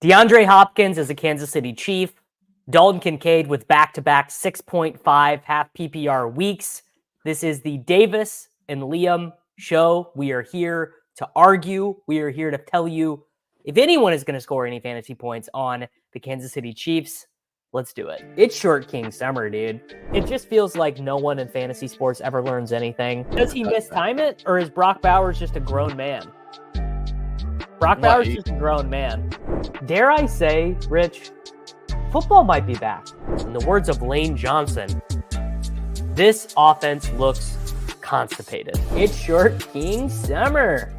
Deandre Hopkins is a Kansas City Chief. Dalton Kincaid with back-to-back 6.5 half PPR weeks. This is the Davis and Liam show. We are here to argue. We are here to tell you if anyone is going to score any fantasy points on the Kansas City Chiefs. Let's do it. It's Short King Summer, dude. It just feels like no one in fantasy sports ever learns anything. Does he mistime it, or is Brock Bowers just a grown man? Brock Bowers is just a grown man. Dare I say, Rich, football might be back. In the words of Lane Johnson, this offense looks constipated. It's Short King Summer.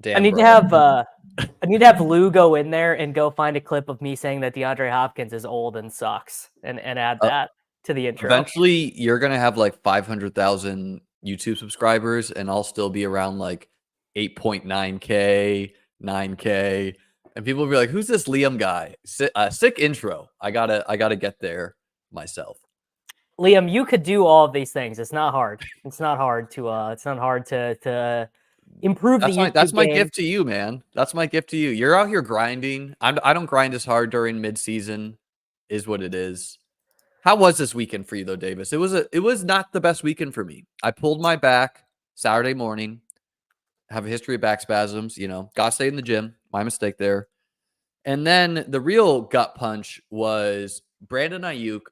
Damn, I need to have Lou go in there and go find a clip of me saying that DeAndre Hopkins is old and sucks and add that to the intro. Eventually, you're going to have like 500,000 YouTube subscribers, and I'll still be around like 8.9K, 9K. And people will be like, who's this Liam guy? Sick intro. I gotta get there myself. Liam, you could do all of these things. It's not hard. It's not hard to improve the YouTube That's my game. gift to you, man. That's my gift to you. You're out here grinding. I don't grind as hard during midseason, is what it is. How was this weekend for you though, Davis? It was not the best weekend for me. I pulled my back Saturday morning. Have a history of back spasms, gotta stay in the gym. My mistake there. And then the real gut punch was Brandon Aiyuk.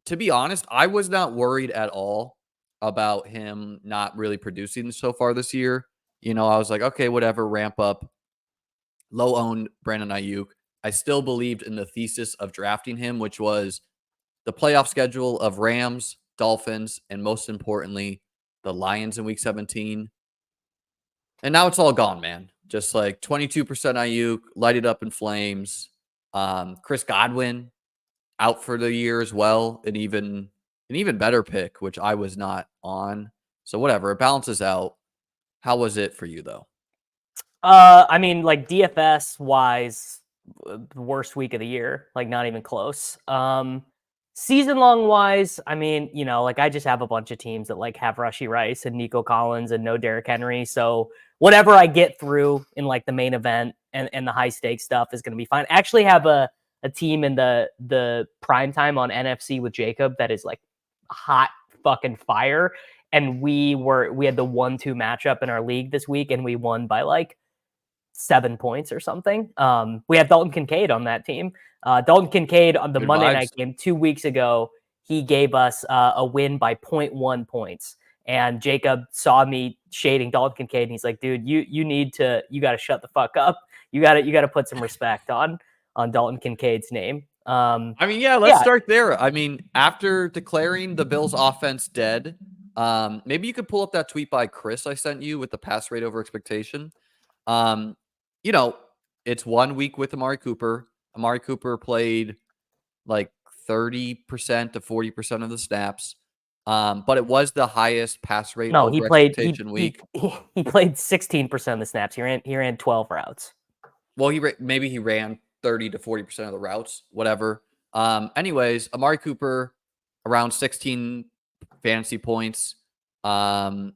To be honest, I was not worried at all about him not really producing so far this year. I was like, okay, whatever, ramp up. Low-owned Brandon Aiyuk. I still believed in the thesis of drafting him, which was the playoff schedule of Rams, Dolphins, and most importantly, the Lions in Week 17. And now it's all gone, man. Just like 22% Aiyuk, lighted up in flames. Chris Godwin out for the year as well. An even better pick, which I was not on. So whatever, it balances out. How was it for you though? I mean, like DFS wise, the worst week of the year, like not even close. Season long wise, I mean, like I just have a bunch of teams that like have Rashee Rice and Nico Collins and no Derrick Henry. So whatever I get through in like the main event and the high stakes stuff is going to be fine. I actually have a team in the prime time on NFC with Jacob that is like hot fucking fire. And we had the 1-2 matchup in our league this week and we won by like 7 points or something. We have Dalton Kincaid on that team. Dalton Kincaid on the Monday night game 2 weeks ago, he gave us a win by 0.1 points. And Jacob saw me shading Dalton Kincaid, and he's like, "Dude, you got to shut the fuck up. You got to put some respect on Dalton Kincaid's name." Let's start there. I mean, after declaring the Bills' offense dead, maybe you could pull up that tweet by Chris I sent you with the pass rate over expectation. It's 1 week with Amari Cooper. Amari Cooper played like 30% to 40% of the snaps. But it was the highest pass rate. No, week. He played 16% of the snaps. He ran 12 routes. Well, maybe he ran 30 to 40% of the routes, whatever. Anyways, Amari Cooper around 16 fantasy points. Khalil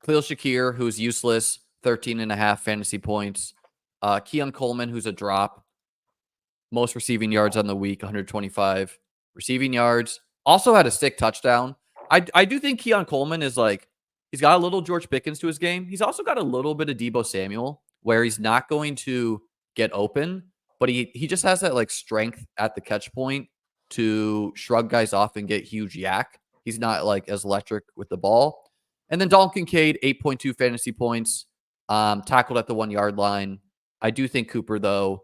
Shakir, who's useless, 13.5 fantasy points. Keon Coleman, who's a drop. Most receiving yards on the week, 125 receiving yards. Also had a sick touchdown. I do think Keon Coleman is like, he's got a little George Pickens to his game. He's also got a little bit of Deebo Samuel where he's not going to get open, but he just has that like strength at the catch point to shrug guys off and get huge yak. He's not like as electric with the ball. And then Dalton Kincaid, 8.2 fantasy points, tackled at the 1 yard line. I do think Cooper though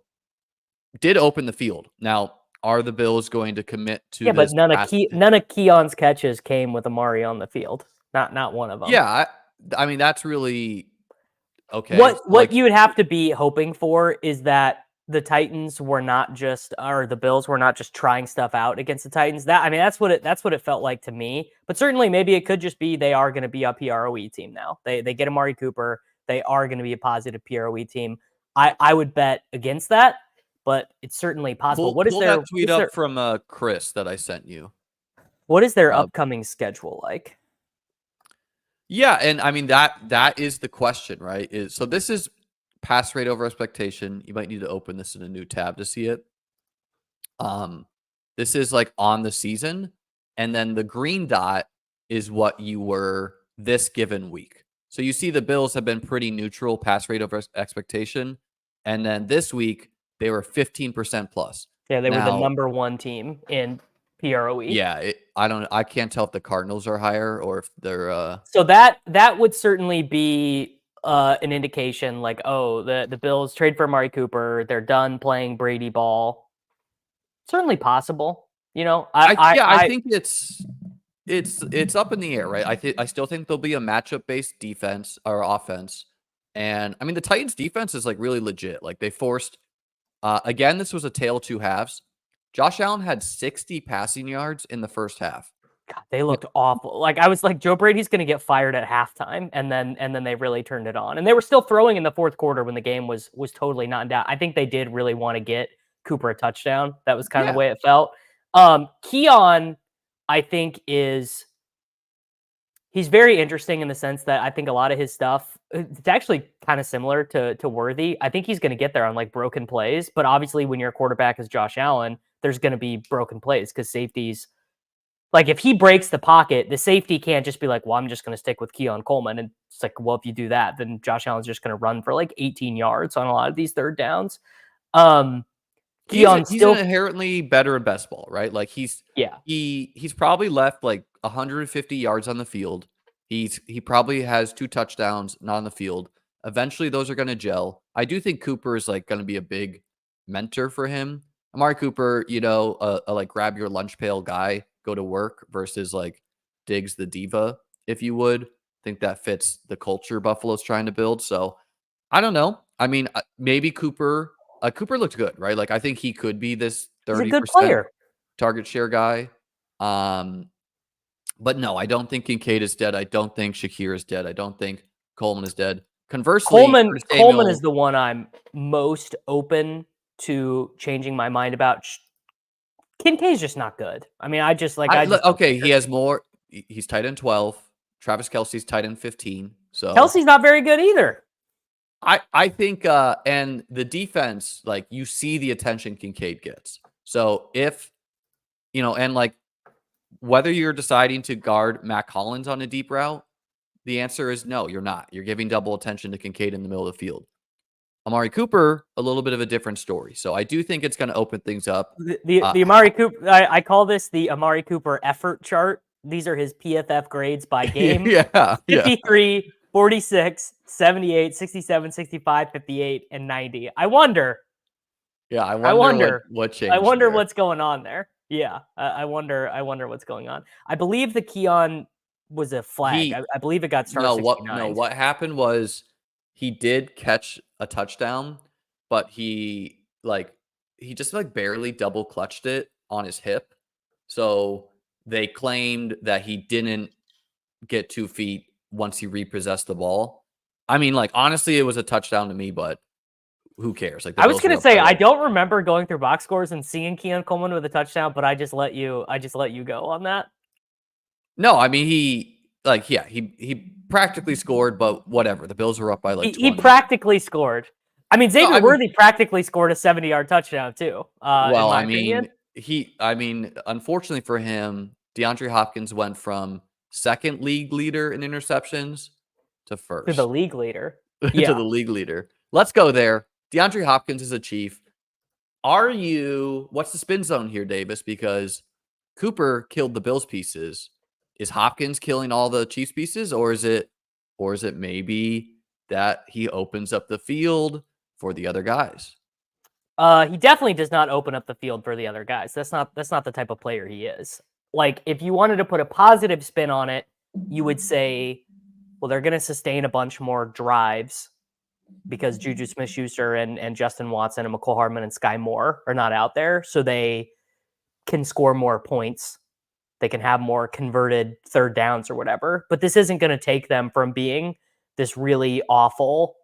did open the field. Now, are the Bills going to commit to this? But none of Keon's catches came with Amari on the field. Not one of them. Yeah, I mean that's really okay. What you would have to be hoping for is that the Titans were not just, or the Bills were not just trying stuff out against the Titans. That's what it felt like to me. But certainly, maybe it could just be they are going to be a PROE team now. They get Amari Cooper. They are going to be a positive PROE team. I would bet against that. But it's certainly possible. Pull that tweet up from Chris that I sent you. What is their upcoming schedule like? Yeah, and I mean that is the question, right? So this is pass rate over expectation. You might need to open this in a new tab to see it. This is like on the season, and then the green dot is what you were this given week. So you see the Bills have been pretty neutral pass rate over expectation, and then this week they were 15% plus. Yeah, they were the number 1 team in PROE. Yeah, I can't tell if the Cardinals are higher or if they're. So that would certainly be an indication, like, oh, the Bills trade for Amari Cooper. They're done playing Brady ball. Certainly possible. You know, I think it's up in the air, right? I still think there'll be a matchup based defense or offense, and I mean the Titans defense is like really legit. Like they forced. Again, this was a tale of two halves. Josh Allen had 60 passing yards in the first half. God, they looked awful. Like I was like, Joe Brady's going to get fired at halftime, and then they really turned it on. And they were still throwing in the fourth quarter when the game was totally not in doubt. I think they did really want to get Cooper a touchdown. That was kind of the way it felt. Keon, I think he's very interesting in the sense that I think a lot of his stuff, it's actually kind of similar to Worthy. I think he's going to get there on like broken plays, but obviously when your quarterback is Josh Allen, there's going to be broken plays because safeties, like if he breaks the pocket, the safety can't just be like, well, I'm just going to stick with Keon Coleman. And it's like, well, if you do that, then Josh Allen's just going to run for like 18 yards on a lot of these third downs. He's an inherently better at best ball, right? Like he's probably left like 150 yards on the field. He probably has 2 touchdowns not on the field. Eventually those are going to gel. I do think Cooper is like going to be a big mentor for him. Amari Cooper, you know, a like grab your lunch pail guy, go to work versus like Diggs the diva, if you would. I think that fits the culture Buffalo's trying to build. So I don't know. I mean, maybe Cooper looked good, right? Like I think he could be this 30% target share guy. But no, I don't think Kincaid is dead. I don't think Shakir is dead. I don't think Coleman is dead. Conversely, Coleman is the one I'm most open to changing my mind about. Kincaid's just not good. I mean, he has more. He's tight end 12. Travis Kelce's tight end 15. So Kelce's not very good either. I think, and the defense, like you see the attention Kincaid gets. So if, you know, and like whether you're deciding to guard Matt Collins on a deep route, the answer is no, you're not. You're giving double attention to Kincaid in the middle of the field. Amari Cooper, a little bit of a different story. So I do think it's going to open things up. The Amari Cooper, I call this the Amari Cooper effort chart. These are his PFF grades by game. 53, 46, 78, 67, 65, 58, and 90. I wonder what changed. I wonder what's going on there. Yeah, I wonder what's going on. I believe the Keon was a flag. I believe it got started. What happened was he did catch a touchdown, but he just barely double clutched it on his hip. So they claimed that he didn't get 2 feet once he repossessed the ball. I mean, like, honestly, it was a touchdown to me, but who cares? Like, I was going to say, I don't remember going through box scores and seeing Keon Coleman with a touchdown, but I just let you go on that. No, I mean, he practically scored, but whatever. The Bills were up by like 20. He practically scored. I mean, Xavier Worthy practically scored a 70-yard touchdown too. Well, I mean, unfortunately for him, Deandre Hopkins went from second league leader in interceptions to first. To the league leader. Yeah. To the league leader. Let's go there. DeAndre Hopkins is a Chief. What's the spin zone here, Davis? Because Cooper killed the Bills pieces. Is Hopkins killing all the Chiefs pieces, or is it maybe that he opens up the field for the other guys? He definitely does not open up the field for the other guys. That's not the type of player he is. Like, if you wanted to put a positive spin on it, you would say, well, they're going to sustain a bunch more drives because Juju Smith-Schuster and Justin Watson and McCole Hardman and Sky Moore are not out there, so they can score more points. They can have more converted third downs or whatever. But this isn't going to take them from being this really awful,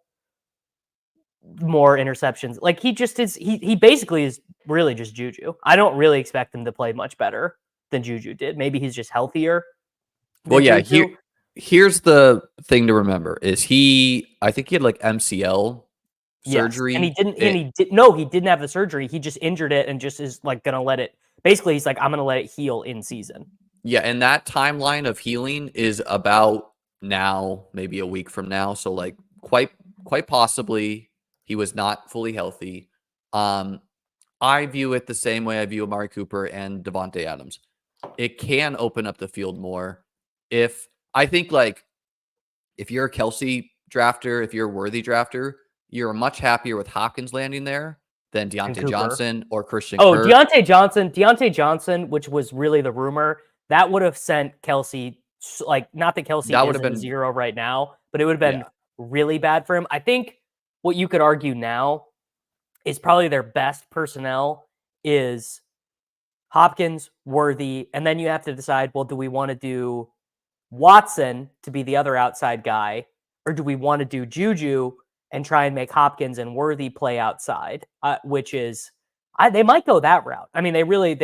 more interceptions. Like, he just is. He basically is really just Juju. I don't really expect him to play much better than Juju did. Maybe he's just healthier. Well, yeah. Here's the thing to remember: is I think he had like MCL Yes, and surgery. he didn't have the surgery. He just injured it and just is like gonna let it. Basically, he's like, I'm gonna let it heal in season. Yeah, and that timeline of healing is about now, maybe a week from now. So like quite possibly he was not fully healthy. I view it the same way I view Amari Cooper and Devontae Adams. It can open up the field more. If I think like if you're a Kelsey drafter, if you're a worthy drafter, you're much happier with Hopkins landing there than And Deontay Cooper. Johnson or Christian Oh, Kirk. Deontay Johnson, which was really the rumor, that would have sent Kelsey, like, not that Kelsey That would have isn't been, 0 right now, but it would have yeah. been really bad for him. I think what you could argue now is probably their best personnel is Hopkins, Worthy, and then you have to decide, well, do we want to do Watson to be the other outside guy, or do we want to do Juju and try and make Hopkins and Worthy play outside? Which is, they might go that route. I mean, they really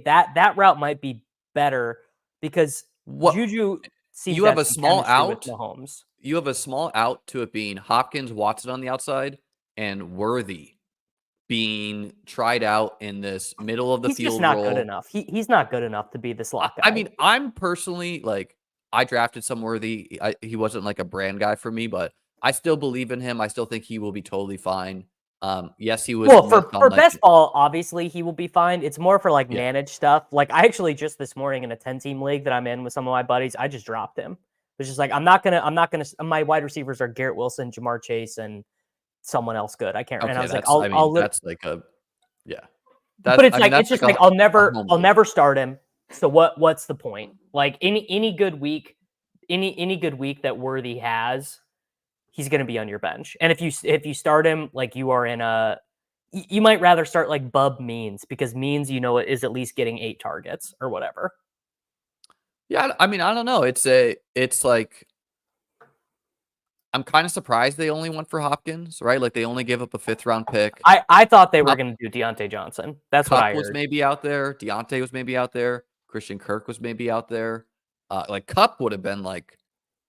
that route might be better because What Juju seems you to have have a some small chemistry with out. Mahomes. You have a small out to it being Hopkins, Watson on the outside, and Worthy being tried out in this middle of the He's just field not good role. enough. He's not good enough to be the slot guy. I mean, I'm personally like, I drafted some Worthy. He wasn't like a brand guy for me, but I still believe in him. I still think he will be totally fine. Yes, he was Well, missed on for like, best ball, obviously he will be fine. It's more for like yeah, managed stuff. Like I actually just this morning in a 10-team league that I'm in with some of my buddies, I just dropped him. It's just like I'm not gonna. My wide receivers are Garrett Wilson, Jamar Chase, and someone else good. I can't. And I okay, was like, that's, I mean, I'll. that's like a, yeah, But it's I mean, like that's it's like just like a home I'll league. never start him. So what's the point? Like any good week, any good week that Worthy has, he's going to be on your bench. And if you start him, like you are in a, you might rather start like Bub Means because Means is at least getting 8 targets or whatever. Yeah, I mean, I don't know. It's like, I'm kind of surprised they only went for Hopkins, right? Like they only gave up a 5th round pick. I thought they were Cup, going to do Deontay Johnson. That's what Cup I was heard. maybe out there. Deontay was maybe out there. Christian Kirk was maybe out there. Like Cup would have been like,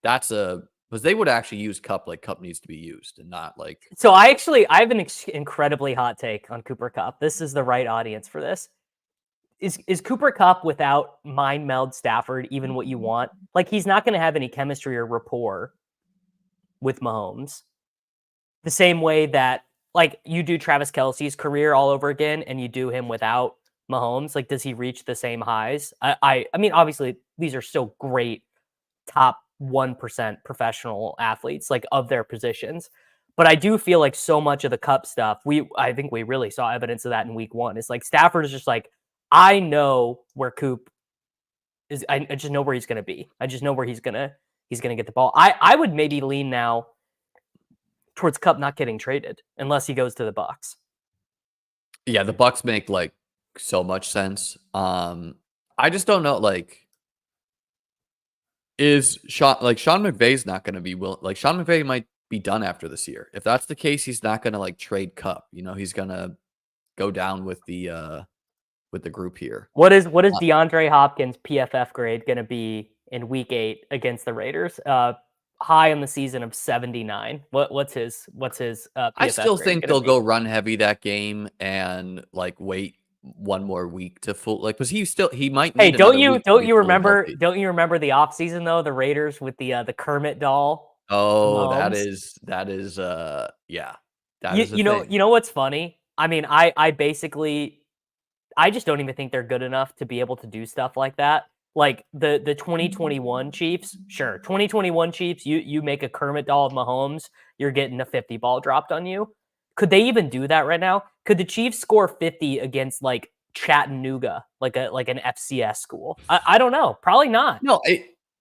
because they would actually use Cup like Cup needs to be used and not like. So I have an incredibly hot take on Cooper Kupp. This is the right audience for this. Is Cooper Kupp without mind meld Stafford even what you want? Like he's not going to have any chemistry or rapport with Mahomes. The same way that like you do Travis Kelce's career all over again and you do him without Mahomes, like does he reach the same highs? I mean, obviously these are still great top 1% professional athletes, like of their positions. But I do feel like so much of the Cup stuff, I think we really saw evidence of that in week 1. It's like Stafford is just like, I know where Coop is. I just know where he's gonna be. I just know where he's gonna get the ball. I would maybe lean now towards Cup not getting traded unless he goes to the Bucs. Yeah, the Bucks make like so much sense. I just don't know. Like, is Sean McVay's not going to be willing? Like Sean McVay might be done after this year. If that's the case, he's not going to like trade Cup. He's going to go down with the group here. What is DeAndre Hopkins' PFF grade going to be in Week 8 against the Raiders? High on the season of 79. What's his PFF I still grade think gonna they'll be? go run heavy that game and like wait one more week to full because he might Hey, need another week to be fully remember healthy. the offseason though, the Raiders with the Kermit doll of Oh, Mahomes? yeah, that is a thing. You know what's funny? I mean, I basically I just don't even think they're good enough to be able to do stuff like that. Like the 2021 Chiefs, sure. 2021 Chiefs, you make a Kermit doll of Mahomes, you're getting a 50 ball dropped on you. Could they even do that right now? Could the Chiefs score 50 against like Chattanooga, like an FCS school? I don't know. Probably not. No,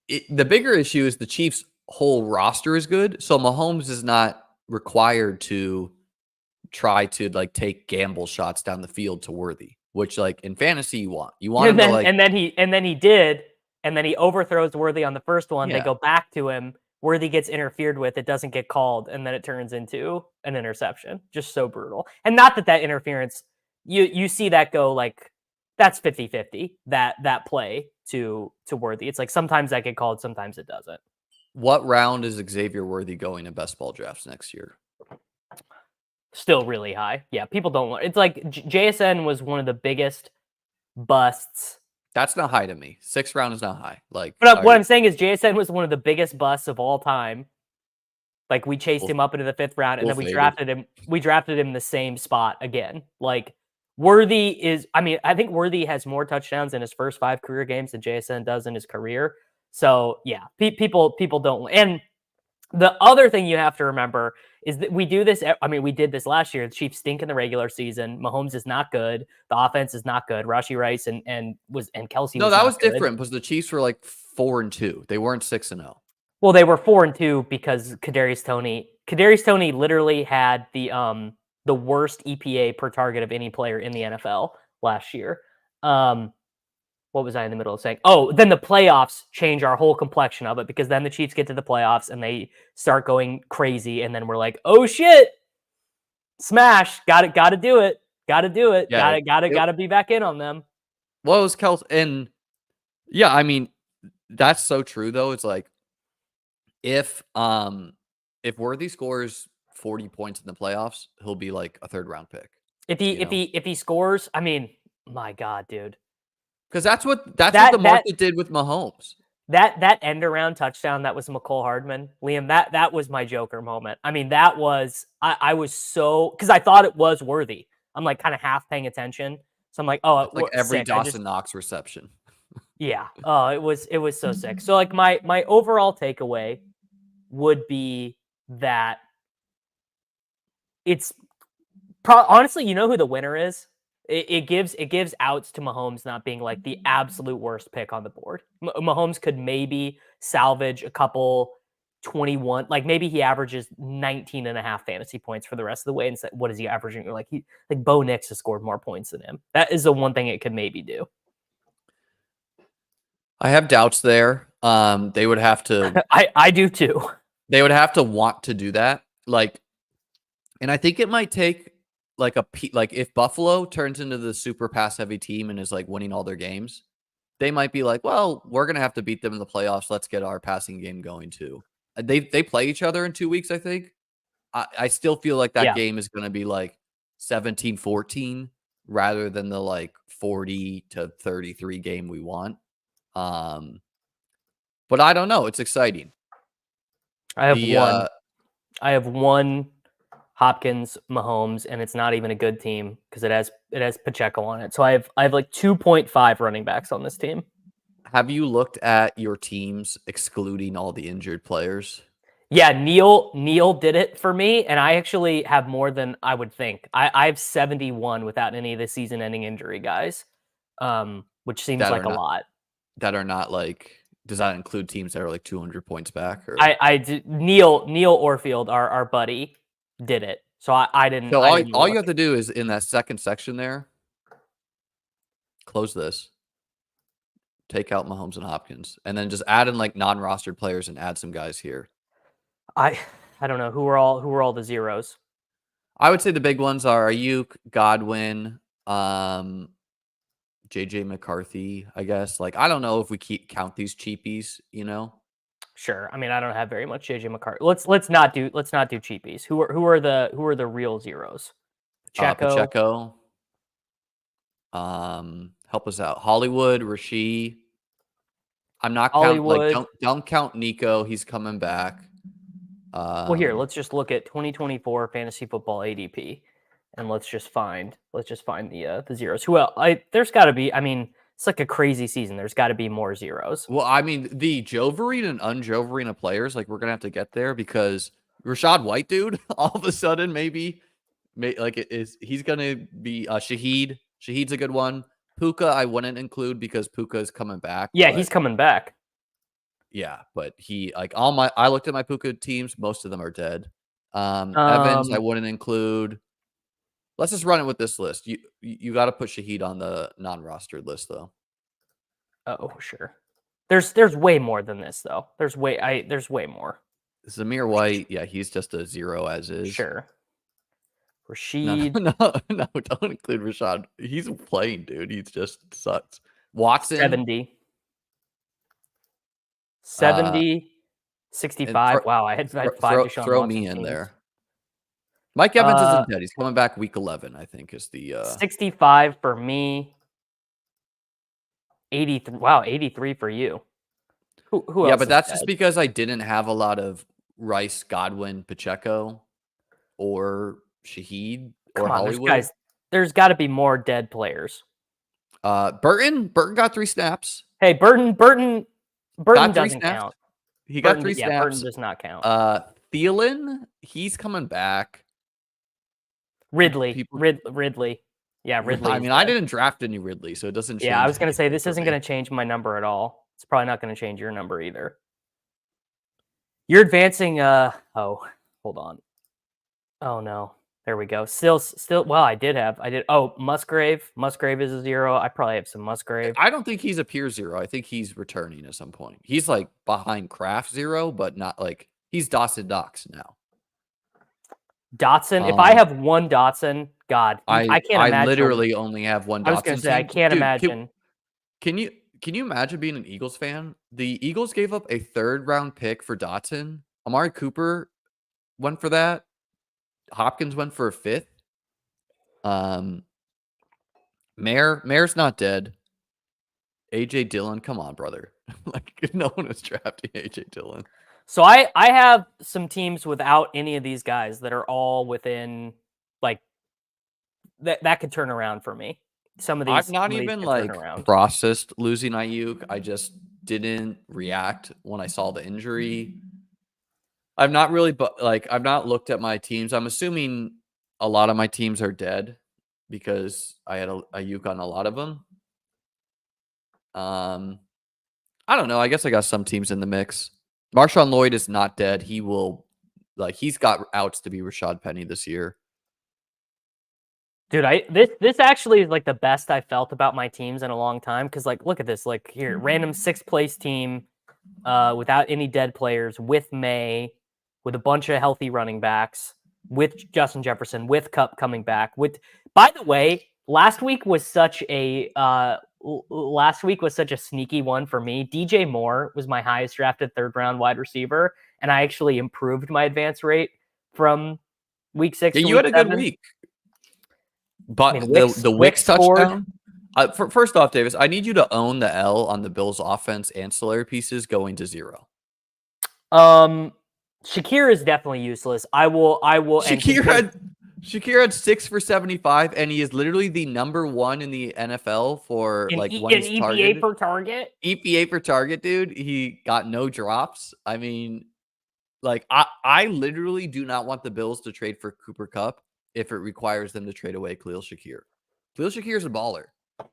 the bigger issue is the Chiefs' whole roster is good, so Mahomes is not required to try to like take gamble shots down the field to Worthy, which like in fantasy you want. You want him to like And then he did, and then he overthrows Worthy on the first one. They yeah. go back to him. Worthy gets interfered with. It doesn't get called, and then it turns into an interception. Just so brutal. And not that interference, you see that go like that's 50-50, that play to Worthy. It's like sometimes that get called, sometimes it doesn't. What round is Xavier Worthy going in best ball drafts next year? Still really high. Yeah, people don't want. It's like JSN was one of the biggest busts. That's not high to me. 6th round is not high. Like, But what I'm saying is JSN was one of the biggest busts of all time. Like we chased him up into the 5th round, and then we drafted him. We drafted him in the same spot again. Like Worthy is. I mean, I think Worthy has more touchdowns in his first 5 career games than JSN does in his career. So yeah, people don't. And the other thing you have to remember is that we do this. I mean, we did this last year. The Chiefs stink in the regular season. Mahomes is not good. The offense is not good. Rashee Rice and Kelsey. No, that was different because the Chiefs were like 4-2. They weren't 6-0. Well, they were 4-2 because Kadarius Toney literally had the worst EPA per target of any player in the NFL last year. What was I in the middle of saying? Oh, then the playoffs change our whole complexion of it because then the Chiefs get to the playoffs and they start going crazy, and then we're like, oh shit, smash, got to do it, got to be back in on them. What was Kelsey? And yeah, I mean, that's so true though. It's like if Worthy scores 40 points in the playoffs, he'll be like a 3rd round pick. If he scores, I mean, my God, dude. Because that's what the market did with Mahomes. That end around touchdown that was McCole Hardman, Liam. That was my Joker moment. I mean, that was I was so because I thought it was Worthy. I'm like kind of half paying attention, so I'm like, oh, it's like every Dawson Knox reception. Yeah. Oh, it was so sick. So like my overall takeaway would be that it's honestly, you know who the winner is? It gives outs to Mahomes not being like the absolute worst pick on the board. Mahomes could maybe salvage a couple 21, like maybe he averages 19 and a half fantasy points for the rest of the way. And what is he averaging? Like Bo Nix has scored more points than him. That is the one thing it could maybe do. I have doubts there. They would have to. I do too. They would have to want to do that. Like, and I think it might take like if Buffalo turns into the super pass heavy team and is like winning all their games, they might be like, well, we're going to have to beat them in the playoffs. Let's get our passing game going too. They play each other in 2 weeks, I think. I still feel like that game is going to be like 17-14 rather than the like 40-33 game we want. But I don't know. It's exciting. I have one Hopkins, Mahomes, and it's not even a good team because it has Pacheco on it. So I have like 2.5 running backs on this team. Have you looked at your teams excluding all the injured players? Yeah, Neil did it for me, and I actually have more than I would think. I have 71 without any of the season-ending injury guys, which seems like a lot. That are not like. Does that include teams that are like 200 points back? Or? I did. Neil Orfield, our buddy, did it. So I didn't. So all you have to do is in that second section there, close this, take out Mahomes and Hopkins, and then just add in like non-rostered players and add some guys here. I don't know who are all the zeros. I would say the big ones are Aiyuk, Godwin, JJ McCarthy, I guess. Like, I don't know if we count these cheapies, you know? Sure. I mean, I don't have very much JJ McCarthy. Let's not do cheapies. Who are the real zeros? Pacheco. Help us out. Hollywood, Rashee. I'm not counting like don't count Nico. He's coming back. Well, here, let's just look at 2024 fantasy football ADP. And let's just find the zeros. Who else? There's got to be. I mean, it's like a crazy season. There's got to be more zeros. Well, I mean, the Joverine and unJoverine players, like we're gonna have to get there because Rashad White, dude, all of a sudden he's gonna be Shaheed. Shaheed's a good one. Puka, I wouldn't include because Puka is coming back. Yeah, he's coming back. Yeah, but I looked at my Puka teams. Most of them are dead. Evans, I wouldn't include. Let's just run it with this list. You got to put Shaheed on the non-rostered list, though. Oh, sure. There's way more than this, though. There's way more. Zamir White, yeah, he's just a zero as is. Sure. Rashid. No, don't include Rashad. He's playing, dude. He just sucks. Watson. 70, 65. Wow, I had 5 Deshaun throw Watson me in teams. there. Mike Evans Uh, isn't dead. He's coming back week 11, I think, is the 65 for me. 83. Wow, 83 for you. Who yeah, else but is that's just dead? because I didn't have a lot of Rice, Godwin, Pacheco, or Shaheed or Come on, Hollywood. there's got to be more dead players. Burton got 3 snaps. Hey, Burton Got 3 doesn't snaps. count. He got 3 Yeah, Burton snaps. does not count. Thielen, he's coming back. Ridley. People Ridley. Yeah, Ridley I is mean, I dead. didn't draft any Ridley, so it doesn't Yeah, I change was gonna say anything this for isn't me. gonna change my number at all. It's probably not gonna change your number either. You're advancing. Oh, hold on. Oh no. There we go. Still. Well, I did. Oh, Musgrave. Musgrave is a 0. I probably have some Musgrave. I don't think he's a pure 0. I think he's returning at some point. He's like behind Kraft 0, but not like he's Dawson Knox now. Dotson. If I have one Dotson, God, I can't I imagine. literally only have one Dotson. I was gonna say I can't imagine. Can you imagine being an Eagles fan? The Eagles gave up a 3rd round pick for Dotson. Amari Cooper went for that. Hopkins went for a 5th. Mayor's not dead. AJ Dillon, come on, brother. Like no one is drafting AJ Dillon. So I have some teams without any of these guys that are all within like that could turn around for me. Some of these I've not even like processed losing Aiyuk. I just didn't react when I saw the injury. I've not really, but like I've not looked at my teams. I'm assuming a lot of my teams are dead because I had Aiyuk on a lot of them. I don't know. I guess I got some teams in the mix. Marshawn Lloyd is not dead. He will, like, he's got outs to be Rashad Penny this year. Dude, this actually is like the best I felt about my teams in a long time. Because like, look at this. Like here, random 6th place team, without any dead players, with May, with a bunch of healthy running backs, with Justin Jefferson, with Cup coming back. By the way, last week was such a sneaky one for me. DJ Moore was my highest drafted 3rd round wide receiver, and I actually improved my advance rate from week 6 Yeah, to you week had a 7. good week. But I mean, the Wicks touchdown. scored. First off, Davis, I need you to own the L on the Bills' offense ancillary pieces going to 0. Shakir is definitely useless. I will. Shakir had 6 for 75, and he is literally the number 1 in the NFL for like when he's EPA targeted. per target. EPA per target, dude. He got no drops. I mean, like I literally do not want the Bills to trade for Cooper Kupp if it requires them to trade away Khalil Shakir. Khalil Shakir is a baller.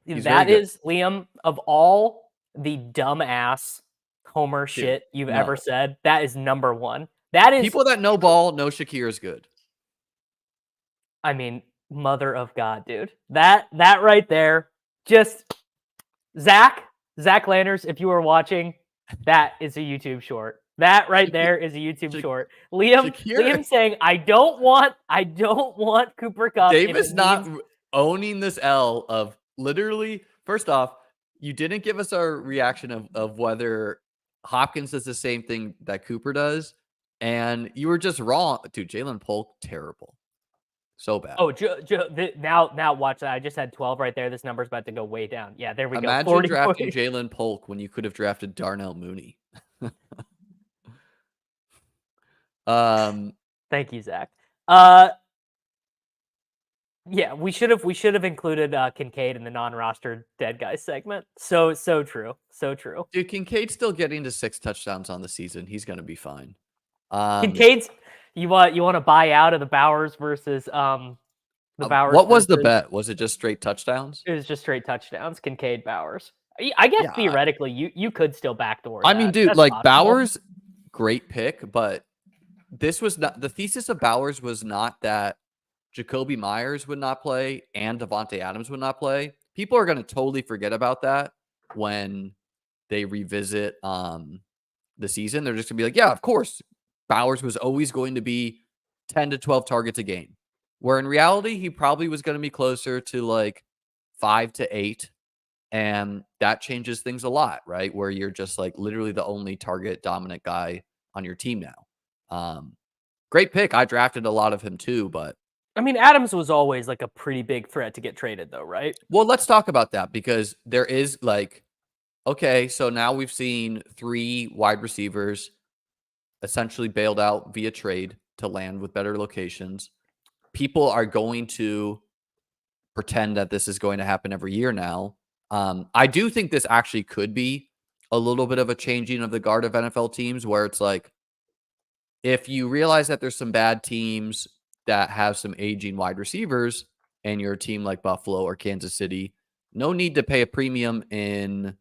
That is, Liam, of all the dumbass Homer shit you've ever said, that is number 1. That is people that know ball know Shakir is good. I mean, mother of God, dude. That right there, just Zach Landers, if you are watching, that is a YouTube short. That right there is a YouTube short. Liam saying, I don't want Cooper Kupp. Davis not owning this L of literally, first off, you didn't give us our reaction of whether Hopkins does the same thing that Cooper does. And you were just wrong. Dude, Jalen Polk, terrible. So bad. Oh, now watch that. I just had 12 right there. This number's about to go way down. Yeah, there we go. Imagine drafting Jalen Polk when you could have drafted Darnell Mooney. Thank you, Zach. Yeah, we should have included Kincaid in the non-rostered dead guys segment. So true. So true. Dude, Kincaid's still getting to 6 touchdowns on the season. He's gonna be fine. Kincaid's you want to buy out of the Bowers versus the Bowers. What was the bet? Was it just straight touchdowns? It was just straight touchdowns. Kincaid Bowers. I guess theoretically you could still backdoor that. I mean, dude, that's like possible. Bowers, great pick, but this was not the thesis of Bowers was not that Jacoby Myers would not play and Devontae Adams would not play. People are going to totally forget about that when they revisit the season. They're just going to be like, yeah, of course, Bowers was always going to be 10 to 12 targets a game. Where in reality, he probably was going to be closer to like 5 to 8. And that changes things a lot, right? Where you're just like literally the only target dominant guy on your team now. Great pick. I drafted a lot of him too, but I mean, Adams was always like a pretty big threat to get traded, though, right? well, let's talk about that because there is like, okay, so now we've seen 3 wide receivers essentially bailed out via trade to land with better locations. People are going to pretend that this is going to happen every year now. I do think this actually could be a little bit of a changing of the guard of NFL teams where it's like, if you realize that there's some bad teams that have some aging wide receivers and you're a team like Buffalo or Kansas City, no need to pay a premium in,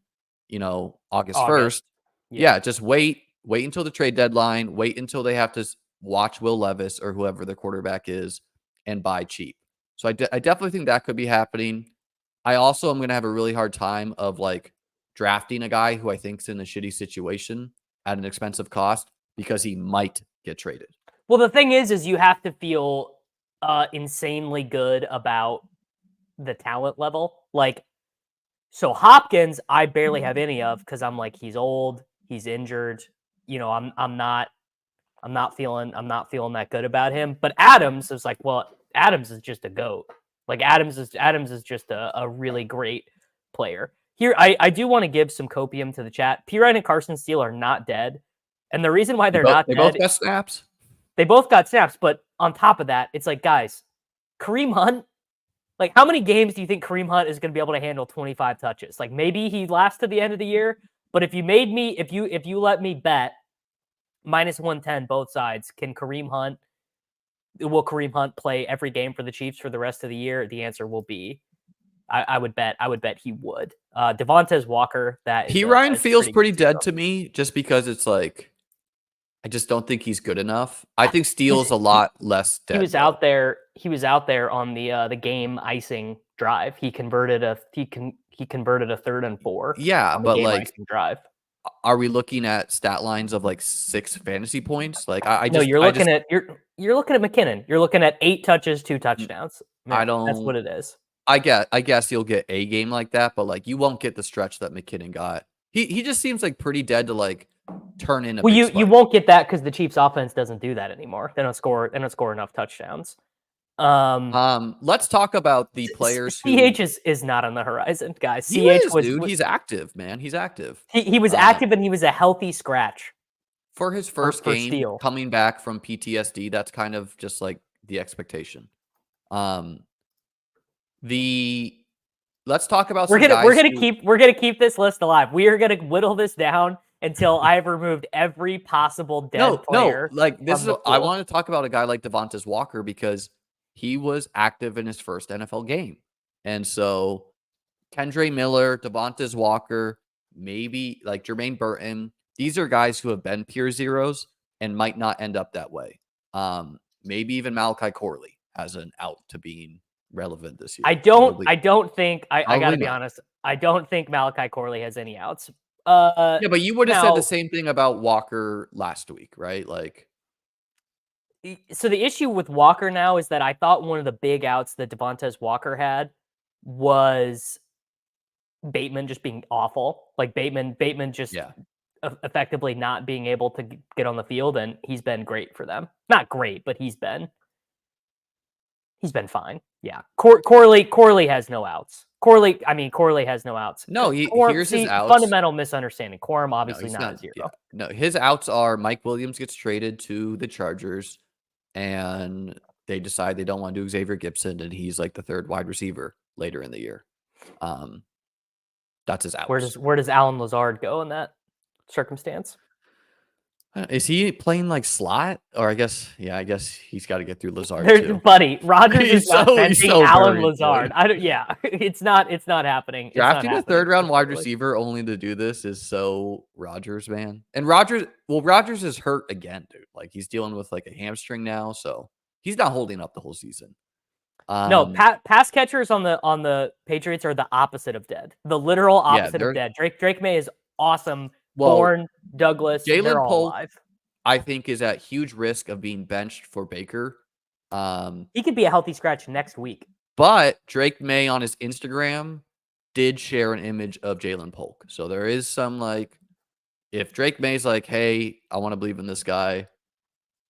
August 1st. Yeah, just wait until the trade deadline, wait until they have to watch Will Levis or whoever the quarterback is and buy cheap. So I definitely think that could be happening. I also am going to have a really hard time of like drafting a guy who I think's in a shitty situation at an expensive cost because he might get traded. Well, the thing is you have to feel insanely good about the talent level. Like, so Hopkins, I barely have any of because I'm like, he's old, he's injured. I'm not feeling that good about him. But Adams is like, well, Adams is just a GOAT. Like Adams is just a really great player. Here, I do want to give some copium to the chat. P. Ryan and Carson Steele are not dead. And the reason why they're not dead, both got snaps. They both got snaps, but on top of that, it's like, guys, Kareem Hunt, like how many games do you think Kareem Hunt is going to be able to handle 25 touches? Like maybe he lasts to the end of the year, but if you let me bet minus 110 both sides, will Kareem Hunt play every game for the Chiefs for the rest of the year? The answer will be I would bet he would. Devontae Walker, P. Ryan feels pretty dead to me just because it's like I just don't think he's good enough. I think Steele's a lot less dead. He was out there on the game icing drive. He converted a 3rd and 4. Yeah, but like drive. Are we looking at stat lines of like 6 fantasy points? Like you're looking at McKinnon. You're looking at 8 touches, 2 touchdowns. Man, that's what it is. I guess you'll get a game like that, but like you won't get the stretch that McKinnon got. He just seems like pretty dead to like turn in a well, you won't get that because the Chiefs offense doesn't do that anymore. They don't score enough touchdowns. Let's talk about the players CH is not on the horizon, guys. He's active, man. He's active. He was active and he was a healthy scratch. For his first game Steele. Coming back from PTSD, that's kind of just like the expectation. Let's talk about we're gonna keep this list alive. We are gonna whittle this down until I've removed every possible dead player. No, like this is I want to talk about a guy like Devontae Walker because he was active in his first NFL game. And so Kendre Miller, Devontae Walker, maybe like Jermaine Burton, these are guys who have been pure zeros and might not end up that way. Maybe even Malachi Corley has an out to being relevant this year. I don't think I gotta be honest. I don't think Malachi Corley has any outs. Yeah, but you would have said the same thing about Walker last week, right? Like, so the issue with Walker now is that I thought one of the big outs that Devontae Walker had was Bateman just being awful. Like Bateman just effectively not being able to get on the field, and he's been great for them. Not great, but he's been fine. Yeah. Corley has no outs. Corley has no outs. No, here's his outs. Fundamental misunderstanding. Quorum obviously not a zero. Yeah. No, his outs are Mike Williams gets traded to the Chargers, and they decide they don't want to do Xavier Gipson, and he's like the 3rd wide receiver later in the year. That's his outs. Where does Alan Lazard go in that circumstance? Is he playing like slot? Or I guess he's got to get through Lazard too. Buddy, Rodgers is not benching Alan Lazard. It's not happening. Drafting a 3rd-round wide receiver only to do this is so Rodgers, man. And Rodgers is hurt again, dude. Like he's dealing with like a hamstring now, so he's not holding up the whole season. No, pass catchers on the Patriots are the opposite of dead. The literal opposite of dead. Drake May is awesome. Bourne, Douglas, they're all alive. I think is at huge risk of being benched for Baker. He could be a healthy scratch next week. But Drake May on his Instagram did share an image of Jalen Polk. So there is some like, if Drake May's like, hey, I want to believe in this guy,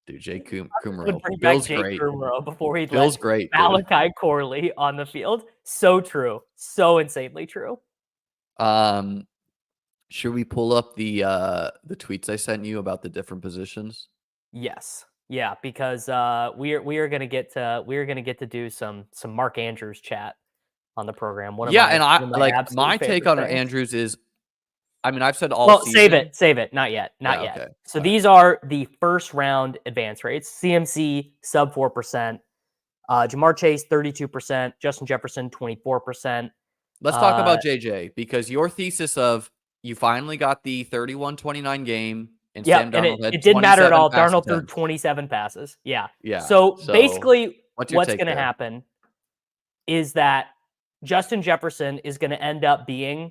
Dude, Jay Would Kumaro. bring back Bill's Jake great. Kumaro before he'd Bill's let great, dude. Malachi Corley on the field. So true. So insanely true. Should we pull up the tweets I sent you about the different positions? Yes. Yeah, because we are gonna get to do some Mark Andrews chat on the program. One of Yeah, and I one of my like absolute my take favorite on things. Andrews is, I mean, I've said all Well, season. save it. Not yet. Not Yeah, yet. okay. So All right. these are the first round advance rates. CMC sub 4%. Jamar Chase 32%. Justin Jefferson 24%. Let's talk about JJ, because your thesis of you finally got the 31-29 game and Yep, Sam and Darnold had it didn't matter at 27 all. pass Darnold threw attempts. 27 passes. Yeah. Yeah. So So basically, what's your what's take going to there? happen is that Justin Jefferson is going to end up being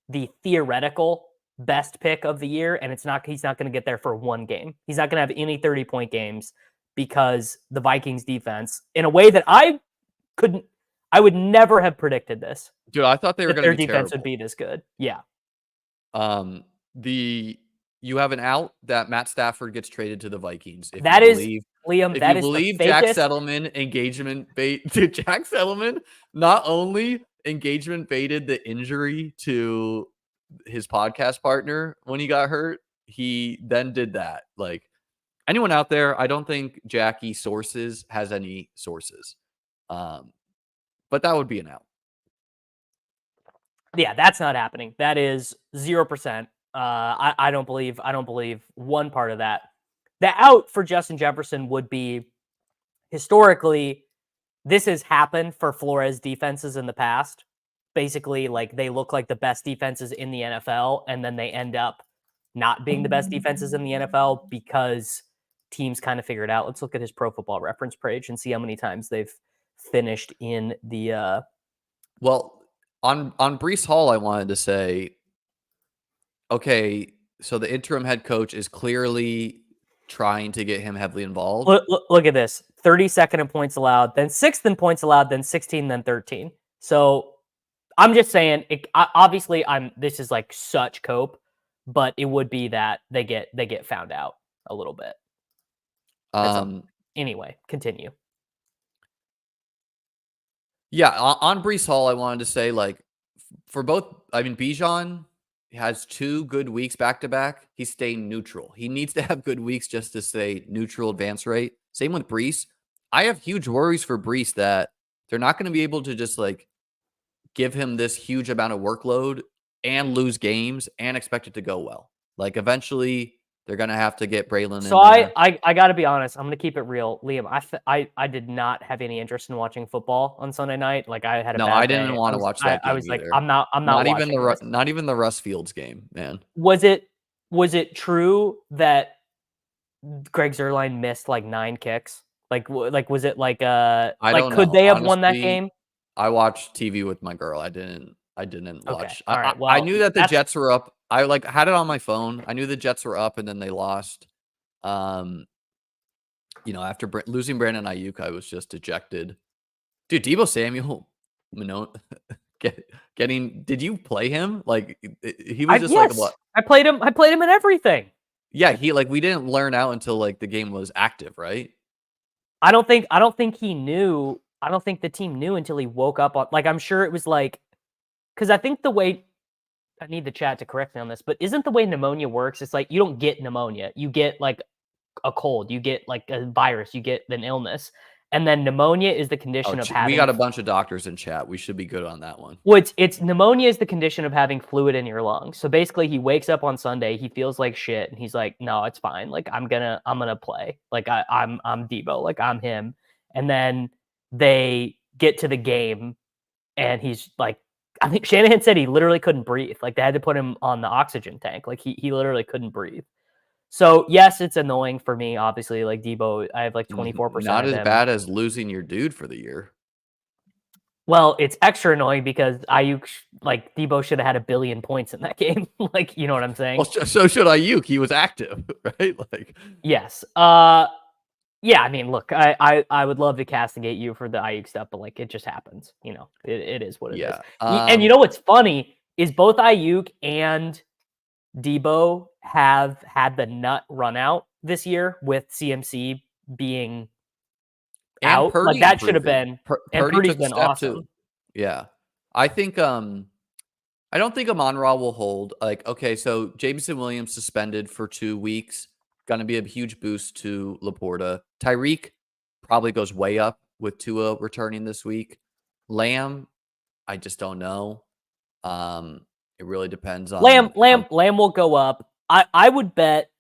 the theoretical best pick of the year, and he's not going to get there for one game. He's not going to have any 30-point games because the Vikings defense, in a way that I would never have predicted this. Dude, I thought they were That going to their be defense terrible. would be this good. Yeah. You have an out that Matt Stafford gets traded to the Vikings. If That you is, believe, Liam, if that you is the believe Jack fakest. Settleman engagement bait, dude, Jack Settleman not only engagement baited the injury to his podcast partner when he got hurt, he then did that. Like, anyone out there, I don't think Jackie Sources has any sources. But that would be an out. Yeah, that's not happening. That is 0%. I don't believe one part of that. The out for Justin Jefferson would be, historically, this has happened for Flores defenses in the past. Basically, like, they look like the best defenses in the NFL, and then they end up not being the best defenses in the NFL because teams kind of figure it out. Let's look at his Pro Football Reference page and see how many times they've finished in the Well, on Breece Hall, I wanted to say, okay, so the interim head coach is clearly trying to get him heavily involved. Look at this: 32nd in points allowed, then 6th in points allowed, then 16, then 13. So I'm just saying, obviously, this is like such cope, but it would be that they get found out a little bit. Anyway, continue. Yeah, on Breece Hall, I wanted to say, like, for both, I mean, Bijan has 2 good weeks back to back. He's staying neutral. He needs to have good weeks just to stay neutral advance rate. Same with Breece. I have huge worries for Breece that they're not going to be able to just like give him this huge amount of workload and lose games and expect it to go well. Like, eventually they're going to have to get Braylon So in there. I got to be honest. I'm going to keep it real, Liam. I did not have any interest in watching football on Sunday night. Like, I had a No, bad I didn't day. want to watch that game I was like, either. I'm not even watching this. not even the Russ Fields game, man. Was it true that Greg Zuerlein missed like 9 kicks? Like was it like I don't could know. they have won that Honestly, game? I watched TV with my girl. I didn't watch. All right. Well, I knew that the Jets were up. I like had it on my phone. I knew the Jets were up and then they lost. After losing Brandon Aiyuk, I was just dejected. Dude, Deebo Samuel, getting. Did you play him? Like, he was just like what? I played him in everything. Yeah, we didn't learn out until like the game was active, right? I don't think he knew. I don't think the team knew until he woke up on. Like, I'm sure it was like, because I think the way, I need the chat to correct me on this, but isn't the way pneumonia works? It's like you don't get pneumonia, you get like a cold, you get like a virus, you get an illness, and then pneumonia is the condition of having. We got a bunch of doctors in chat. We should be good on that one. Well, it's pneumonia is the condition of having fluid in your lungs. So basically, he wakes up on Sunday, he feels like shit, and he's like, "No, it's fine. Like, I'm gonna play. Like, I'm Deebo. Like, I'm him." And then they get to the game, and he's like, I think Shanahan said he literally couldn't breathe. Like, they had to put him on the oxygen tank. Like, he literally couldn't breathe. So yes, it's annoying for me. Obviously, like Deebo, I have like 24%. Not as bad as losing your dude for the year. Well, it's extra annoying because Aiyuk, like, Deebo should have had 1 billion points in that game. Like, you know what I'm saying? Well, so should Aiyuk. He was active, right? Like, yes. Yeah, I mean, look, I would love to castigate you for the Aiyuk stuff, but like, it just happens. You know, it is what it is. And you know what's funny is both Aiyuk and Deebo have had the nut run out this year with CMC being And out. Like Purdy that should have improving. been, and Purdy Purdy's took a been step too. awesome. Yeah. I think I don't think Amon-Ra will hold. Like, okay, so Jameson Williams suspended for 2 weeks. Gonna be a huge boost to Laporta. Tyreek probably goes way up with Tua returning this week. Lamb, I just don't know. It really depends on how Lamb will go up. I would bet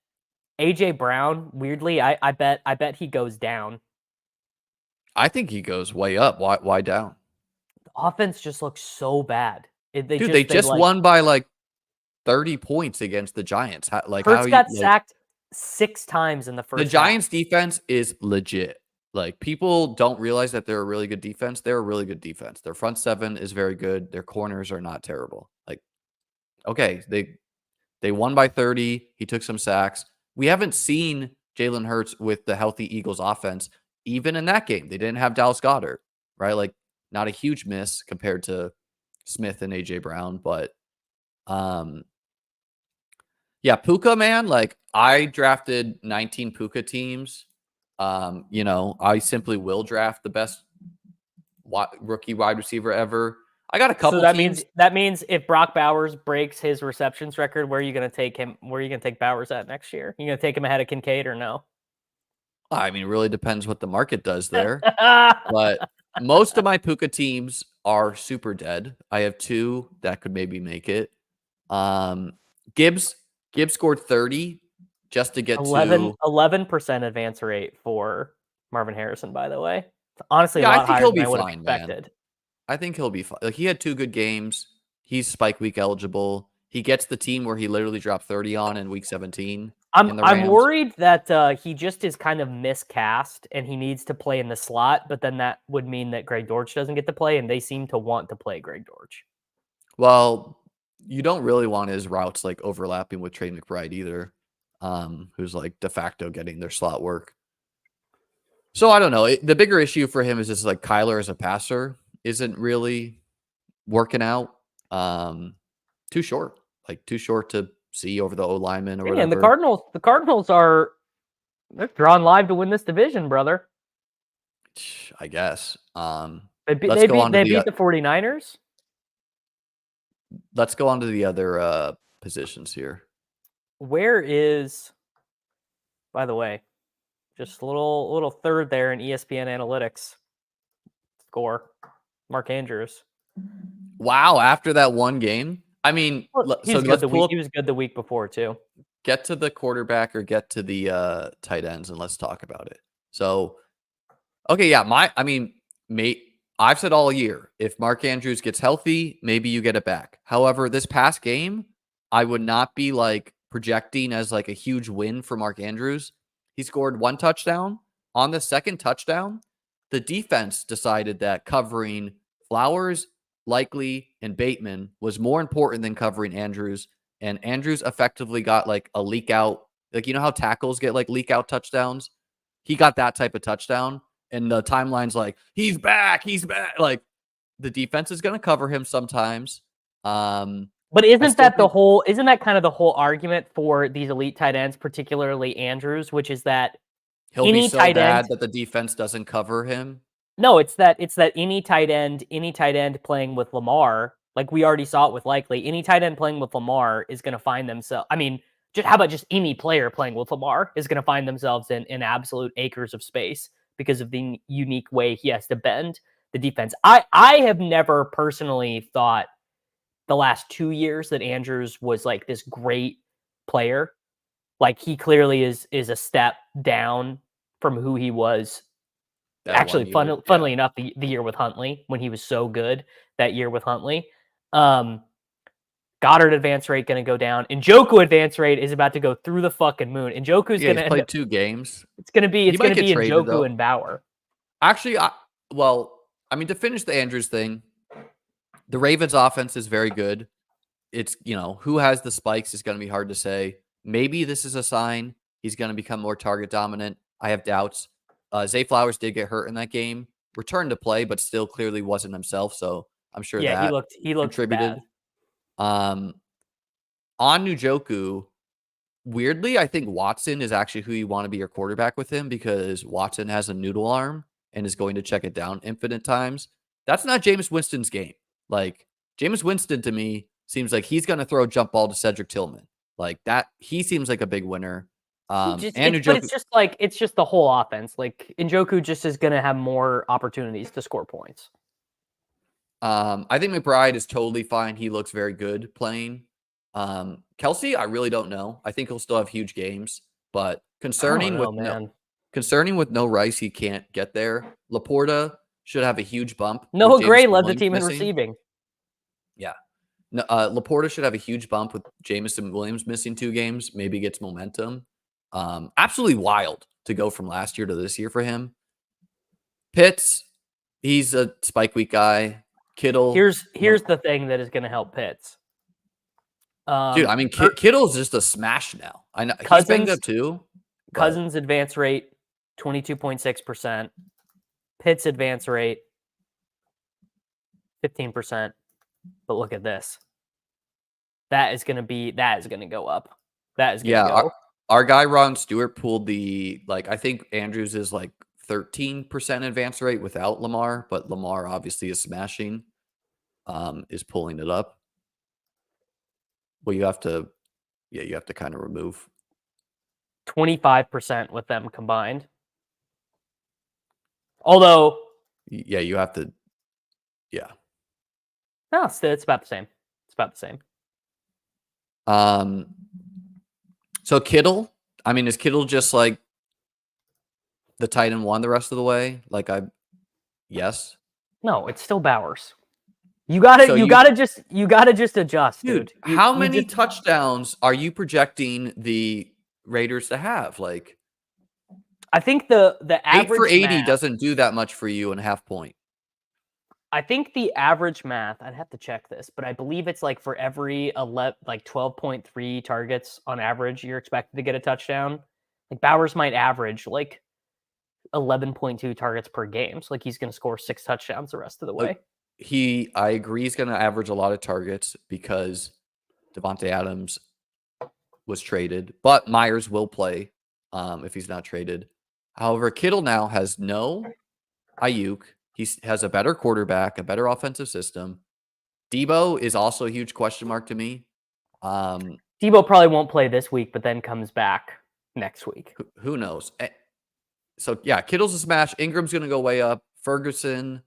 AJ Brown. Weirdly, I bet he goes down. I think he goes way up. Why down? The offense just looks so bad. They Dude, they just like won by like 30 points against the Giants. Hurts got sacked 6 times in the the first half. Giants defense is legit. Like, people don't realize that they're a really good defense. They're a really good defense. Their front seven is very good. Their corners are not terrible. Like, okay, they won by 30. He took some sacks. We haven't seen Jalen Hurts with the healthy Eagles offense. Even in that game, they didn't have Dallas Goedert, right? Like, not a huge miss compared to Smith and AJ Brown, but yeah, Puka, man, like, I drafted 19 Puka teams. I simply will draft the best rookie wide receiver ever. I got a couple So teams. that means if Brock Bowers breaks his receptions record, where are you going to take him? Where are you going to take Bowers at next year? You going to take him ahead of Kincaid or no? I mean, it really depends what the market does there. But most of my Puka teams are super dead. I have 2 that could maybe make it. Gibbs scored 30 just to get 11% advance rate for Marvin Harrison, by the way. It's honestly a I lot think higher he'll than be I would have fine, expected. man. I think he'll be fine. Like, he had 2 good games. He's spike week eligible. He gets the team where he literally dropped 30 on in week 17 in the Rams. I'm worried that he just is kind of miscast and he needs to play in the slot, but then that would mean that Greg Dortch doesn't get to play, and they seem to want to play Greg Dortch. Well, you don't really want his routes like overlapping with Trey McBride either, who's like de facto getting their slot work. So I don't know. The bigger issue for him is just like Kyler as a passer isn't really working out. Too short to see over the O lineman or whatever. And the Cardinals they're drawn live to win this division, brother. I guess. They beat the 49ers. Let's go on to the other positions here. Where is, by the way, just a little third there in ESPN analytics score, Mark Andrews. Wow, after that one game. I mean, he was good the week before too. Get to the quarterback or get to the tight ends and let's talk about it. So, okay, yeah, I've said all year, if Mark Andrews gets healthy, maybe you get it back. However, this past game, I would not be like projecting as like a huge win for Mark Andrews. He scored 1 touchdown. On the second touchdown, the defense decided that covering Flowers, Likely, and Bateman was more important than covering Andrews. And Andrews effectively got like a leak out. Like, you know how tackles get like leak out touchdowns? He got that type of touchdown. And the timeline's like, he's back. Like, the defense is going to cover him sometimes. But isn't that kind of the whole argument for these elite tight ends, particularly Andrews, which is that he'll be so bad that the defense doesn't cover him? No, it's that any tight end playing with Lamar, like we already saw it with Likely, any tight end playing with Lamar is going to find themselves. I mean, how about just any player playing with Lamar is going to find themselves in absolute acres of space because of the unique way he has to bend the defense. I have never personally thought the last 2 years that Andrews was like this great player. Like, he clearly is a step down from who he was. Actually, funnily enough, the year with Huntley, when he was so good that year with Huntley. Goddard advance rate going to go down. Njoku advance rate is about to go through the fucking moon. Njoku's going to play 2 games. It's going to be Njoku and Bauer. Actually, to finish the Andrews thing, the Ravens offense is very good. It's, who has the spikes is going to be hard to say. Maybe this is a sign he's going to become more target dominant. I have doubts. Zay Flowers did get hurt in that game, returned to play, but still clearly wasn't himself. So I'm sure that he looked contributed. bad. On Njoku, weirdly, I think Watson is actually who you want to be your quarterback with him because Watson has a noodle arm and is going to check it down infinite times. That's not Jameis Winston's game. Like, Jameis Winston to me seems like he's going to throw a jump ball to Cedric Tillman. Like that, he seems like a big winner. But Njoku, it's just like it's just the whole offense. Like Njoku just is going to have more opportunities to score points. I think McBride is totally fine. He looks very good playing. Kelsey, I really don't know. I think he'll still have huge games, but concerning with no Rice, he can't get there. Laporta should have a huge bump. Noah with Gray Jameson led the Williams team in missing. receiving. Yeah. No, Laporta should have a huge bump with Jameson Williams missing 2 games. Maybe gets momentum. Absolutely wild to go from last year to this year for him. Pitts, he's a spike week guy. Kittle. Here's the thing that is going to help Pitts. Dude, I mean, Kittle's just a smash now. I know he's banged up too. Cousins' advance rate 22.6%. Pitts' advance rate 15%. But look at this. That is going to go up. That is going to go. Our guy Ron Stewart pulled I think Andrews is like 13% advance rate without Lamar, but Lamar obviously is smashing, is pulling it up. Well, you have to kind of remove 25% with them combined. Although, you have to, no, it's about the same. It's about the same. So Kittle, I mean, is Kittle just like the tight end 1 the rest of the way? Yes. No, it's still Bowers. You gotta just adjust, dude. How many touchdowns are you projecting the Raiders to have? Like, I think the average 8 for 80 math, doesn't do that much for you in a half point. I think the average math, I'd have to check this, but I believe it's like for every 12.3 targets on average, you're expected to get a touchdown. Like Bowers might average like 11.2 targets per game. So like he's going to score 6 touchdowns the rest of the way. I agree he's going to average a lot of targets because Devontae Adams was traded, but Myers will play if he's not traded. However, Kittle now has no Aiyuk. He has a better quarterback, a better offensive system. Debo is also a huge question mark to me. Debo probably won't play this week, but then comes back next week. Who knows? So yeah, Kittle's a smash. Ingram's going to go way up. Ferguson,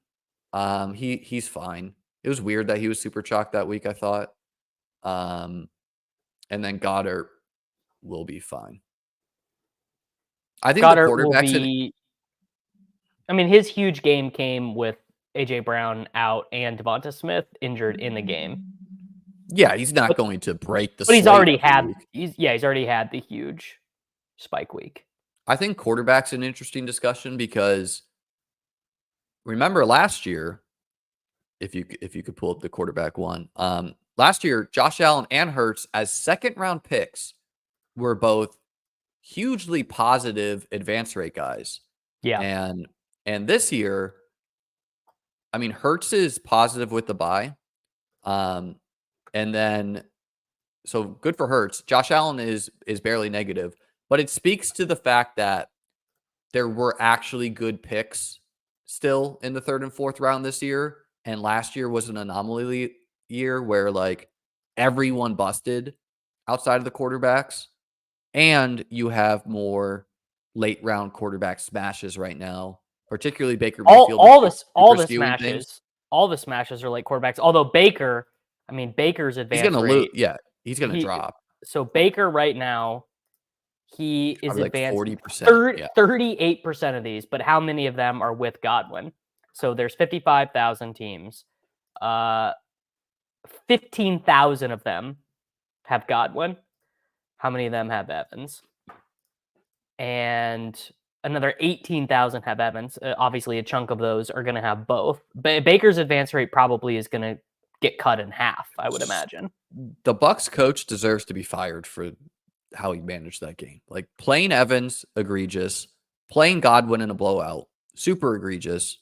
he's fine. It was weird that he was super chalked that week, I thought. And then Goddard will be fine. I think Goddard the quarterbacks his huge game came with AJ Brown out and Devonta Smith injured in the game. Yeah, he's not going to break the. But he's already had the huge spike week. I think quarterback's an interesting discussion because remember last year, if you could pull up the quarterback one, last year Josh Allen and Hurts as 2nd round picks were both hugely positive advance rate guys. Yeah. And this year, I mean, Hurts is positive with the bye. And then, so good for Hurts. Josh Allen is barely negative, but it speaks to the fact that there were actually good picks still in the 3rd and 4th round this year. And last year was an anomaly year where like everyone busted outside of the quarterbacks. And you have more late round quarterback smashes right now. Particularly Baker Mayfield. All the smashes are like quarterbacks. Although Baker's advance he's gonna rate, lose. Yeah, he's gonna drop. So Baker right now, he is like advanced 40%. 38% of these, but how many of them are with Godwin? So there's 55,000 teams. 15,000 of them have Godwin. How many of them have Evans? And another 18,000 have Evans. Obviously, a chunk of those are going to have both. Baker's advance rate probably is going to get cut in half, I would imagine. The Bucs coach deserves to be fired for how he managed that game. Like playing Evans, egregious. Playing Godwin in a blowout, super egregious.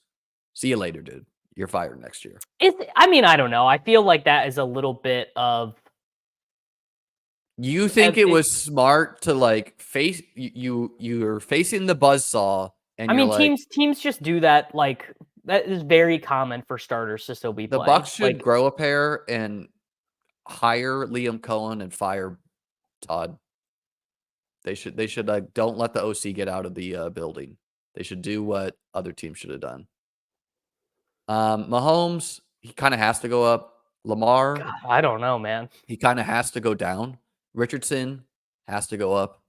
See you later, dude. You're fired next year. I don't know. I feel like that is a little bit of You think it was smart to like face you're facing the buzzsaw and I you're mean, like, teams just do that. Like that is very common for starters to still be the playing. Bucks should Like grow a pair and hire Liam Cohen and fire Todd. They should like don't let the OC get out of the building. They should do what other teams should have done. Mahomes, he kind of has to go up. Lamar, God, I don't know, man. he kind of has to go down. Richardson has to go up.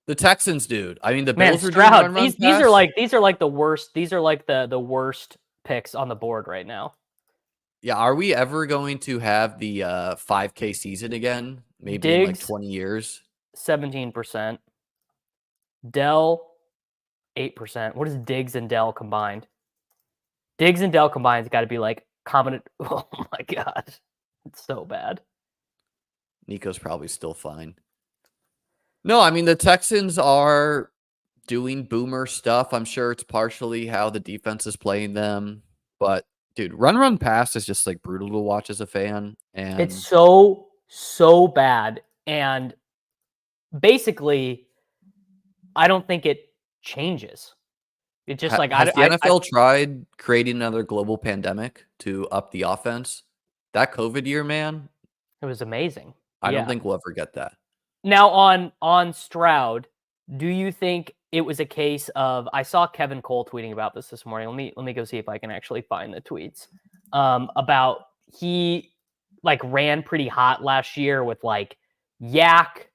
The Texans, dude. I mean, the Man, Bills are doing Stroud. run These are pass. like the worst. These are like the worst picks on the board right now. Yeah, are we ever going to have the 5K season again? Maybe in like Diggs 20 years. 17%. Dell 8%. What is Diggs and Dell combined? Diggs and Dell combined has got to be like common. Oh my god, it's so bad. Nico's probably still fine. No, I mean the Texans are doing boomer stuff. I'm sure it's partially how the defense is playing them, but dude, run pass is just like brutal to watch as a fan. It's And so bad, and basically, I don't think it changes. It's just like has the NFL tried creating another global pandemic to up the offense? That COVID year, man, it was amazing. I don't Yeah. think we'll ever get that. Now on Stroud, do you think it was a case of I saw Kevin Cole tweeting about this morning. Let me go see if I can actually find the tweets. About he like ran pretty hot last year with like yak,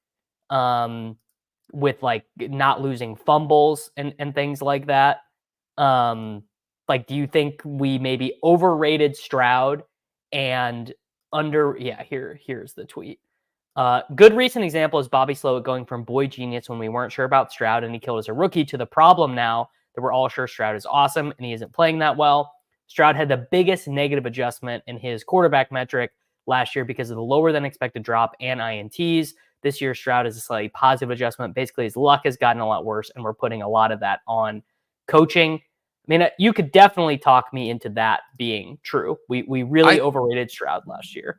with like not losing fumbles and things like that. Like, do you think we maybe overrated Stroud and here's the tweet. Good recent example is Bobby Slowick going from boy genius when we weren't sure about Stroud and he killed as a rookie to the problem now that we're all sure Stroud is awesome and he isn't playing that well. Stroud had the biggest negative adjustment in his quarterback metric last year because of the lower than expected drop and INTs. This year, Stroud is a slightly positive adjustment. Basically, his luck has gotten a lot worse, and we're putting a lot of that on coaching. I mean, you could definitely talk me into that being true. We really overrated Stroud last year.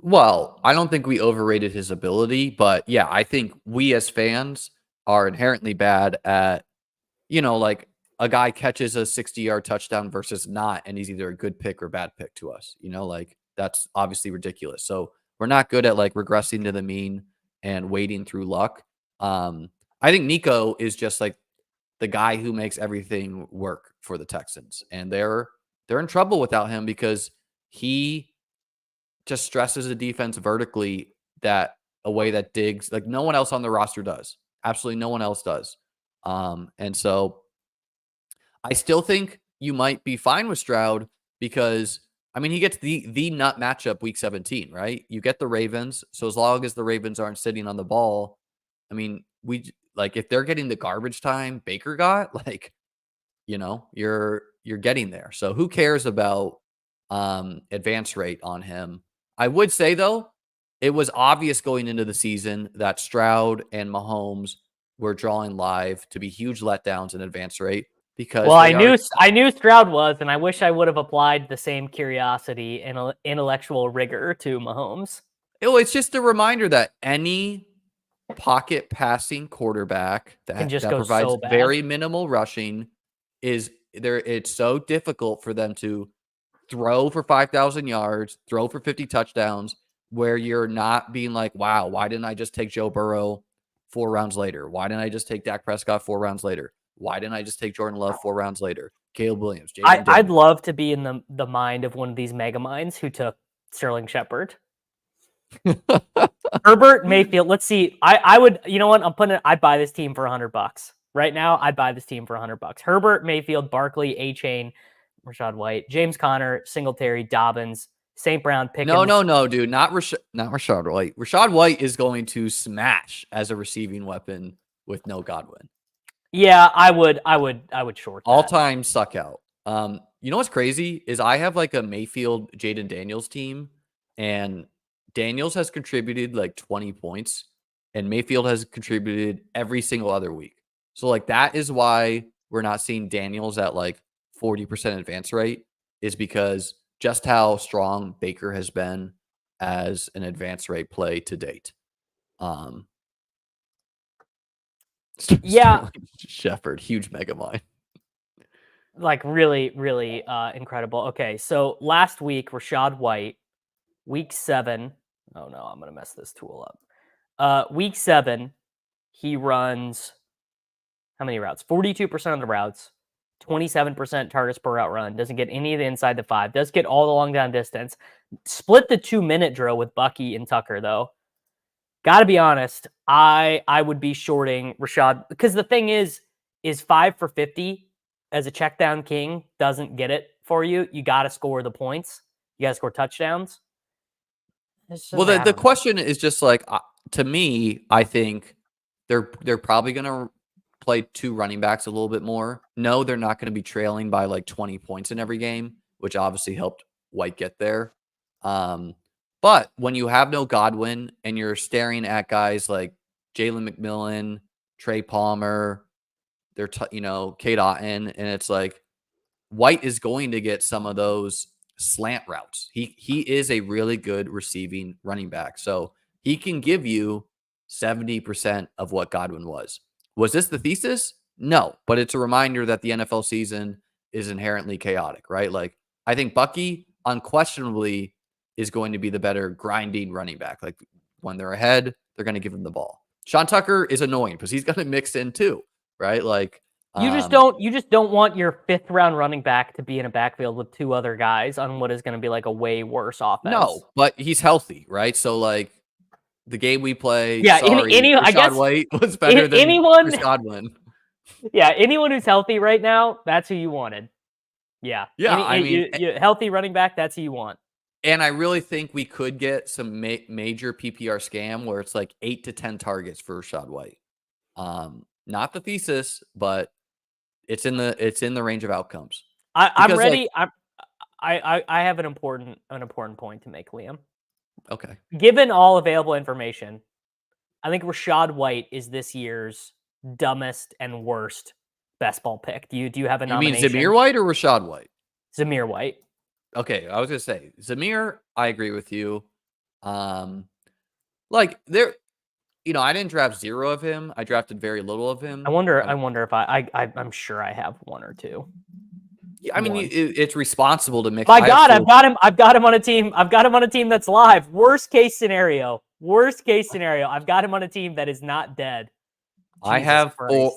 Well, I don't think we overrated his ability, but yeah, I think we as fans are inherently bad at, like a guy catches a 60-yard touchdown versus not, and he's either a good pick or bad pick to us. Like that's obviously ridiculous. So we're not good at like regressing to the mean and wading through luck. I think Nico is just like the guy who makes everything work for the Texans, and they're in trouble without him because he just stresses the defense vertically that a way that Diggs, like no one else on the roster does. Absolutely no one else does. And so I still think you might be fine with Stroud because I mean he gets the nut matchup week 17, right? You get the Ravens. So as long as the Ravens aren't sitting on the ball, I mean, we like if they're getting the garbage time Baker got, like, you're getting there. So who cares about advance rate on him? I would say, though, it was obvious going into the season that Stroud and Mahomes were drawing live to be huge letdowns in advance rate because I knew Stroud was, and I wish I would have applied the same curiosity and intellectual rigor to Mahomes. It's just a reminder that any pocket passing quarterback that provides so very minimal rushing is there. It's so difficult for them to throw for 5,000 yards, throw for 50 touchdowns, where you're not being like, wow, why didn't I just take Joe Burrow 4 rounds later? Why didn't I just take Dak Prescott 4 rounds later? Why didn't I just take Jordan Love 4 rounds later? Caleb Williams, I'd love to be in the mind of one of these mega minds who took Sterling Shepard. Herbert Mayfield. Let's see. I would, you know what? I'd buy this team for $100 right now. I'd buy this team for $100. Herbert Mayfield, Barkley, A-Chain, Rashad White, James Conner, Singletary, Dobbins, St. Brown, Pickens. No, dude, not Rashad White. Rashad White is going to smash as a receiving weapon with no Godwin. Yeah, I would short that. All-time suck out. You know what's crazy is I have like a Mayfield Jaden Daniels team, and Daniels has contributed like 20 points, and Mayfield has contributed every single other week. So like that is why we're not seeing Daniels at like 40% advance rate, is because just how strong Baker has been. as an advance rate play to date. Yeah. Sterling Shepard, huge mega mine. Like really, really incredible. Okay, so last week, Rachaad White, week 7. Oh no, I'm gonna mess this tool up. Week 7, he runs how many routes? 42% of the routes, 27% targets per route run. Doesn't get any of the inside the 5. Does get all the long down distance. Split the 2-minute drill with Bucky and Tucker though. Got to be honest, I would be shorting Rachaad because the thing is 5 for 50 as a check down king doesn't get it for you. You got to score the points. You got to score touchdowns. Well, the question is just like to me, I think they're probably going to play 2 running backs a little bit more. No, they're not going to be trailing by like 20 points in every game, which obviously helped White get there. But when you have no Godwin and you're staring at guys like Jalen McMillan, Trey Palmer, they're Kate Otten, and it's like White is going to get some of those slant routes. He is a really good receiving running back, so he can give you 70% of what Godwin was. Was this the thesis? No, but it's a reminder that the NFL season is inherently chaotic, right? Like I think Bucky unquestionably is going to be the better grinding running back. Like when they're ahead, they're going to give him the ball. Sean Tucker is annoying because he's going to mix in too, right? Like you just don't want your 5th round running back to be in a backfield with 2 other guys on what is going to be like a way worse offense. No, but he's healthy, right? So like the game we play, yeah, I guess White was better than Chris Godwin. Yeah, anyone who's healthy right now, that's who you wanted. Yeah, healthy running back, that's who you want. And I really think we could get some major PPR scam where it's like 8 to 10 targets for Rachaad White. Not the thesis, but it's in the range of outcomes. I'm ready. Like, I have an important point to make, Liam. Okay. Given all available information, I think Rachaad White is this year's dumbest and worst best ball pick. Do you have a nomination? You mean Zamir White or Rachaad White? Zamir White. Okay, I was gonna say Zamir. I agree with you. Like there, I didn't draft 0 of him. I drafted very little of him. I wonder if I'm sure I have 1 or 2. Yeah, I mean, it's responsible to mix. My God, I've got him on a team. I've got him on a team that's live. Worst case scenario. I've got him on a team that is not dead. I have 4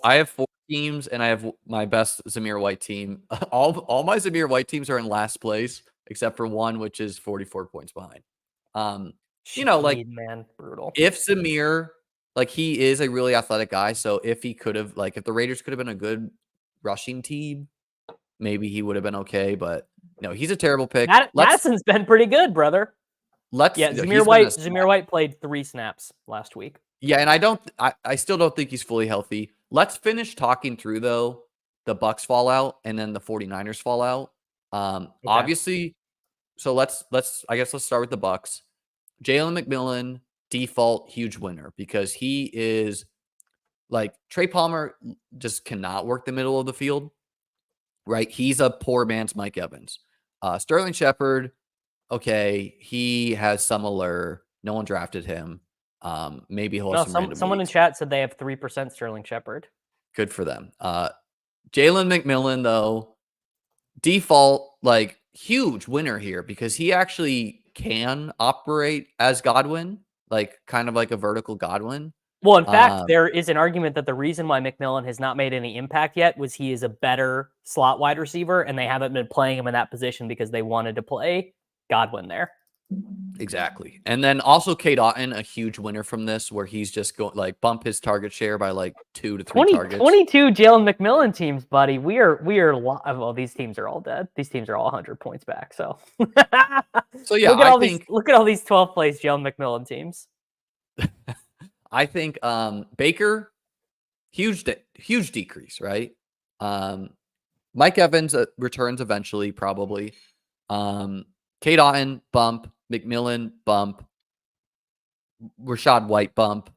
teams, and I have my best Zamir White team. All my Zamir White teams are in last place, except for one, which is 44 points behind. Like man, brutal. If Zamir, like he is a really athletic guy, so if he could have, like, if the Raiders could have been a good rushing team, maybe he would have been okay. But no, he's a terrible pick. Madison's been pretty good, brother. Zamir White played 3 snaps last week. Yeah, and I still don't think he's fully healthy. Let's finish talking through though the Bucks fallout and then the 49ers fallout. Obviously, so let's start with the Bucks. Jalen McMillan, default huge winner because he is like Trey Palmer just cannot work the middle of the field, right? He's a poor man's Mike Evans. Sterling Shepard, okay, he has some allure. No one drafted him. Maybe he'll have someone in chat said they have 3% Sterling Shepard. Good for them. Jalen McMillan, though, default, like, huge winner here because he actually can operate as Godwin, like kind of like a vertical Godwin. Well, in fact, there is an argument that the reason why McMillan has not made any impact yet was he is a better slot wide receiver, and they haven't been playing him in that position because they wanted to play Godwin there. Exactly. And then also Kate Otten, a huge winner from this, where he's just going like bump his target share by like 2 to 3 targets. 22 Jalen McMillan teams, buddy. We are well, these teams are all dead. These teams are all 100 points back. So yeah, look at all these 12 place Jalen McMillan teams. I think Baker, huge decrease, right? Mike Evans returns eventually, probably. Kate Otten, bump. McMillan, bump. Rachaad White, bump.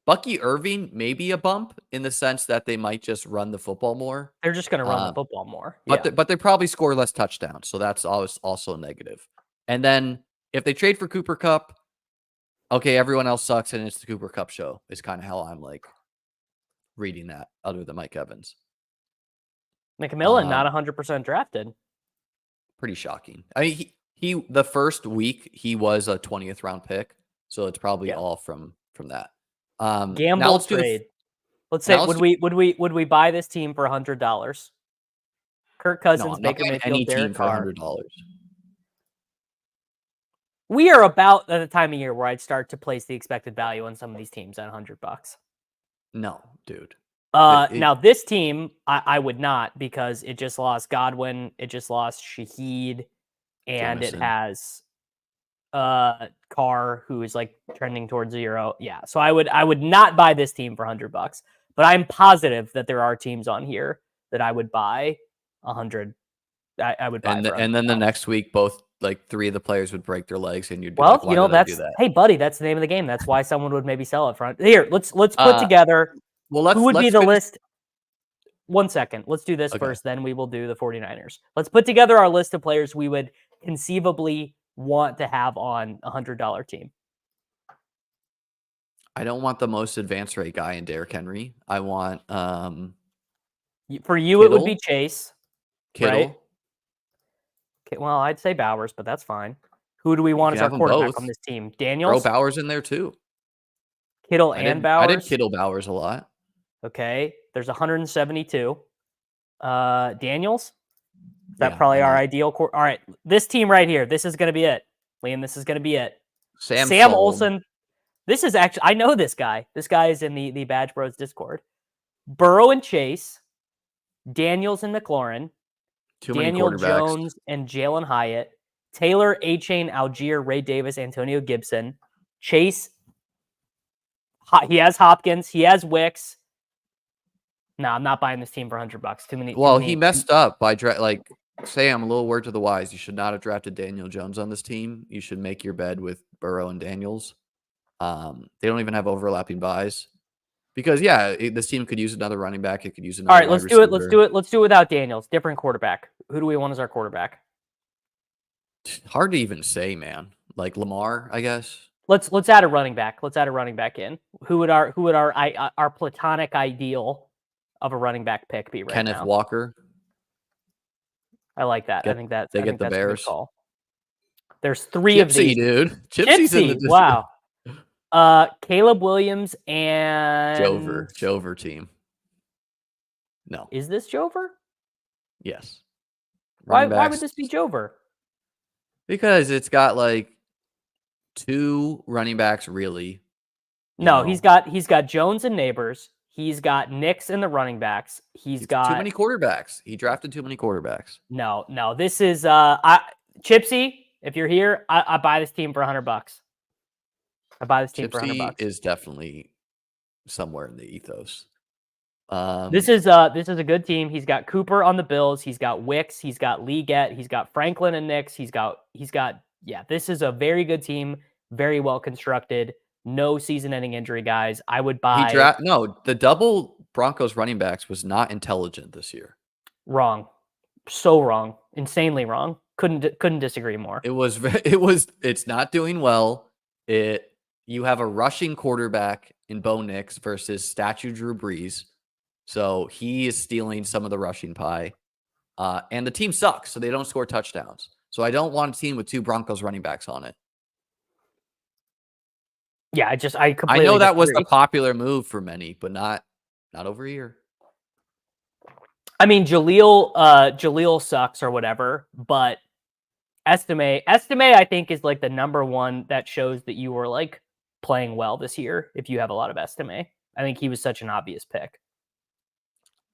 Bucky Irving, maybe a bump in the sense that they might just run the football more. They're just going to run the football more. But they probably score less touchdowns, so that's always also a negative. And then if they trade for Cooper Kupp, okay, everyone else sucks and it's the Cooper Kupp show is kind of how I'm like reading that, other than Mike Evans. McMillan, not 100% drafted. Pretty shocking. I mean, he the first week he was a 20th round pick, so it's probably all from that. Gamble trade. Let's say would we buy this team for $100? Kirk Cousins, Baker Mayfield, any Derek team for Carr. $100. We are about at the time of year where I'd start to place the expected value on some of these teams at $100. No, dude. Now this team, I would not, because it just lost Godwin, it just lost Shaheed, and Jamison. it has Carr, who is like trending towards 0. Yeah, so I would not buy this team for $100, but I'm positive that there are teams on here that I would buy 100. I would buy, and then the next week, both like 3 of the players would break their legs, and you'd be well, like, why did I do that? Hey, buddy, that's the name of the game. That's why someone would maybe sell it front. Here, let's put together. Well, who would be the list? 1 second. Let's do this first, then we will do the 49ers. Let's put together our list of players we would conceivably want to have on a $100 team. I don't want the most advanced rate guy in Derrick Henry. I want for you, Kittle, it would be Chase. Kittle. Right? Okay, well, I'd say Bowers, but that's fine. Who do we want as our quarterback on this team? Daniels? Throw Bowers in there too. Kittle and Bowers? I did Kittle Bowers a lot. Okay. There's 172. Daniels? Is that probably our ideal All right. This team right here. This is going to be it. Liam, this is going to be it. Sam Olsen. This is actually, I know this guy. This guy is in the Badge Bros Discord. Burrow and Chase. Daniels and McLaurin. Daniel Jones and Jalen Hyatt. Taylor, A-Chain, Algier, Ray Davis, Antonio Gibson. Chase. He has Hopkins. He has Wicks. No, I'm not buying this team for $100. Too many. Well, he messed up by Sam, a little word to the wise. You should not have drafted Daniel Jones on this team. You should make your bed with Burrow and Daniels. They don't even have overlapping buys. Because this team could use another running back. It could use another. All right, let's do it. Let's do it. Let's do it without Daniels. Different quarterback. Who do we want as our quarterback? Hard to even say, man. Like Lamar, I guess. Let's add a running back. Let's add a running back in. Who would our platonic ideal of a running back pick be right Kenneth now? Walker. I like that. I think that's the Bears. A good call. There's 3 of these, dude. Gypsy, wow. Caleb Williams and Jover team. No. Is this Jover? Yes. Why would this be Jover? Because it's got like 2 running backs, really. No, he's got Jones and Neighbors. He's got Nix in the running backs. He's got too many quarterbacks. He drafted too many quarterbacks. No. This is Chipsy. If you're here, I buy this team for $100. I buy this team for $100. Is definitely somewhere in the ethos. This is a good team. He's got Cooper on the Bills. He's got Wicks. He's got Leggett. He's got Franklin and Nix. He's got. This is a very good team. Very well constructed. No season-ending injury guys. I would buy. The double Broncos running backs was not intelligent this year. Wrong, so wrong, insanely wrong. Couldn't disagree more. It's not doing well. You have a rushing quarterback in Bo Nix versus statue Drew Brees. So he is stealing some of the rushing pie. And the team sucks, so they don't score touchdowns. So I don't want a team with 2 Broncos running backs on it. Yeah, I know that was a popular move for many, but not over here. I mean, Jaleel sucks or whatever, but Estime, I think, is like the number one that shows that you were like playing well this year. If you have a lot of Estime, I think he was such an obvious pick.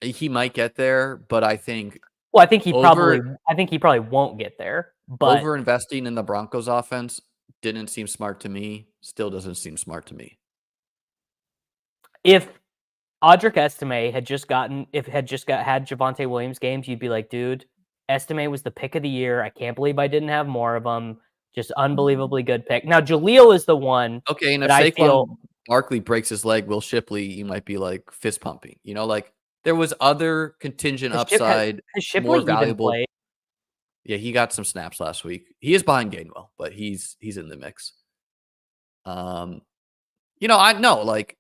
He might get there, but I think. Well, I think he probably won't get there. But over investing in the Broncos offense didn't seem smart to me. Still doesn't seem smart to me. If Audric Estime had had Javonte Williams games, you'd be like, dude, Estime was the pick of the year. I can't believe I didn't have more of them. Just unbelievably good pick. Now Jaleel is the one. Okay, and if Saquon Barkley breaks his leg, Will Shipley, you might be like fist pumping. Like there was other contingent upside, has Shipley more valuable. Yeah, he got some snaps last week. He is behind Gainwell, but he's in the mix. I know, like,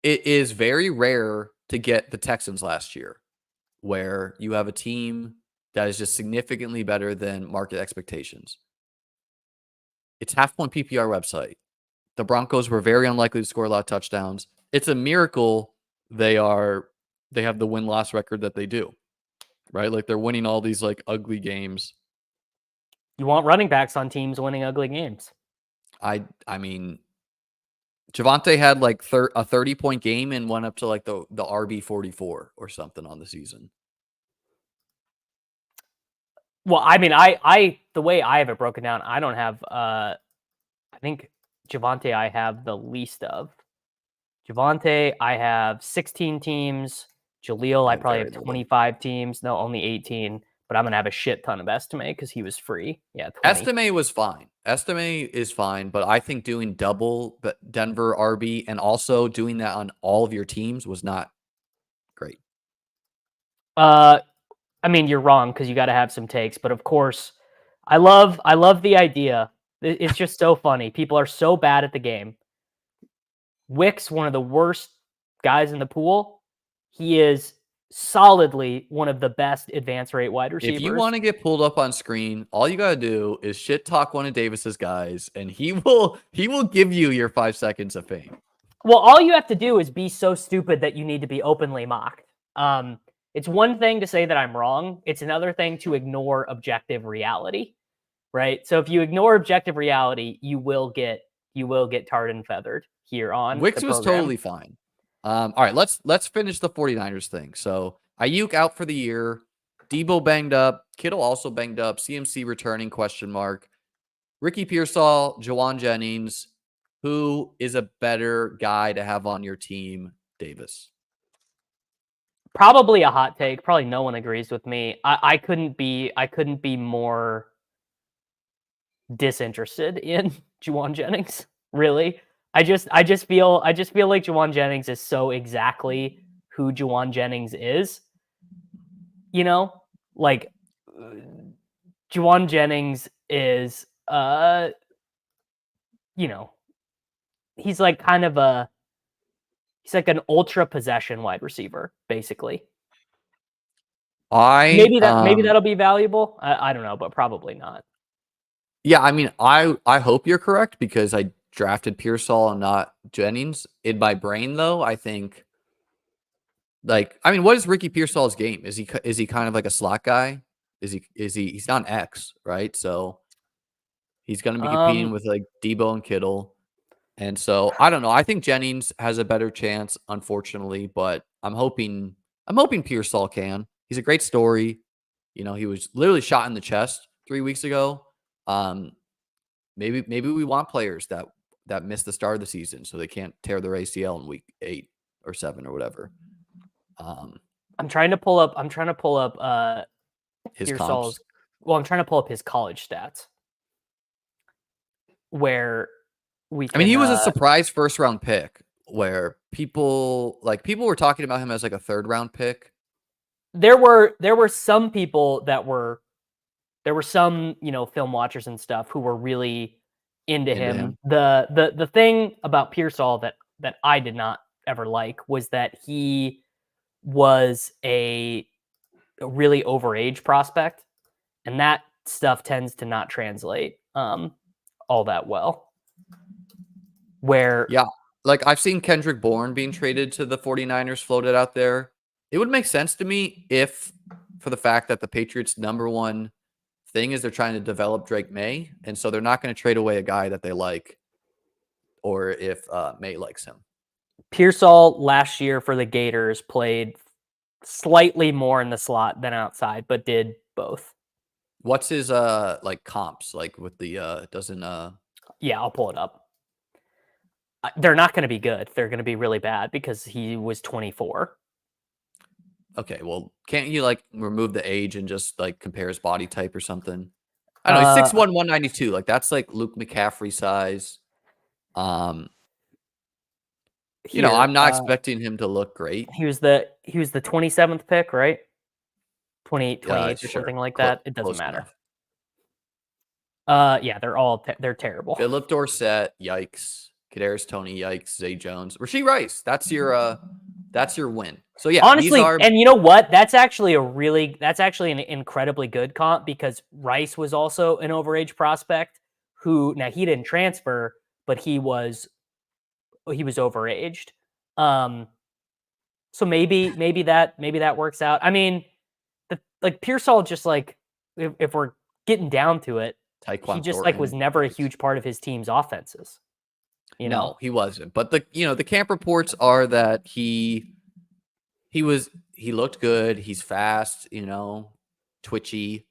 it is very rare to get the Texans last year, where you have a team that is just significantly better than market expectations. It's half point PPR website. The Broncos were very unlikely to score a lot of touchdowns. It's a miracle they have the win-loss record that they do, right? Like, they're winning all these like ugly games. You want running backs on teams winning ugly games. I mean, Javonte had like a 30-point game and went up to like the RB 44 or something on the season. Well, I mean, I the way I have it broken down, I don't have I think Javonte I have the least of. Javonte, I have 16 teams. Jaleel, I probably have 25 teams. No, only 18. But I'm going to have a shit ton of Estime because he was free. Yeah, 20. Estime was fine. Estime is fine, but I think doing double Denver RB and also doing that on all of your teams was not great. I mean, you're wrong because you got to have some takes. But of course, I love the idea. It's just so funny. People are so bad at the game. Wick's one of the worst guys in the pool. He is solidly one of the best advance rate wide receivers. If you want to get pulled up on screen, all you got to do is shit talk one of Davis's guys, and he will give you your 5 seconds of fame. Well, all you have to do is be so stupid that you need to be openly mocked. It's one thing to say that I'm wrong. It's another thing to ignore objective reality, right? So if you ignore objective reality, you will get tarred and feathered here on Wicks was totally fine. All right, let's finish the 49ers thing. So Aiyuk out for the year, Debo banged up, Kittle also banged up, CMC returning ? Ricky Pearsall, Juwan Jennings. Who is a better guy to have on your team, Davis? Probably a hot take. Probably no one agrees with me. I couldn't be more disinterested in Juwan Jennings. Really, I just feel like Juwan Jennings is so exactly who Juwan Jennings is. You know, like Juwan Jennings is, he's like he's like an ultra possession wide receiver, basically. Maybe that'll be valuable. I don't know, but probably not. Yeah, I mean, I hope you're correct because I drafted Pearsall and not Jennings. In my brain, though, I think, like, I mean, what is Ricky Pearsall's game? Is he kind of like a slot guy? He's not an X, right? So he's going to be competing with like Debo and Kittle. And so I don't know. I think Jennings has a better chance, unfortunately, but I'm hoping Pearsall can. He's a great story. He was literally shot in the chest 3 weeks ago. Maybe we want players that miss the start of the season so they can't tear their ACL in week 8 or 7 or whatever. I'm trying to pull up his Pearsall's. comps. Well, I'm trying to pull up his college stats. Where he was a surprise first round pick where people were talking about him as like a 3rd round pick. There were some people that were some, film watchers and stuff who were really into him. The thing about Pearsall that I did not ever like was that he was a really overage prospect, and that stuff tends to not translate all that well. Yeah, like I've seen Kendrick Bourne being traded to the 49ers floated out there. It would make sense to me if, for the fact that the Patriots' number one thing is they're trying to develop Drake May, and so they're not going to trade away a guy that they like, or if May likes him. Pearsall last year for the Gators played slightly more in the slot than outside, but did both. What's his comps like with the doesn't? Yeah, I'll pull it up. They're not going to be good. They're going to be really bad because he was 24. Okay, well, can't you like remove the age and just like compare his body type or something? I don't know. He's 6'1", 192. Like that's like Luke McCaffrey size. I'm not expecting him to look great. He was the 27th pick, right? 28 or something like that. It doesn't matter. Yeah, they're terrible. Philip Dorsett, yikes. Kadarius Toney, yikes. Zay Jones, Rashee Rice. That's your win. So yeah, these Honestly, are and you know what? That's actually an incredibly good comp because Rice was also an overage prospect who now he didn't transfer, but he was overaged. So maybe that works out. I mean, Pearsall just like if we're getting down to it, he Tyquan just like was Thornton. never a Yikes. huge part of his team's offenses. You know? No, he wasn't. But the camp reports are that he looked good. He's fast, twitchy.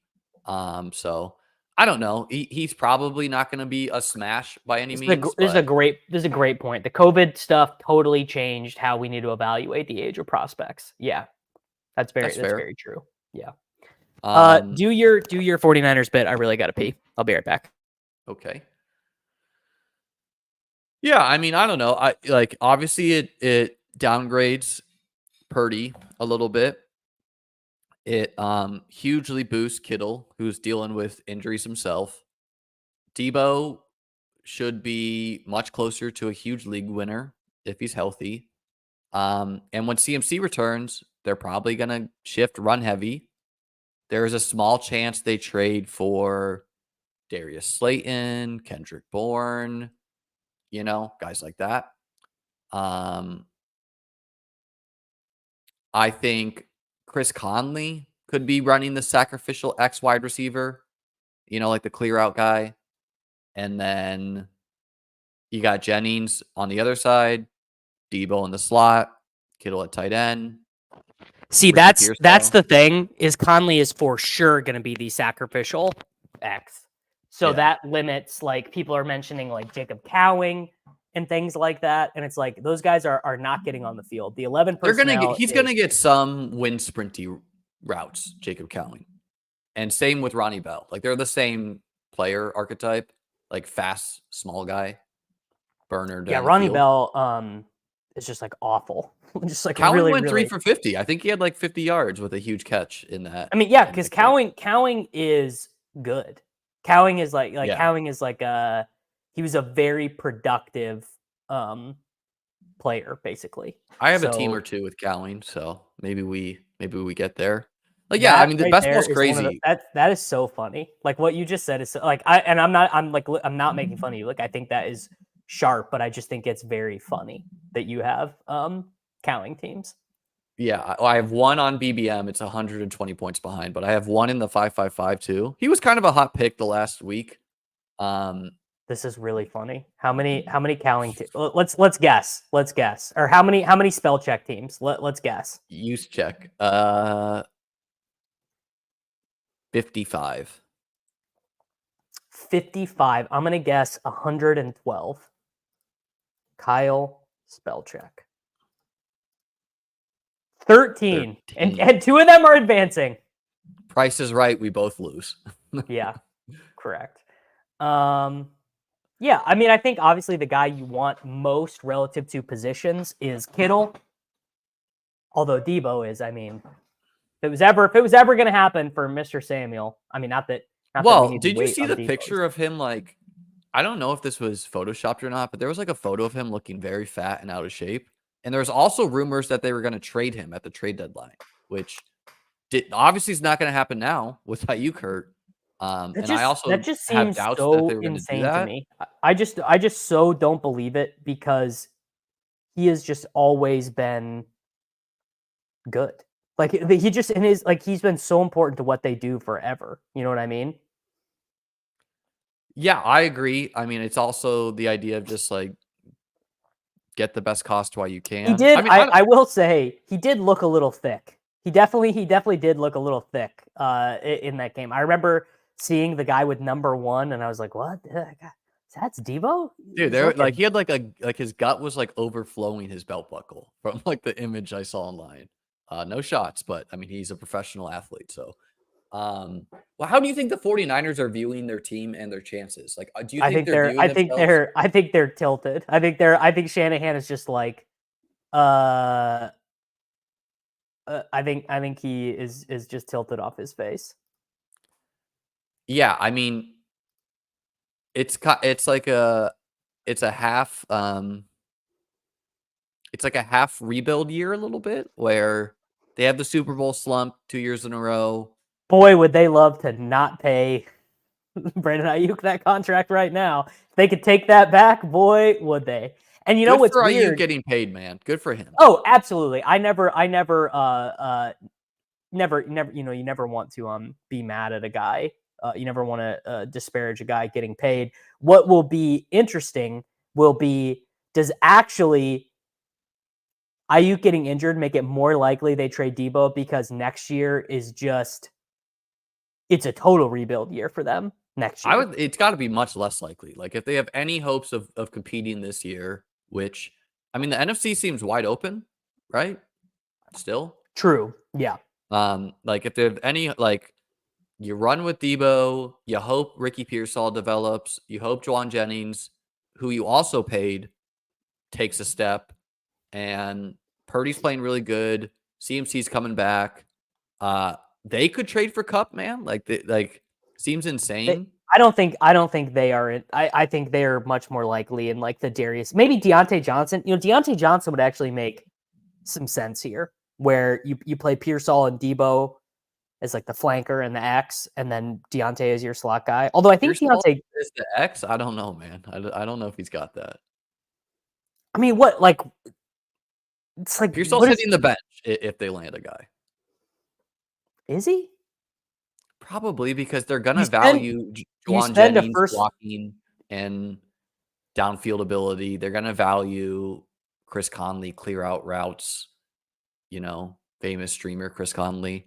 So I don't know. He's probably not going to be a smash by any means. This is a great point. The COVID stuff totally changed how we need to evaluate the age of prospects. Yeah, that's very true. Yeah. Do your 49ers bit. I really got to pee. I'll be right back. Okay. Yeah, I mean, I don't know. Obviously it downgrades Purdy a little bit. It hugely boosts Kittle, who's dealing with injuries himself. Debo should be much closer to a huge league winner if he's healthy. And when CMC returns, they're probably going to shift run heavy. There's a small chance they trade for Darius Slayton, Kendrick Bourne, guys like that. I think Chris Conley could be running the sacrificial X wide receiver, like the clear out guy. And then you got Jennings on the other side, Debo in the slot, Kittle at tight end. See, that's the thing is Conley is for sure going to be the sacrificial X. So that limits, like, people are mentioning like Jacob Cowing and things like that. And it's like, those guys are not getting on the field. The 11 personnel. He's going to get some wind sprinty routes, Jacob Cowing. And same with Ronnie Bell. Like, they're the same player archetype, like fast, small guy, burner. Yeah, Ronnie Bell is just like awful. Just like Cowing really went 3 for 50. I think he had like 50 yards with a huge catch in that. I mean, yeah, because Cowing is good. Cowing is like Cowing is like he was a very productive player, basically. I have a team or two with Cowing, so maybe we get there. Like, yeah, I mean, the best ball's crazy. That is so funny. Like what you just said is so, like I'm not making fun of you. Like I think that is sharp, but I just think it's very funny that you have Cowing teams. Yeah, I have one on BBM. It's 120 points behind, but I have one in the 555 too. He was kind of a hot pick the last week. This is really funny. How many Cowing teams? Let's guess. Or how many spell check teams? Let's guess. Use check. 55. 55. I'm gonna guess 112. Kyle spell check. 13. And two of them are advancing. Price is right. We both lose. Yeah, correct. Yeah, I mean, I think obviously the guy you want most relative to positions is Kittle. Although Debo is, I mean, if it was ever going to happen for Mr. Samuel, I mean, did you see the picture of him? Like, I don't know if this was photoshopped or not, but there was like a photo of him looking very fat and out of shape. And there's also rumors that they were going to trade him at the trade deadline, which obviously is not going to happen now with Aiyuk hurt. That just seems so insane to me. I just so don't believe it because he has just always been good. Like he just he's been so important to what they do forever. You know what I mean? Yeah, I agree. I mean, it's also the idea of just like get the best cost while you can. He did. I will say he did look a little thick. He definitely did look a little thick in that game. I remember seeing the guy with number 1, and I was like, "What? That's Debo?" Dude, he had his gut was like overflowing his belt buckle from like the image I saw online. No shots, but I mean, he's a professional athlete. So, well, how do you think the 49ers are viewing their team and their chances? Like, do you think I think they're tilted. I think Shanahan is just like, I think he is just tilted off his face. Yeah, I mean, it's like a half it's like a half rebuild year a little bit where they have the Super Bowl slump 2 years in a row. Boy, would they love to not pay Brandon Aiyuk that contract right now. If they could take that back, boy, would they. And you know Good what's for Aiyuk weird? getting paid, man. Good for him. Oh, absolutely. I never, you never want to be mad at a guy. You never want to disparage a guy getting paid. What will be interesting will be, does actually Aiyuk getting injured make it more likely they trade Debo, because next year is just, it's a total rebuild year for them next year. It's got to be much less likely. Like if they have any hopes of competing this year, which I mean the NFC seems wide open, right? Still. True. Yeah. Like if they have any, like, you run with Debo, you hope Ricky Pearsall develops, you hope Juwan Jennings, who you also paid, takes a step, and Purdy's playing really good. CMC's coming back. They could trade for Cup, man. Seems insane. I don't think they are. I think they're much more likely in like the Darius, maybe Deontay Johnson. Deontay Johnson would actually make some sense here, where you play Pearsall and Debo as like the flanker and the X, and then Deontay is your slot guy. Although I think Pearsall Deontay is the X. I don't know, man. I don't know if he's got that. I mean, what, like, it's like Pearsall's hitting the bench if they land a guy. Is he? Probably, because they're gonna value Juwan Jennings blocking and downfield ability. They're gonna value Chris Conley clear out routes. Famous streamer Chris Conley.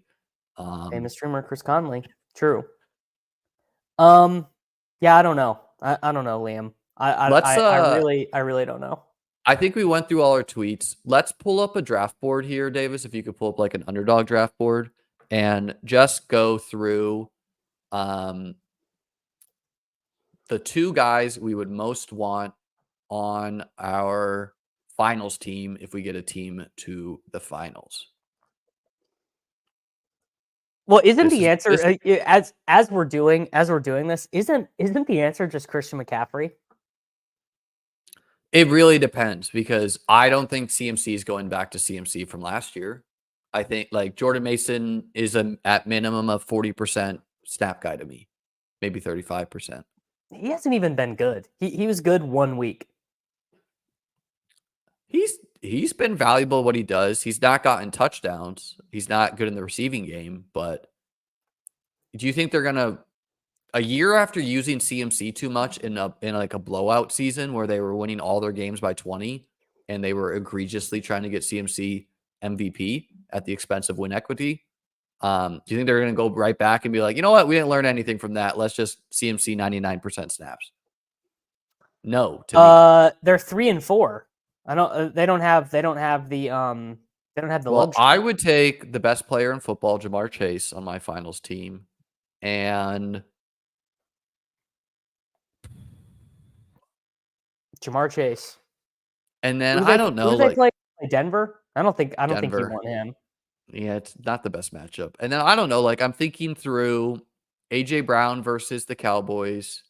Famous streamer Chris Conley. True. Yeah, I don't know. I don't know, Liam. I really don't know. I think we went through all our tweets. Let's pull up a draft board here, Davis. If you could pull up like an Underdog draft board and just go through the two guys we would most want on our finals team if we get a team to the finals. Well, isn't the answer as we're doing this, isn't the answer just Christian McCaffrey? It really depends, because I don't think CMC is going back to CMC from last year. I think like Jordan Mason is at minimum of 40% snap guy to me, maybe 35%. He hasn't even been good. He was good 1 week. He's been valuable what he does. He's not gotten touchdowns. He's not good in the receiving game. But do you think they're gonna, a year after using CMC too much in like a blowout season where they were winning all their games by 20 and they were egregiously trying to get CMC MVP at the expense of win equity? Do you think they're going to go right back and be like, you know what? We didn't learn anything from that. Let's just CMC 99% snaps. No. They're 3-4. They don't have the Well, I would take the best player in football, Jamar Chase, on my finals team. And Jamar Chase. And then I don't know. Who do they play? Denver? I don't think you want him. Yeah, it's not the best matchup. And then I don't know. Like I'm thinking through AJ Brown versus the Cowboys,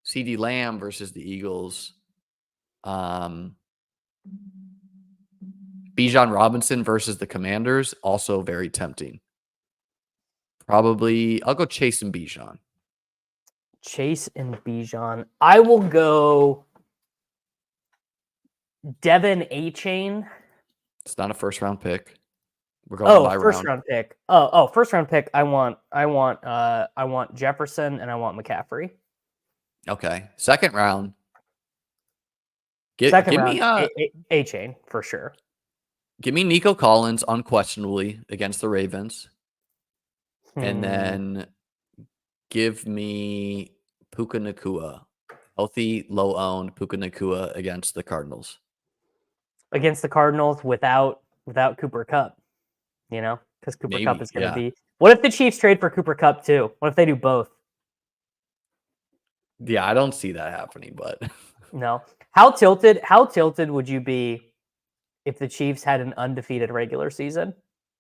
CeeDee Lamb versus the Eagles, Bijan Robinson versus the Commanders, also very tempting. Probably, I'll go Chase and Bijan. Chase and Bijan. I will go Devin A-Chain. It's not a first round pick. We're going by first round pick. First round pick. I want Jefferson and I want McCaffrey. Okay. Second round. Give me A-Chain for sure. Give me Nico Collins unquestionably against the Ravens. And then give me Puka Nacua. Healthy, low-owned Puka Nacua against the Cardinals. Against the Cardinals without Cooper Kupp, because Cooper Kupp is going to be. What if the Chiefs trade for Cooper Kupp too? What if they do both? Yeah, I don't see that happening, but no. How tilted would you be if the Chiefs had an undefeated regular season?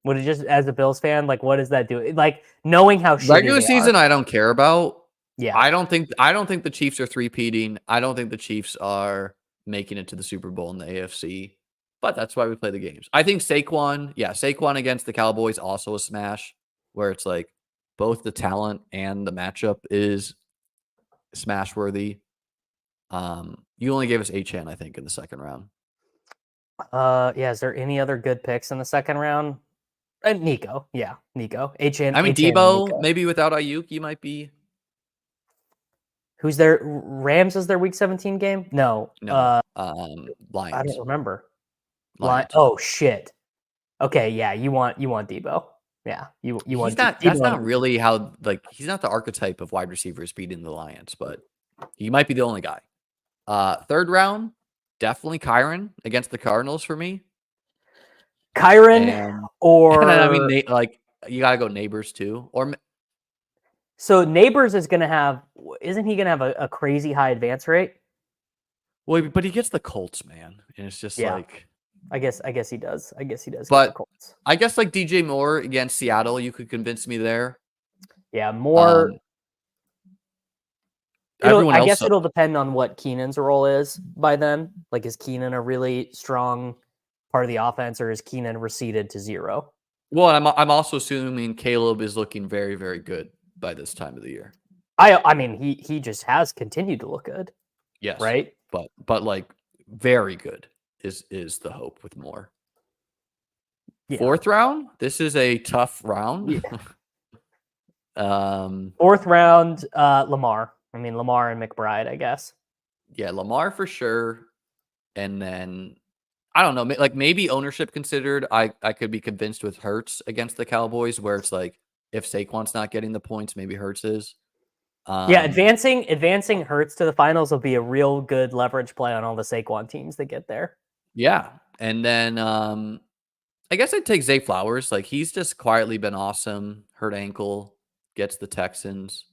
Would it just, as a Bills fan, like what does that do? Like knowing how shitty regular season, I don't care about. Yeah. I don't think the Chiefs are three-peating. I don't think the Chiefs are making it to the Super Bowl in the AFC. But that's why we play the games. I think Saquon against the Cowboys also a smash, where it's like both the talent and the matchup is smash worthy. You only gave us Achane, I think, in the second round. Yeah. Is there any other good picks in the second round? Nico. Yeah, Nico. Achane. I mean, Achane and Debo, Nico. maybe without Aiyuk, you might be. Who's their Rams is their week 17 game? No. No. I Lions. don't remember. Lions. Oh shit. Okay, yeah, you want Debo. Yeah, you want That's Debo. not really how, like, he's not the archetype of wide receivers beating the Lions, but he might be the only guy. Third round, definitely Kyron against the Cardinals for me. Kyron or and I mean, like, you gotta go Neighbors too, or so Neighbors is gonna have. Isn't he gonna have a crazy high advance rate? well, but he gets the Colts, man, and it's just like. I guess he does. I guess he does. But get the Colts. I guess like DJ Moore against Seattle, you could convince me there. Yeah, more. Everyone else. I guess it'll depend on what Keenan's role is by then. Like, is Keenan a really strong part of the offense, or is Keenan receded to zero? Well, I'm also assuming Caleb is looking very, very good by this time of the year. I mean, he just has continued to look good. Yes. Right. But like very good is the hope with Moore. Yeah. Fourth round. This is a tough round. Yeah. Fourth round, Lamar. I mean, Lamar and McBride, I guess. Yeah, Lamar for sure. And then I don't know, like maybe ownership considered. I could be convinced with Hurts against the Cowboys, where it's like if Saquon's not getting the points, maybe Hurts is. Yeah, advancing Hurts to the finals will be a real good leverage play on all the Saquon teams that get there. Yeah, and then I guess I'd take Zay Flowers. Like, he's just quietly been awesome. Hurt ankle, gets the Texans.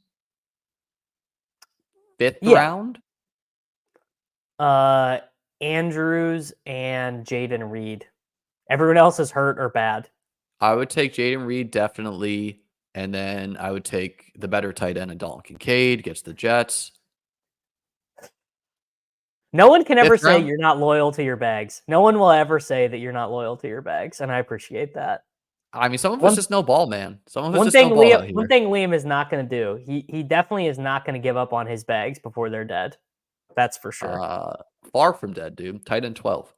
Fifth round. Andrews and Jaden Reed. Everyone else is hurt or bad. I would take Jaden Reed definitely, and then I would take the better tight end of Dalton Kincaid, gets the Jets. No one can ever say you're not loyal to your bags. No one will ever say that you're not loyal to your bags, and I appreciate that. I mean, some of us just know ball, man. Some of us just know ball out here. One thing Liam is not going to do, he definitely is not going to give up on his bags before they're dead. That's for sure. Far from dead, dude. Tight end 12.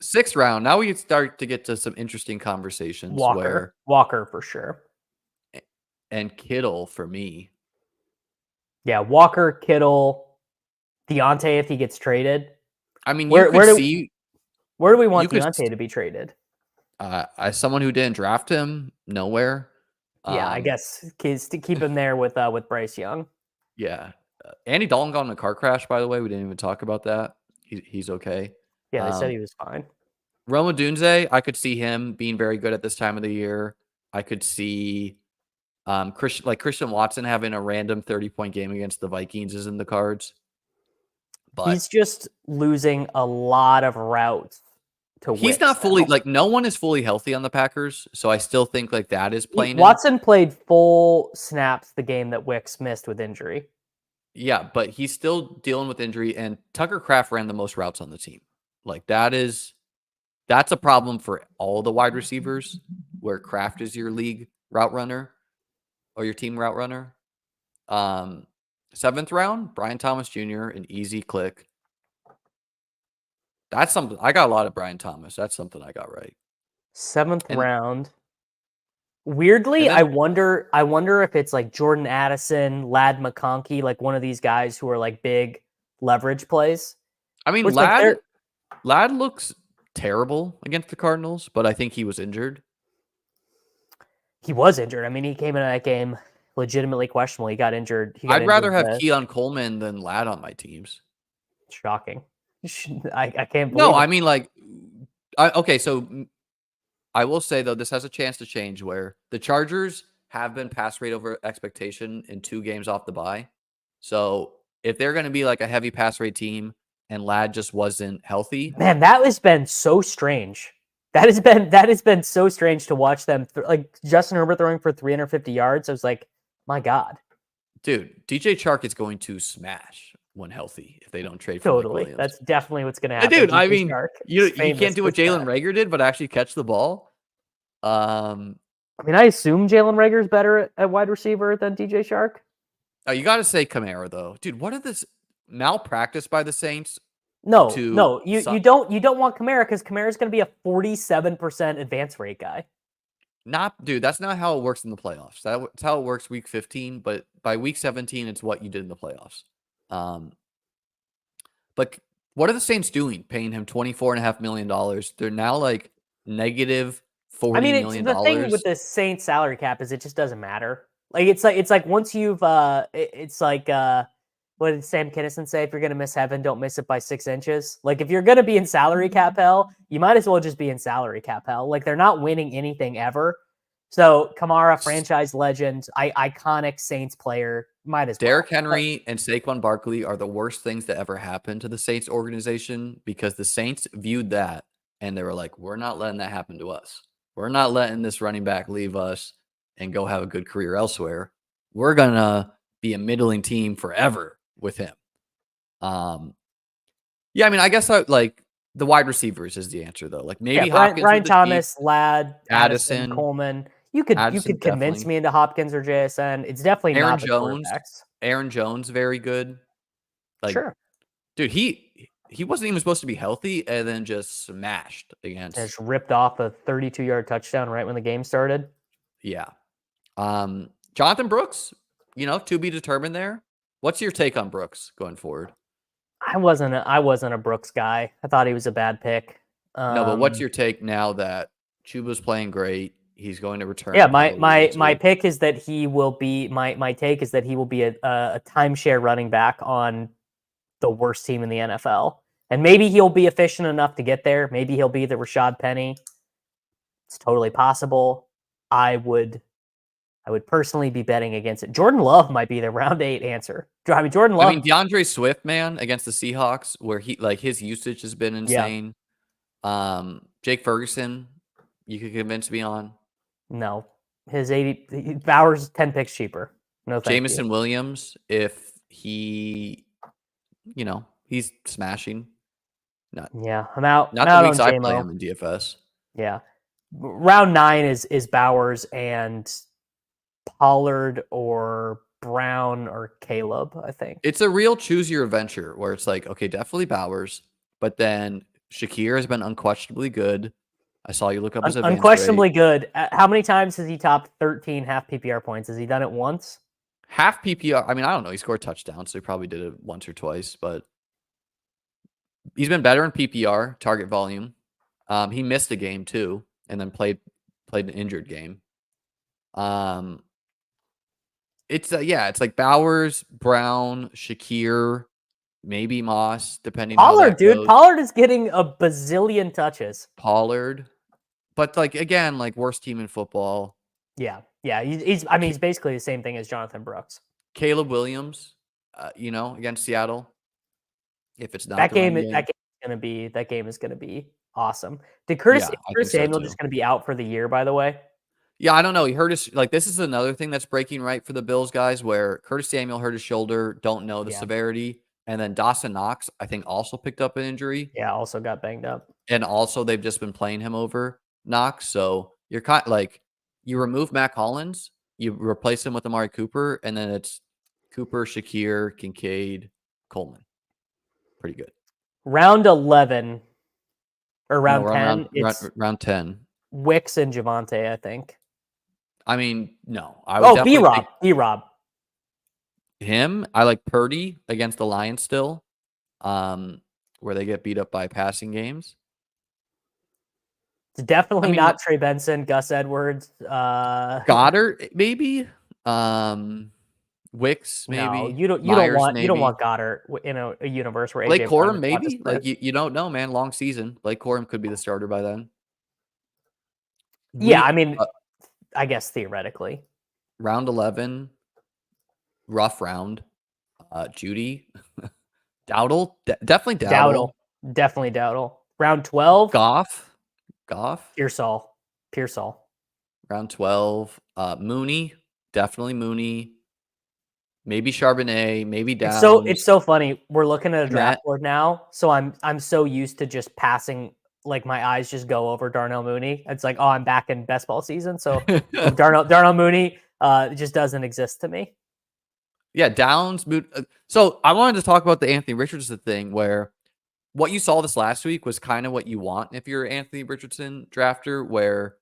Sixth round. Now we start to get to some interesting conversations. Walker for sure. And Kittle for me. Yeah, Walker, Kittle, Deontay if he gets traded. I mean, where do we want Deontay to be traded? As someone who didn't draft him, nowhere. Yeah, I guess to keep him there with Bryce Young. Yeah. Andy Dalton got in a car crash, by the way. We didn't even talk about that. He's okay. Yeah, they said he was fine. Rome Odunze, I could see him being very good at this time of the year. I could see Christian Watson having a random 30-point game against the Vikings is in the cards. But he's just losing a lot of routes to win. He's not fully, like, no one is fully healthy on the Packers, so I still think like that is playing. Watson played full snaps the game that Wicks missed with injury. Yeah, but he's still dealing with injury, and Tucker Kraft ran the most routes on the team. Like, that's a problem for all the wide receivers, where Kraft is your league route runner or your team route runner. Seventh round, Brian Thomas Jr., an easy click. That's something. I got a lot of Brian Thomas. That's something I got right. Seventh round. Weirdly, I wonder if it's like Jordan Addison, Ladd McConkey, like one of these guys who are like big leverage plays. I mean, Ladd looks terrible against the Cardinals, but I think he was injured. He was injured. I mean, he came into that game legitimately questionable. He got injured. I'd rather have Keon Coleman than Ladd on my teams. Shocking. I can't believe No, I mean, like, okay, so I will say, though, this has a chance to change where the Chargers have been pass rate over expectation in 2 games off the bye. So if they're going to be like a heavy pass rate team and Ladd just wasn't healthy. Man, that has been so strange. That has been so strange to watch them. Like Justin Herbert throwing for 350 yards. I was like, my God. Dude, DJ Chark is going to smash when healthy if they don't trade for Mike Totally. Williams. That's definitely what's going to happen. Dude, I DJ mean, Chark you is can't famous do for what Jalen that. Reagor did, but actually catch the ball. I mean, I assume Jalen Reagor is better at wide receiver than DJ Chark. Oh, you got to say Kamara though, dude. What are this malpractice by the Saints? No, to you don't want Kamara because Kamara is going to be a 47% advance rate guy. Dude, that's not how it works in the playoffs. That's how it works week 15, but by week 17, it's what you did in the playoffs. But what are the Saints doing? Paying him $24.5 million. They're now like negative $40 million. The thing with the Saints salary cap is it just doesn't matter. Like it's like once you've it's like what did Sam Kinison say? If you're gonna miss heaven, don't miss it by 6 inches. Like if you're gonna be in salary cap hell, you might as well just be in salary cap hell. Like they're not winning anything ever. So Kamara, franchise legend, iconic Saints player, might as well. Derrick Henry and Saquon Barkley are the worst things to ever happen to the Saints organization because the Saints viewed that and they were like, we're not letting that happen to us. We're not letting this running back leave us and go have a good career elsewhere. We're going to be a middling team forever with him. Yeah, I mean, I guess like the wide receivers is the answer though. Like maybe Hopkins, Ryan Thomas, Ladd, Addison, Coleman. You could convince me into Hopkins or JSN. It's definitely not the quarterbacks. Aaron Jones, very good. Like, sure, dude, he wasn't even supposed to be healthy, and then just smashed against. Just ripped off a 32-yard touchdown right when the game started. Yeah. Jonathan Brooks, to be determined there. What's your take on Brooks going forward? I wasn't a Brooks guy. I thought he was a bad pick. No, but what's your take now that Chuba's playing great? He's going to return. Yeah, my pick is that he will be my take is that he will be a timeshare running back on the worst team in the NFL. And maybe he'll be efficient enough to get there. Maybe he'll be the Rashad Penny. It's totally possible. I would personally be betting against it. Jordan Love might be the round 8 answer. I mean, Jordan Love. DeAndre Swift, man, against the Seahawks, where his usage has been insane. Yeah. Jake Ferguson, you could convince me on. No, his Bowers 10 picks cheaper. No, thank Jameson you. Williams, if he, he's smashing. I'm out. Not I'm the out weeks on I play him in DFS. Yeah, round 9 is Bowers and Pollard or Brown or Caleb. I think it's a real choose your adventure where it's like, okay, definitely Bowers, but then Shakir has been unquestionably good. I saw you look up his unquestionably good. How many times has he topped 13 half PPR points? Has he done it once? Half PPR. I mean, I don't know. He scored touchdowns, so he probably did it once or twice, but he's been better in PPR target volume. He missed a game too, and then played an injured game. It's like Bowers, Brown, Shakir, maybe Moss, depending. Pollard, dude. Goes. Pollard is getting a bazillion touches. Pollard. But again, worst team in football. Yeah. He's basically the same thing as Jonathan Brooks. Caleb Williams, against Seattle. If it's not that game is going to be awesome. Did Curtis Samuel just going to be out for the year? By the way. Yeah, I don't know. He hurt his this is another thing that's breaking right for the Bills guys, where Curtis Samuel hurt his shoulder. Don't know the severity. And then Dawson Knox, I think, also picked up an injury. Yeah, also got banged up. And also they've just been playing him over Knox. So you're kind of you remove Matt Collins, you replace him with Amari Cooper, and then it's Cooper, Shakir, Kincaid, Coleman. Pretty good. Round 11 or round 10. Round 10. Wicks and Javonte, I think. I mean, no. B-Rob. Him, I like Purdy against the Lions still, where they get beat up by passing games. It's definitely not Trey Benson, Gus Edwards. Goddard, maybe. Wicks, maybe. No, you don't want Goddard in a universe where Blake Corum, maybe. You don't know, man. Long season. Blake Corum could be the starter by then. Yeah, I mean, I guess theoretically. Round 11, rough round. Judy, Dowdle, definitely Dowdle. Definitely Dowdle. Round 12, Goff, Pearsall. Round 12, Mooney, definitely Mooney. maybe Charbonnet, maybe It's Downs. so funny. We're looking at a draft Matt. board now, so I'm so used to just passing. Like my eyes just go over Darnell Mooney. It's like, oh, I'm back in best ball season. So Darnell Mooney it just doesn't exist to me. Yeah, Downs. So I wanted to talk about the Anthony Richardson thing, where what you saw this last week was kind of what you want if you're an Anthony Richardson drafter, where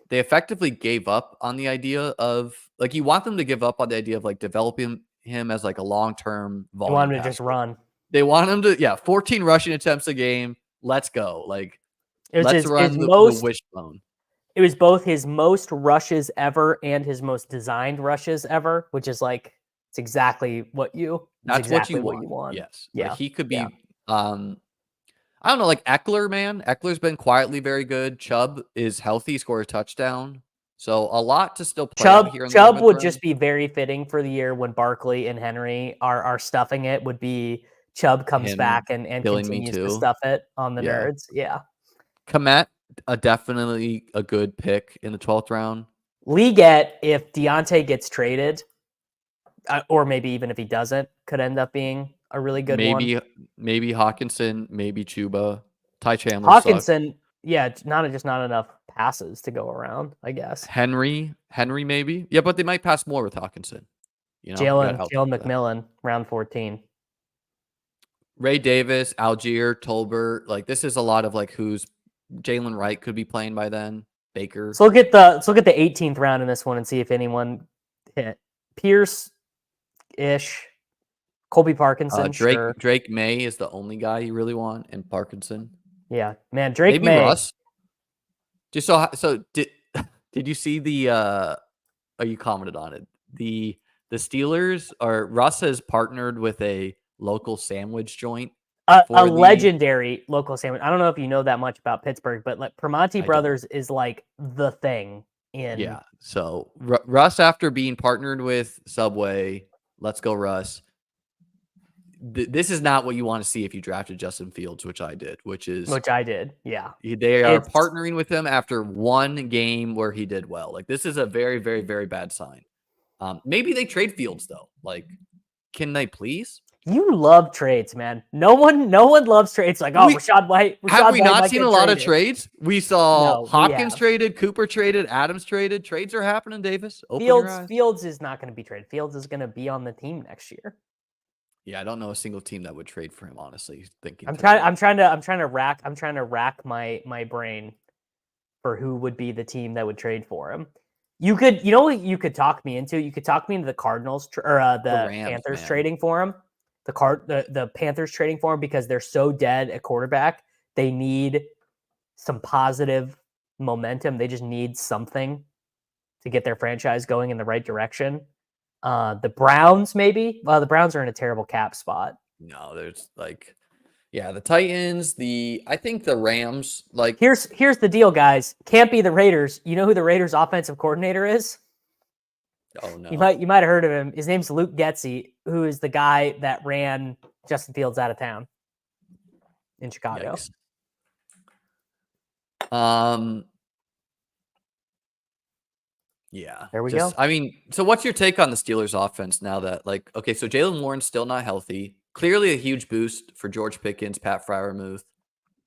they effectively gave up on the idea of, like, you want them to give up on the idea of like developing him as like a long-term You volume want him to passer. just run. They want him to, 14 rushing attempts a game. Let's go. Like, It was let's run the wishbone. It was both his most rushes ever and his most designed rushes ever, which is like it's exactly what you. That's exactly what you want. Yes. Yeah. Like, he could be. I don't know, like Eckler, man. Eckler's been quietly very good. Chubb is healthy, scored a touchdown. So a lot to still play out here. Chubb would just be very fitting for the year when Barkley and Henry are stuffing it. Would be Chubb comes back and continues to stuff it on the nerds. Yeah. Kmet, definitely a good pick in the 12th round. Liget, if Deontay gets traded, or maybe even if he doesn't, could end up being a really good one. Maybe Hawkinson, maybe Chuba. Ty Chandler. Hawkinson, not enough passes to go around, I guess. Henry, maybe. Yeah, but they might pass more with Hawkinson. You know, Jalen McMillan, round 14. Ray Davis, Algier, Tolbert. Like, this is a lot of like who's Jalen Wright could be playing by then. Baker. So look at the 18th round in this one and see if anyone hit. Pierce-ish. Colby Parkinson. Drake May is the only guy you really want, and Parkinson. Yeah, man, Drake Maybe May. Russ. Just so did you see the? You commented on it. The Steelers Russ has partnered with a local sandwich joint. A legendary local sandwich. I don't know if you know that much about Pittsburgh, but like Primanti Brothers is like the thing in. Yeah. So Russ, after being partnered with Subway, let's go Russ. This is not what you want to see if you drafted Justin Fields, which I did. Yeah. They are partnering with him after one game where he did well. Like, this is a very, very, very bad sign. Maybe they trade Fields though. Like, can they please? You love trades, man. No one loves trades. Like, Rachaad White. Have we not seen a lot of trades? We saw Hopkins traded, Cooper traded, Adams traded. Trades are happening, Davis. Fields is not going to be traded. Fields is going to be on the team next year. Yeah, I don't know a single team that would trade for him, honestly. I'm trying to rack my brain for who would be the team that would trade for him. You could talk me into? You could talk me into the Cardinals or the Rams, Panthers trading for him. The Panthers trading for him because they're so dead at quarterback. They need some positive momentum. They just need something to get their franchise going in the right direction. The Browns, maybe. Well, the Browns are in a terrible cap spot. No, there's like, the Titans. I think the Rams. Like, here's the deal, guys. Can't be the Raiders. You know who the Raiders' offensive coordinator is? Oh no, you might have heard of him. His name's Luke Getsy, who is the guy that ran Justin Fields out of town in Chicago. Yikes. Yeah. There we go. I mean, so what's your take on the Steelers offense now that, like, okay, so Jalen Warren's still not healthy. Clearly a huge boost for George Pickens, Pat Freiermuth,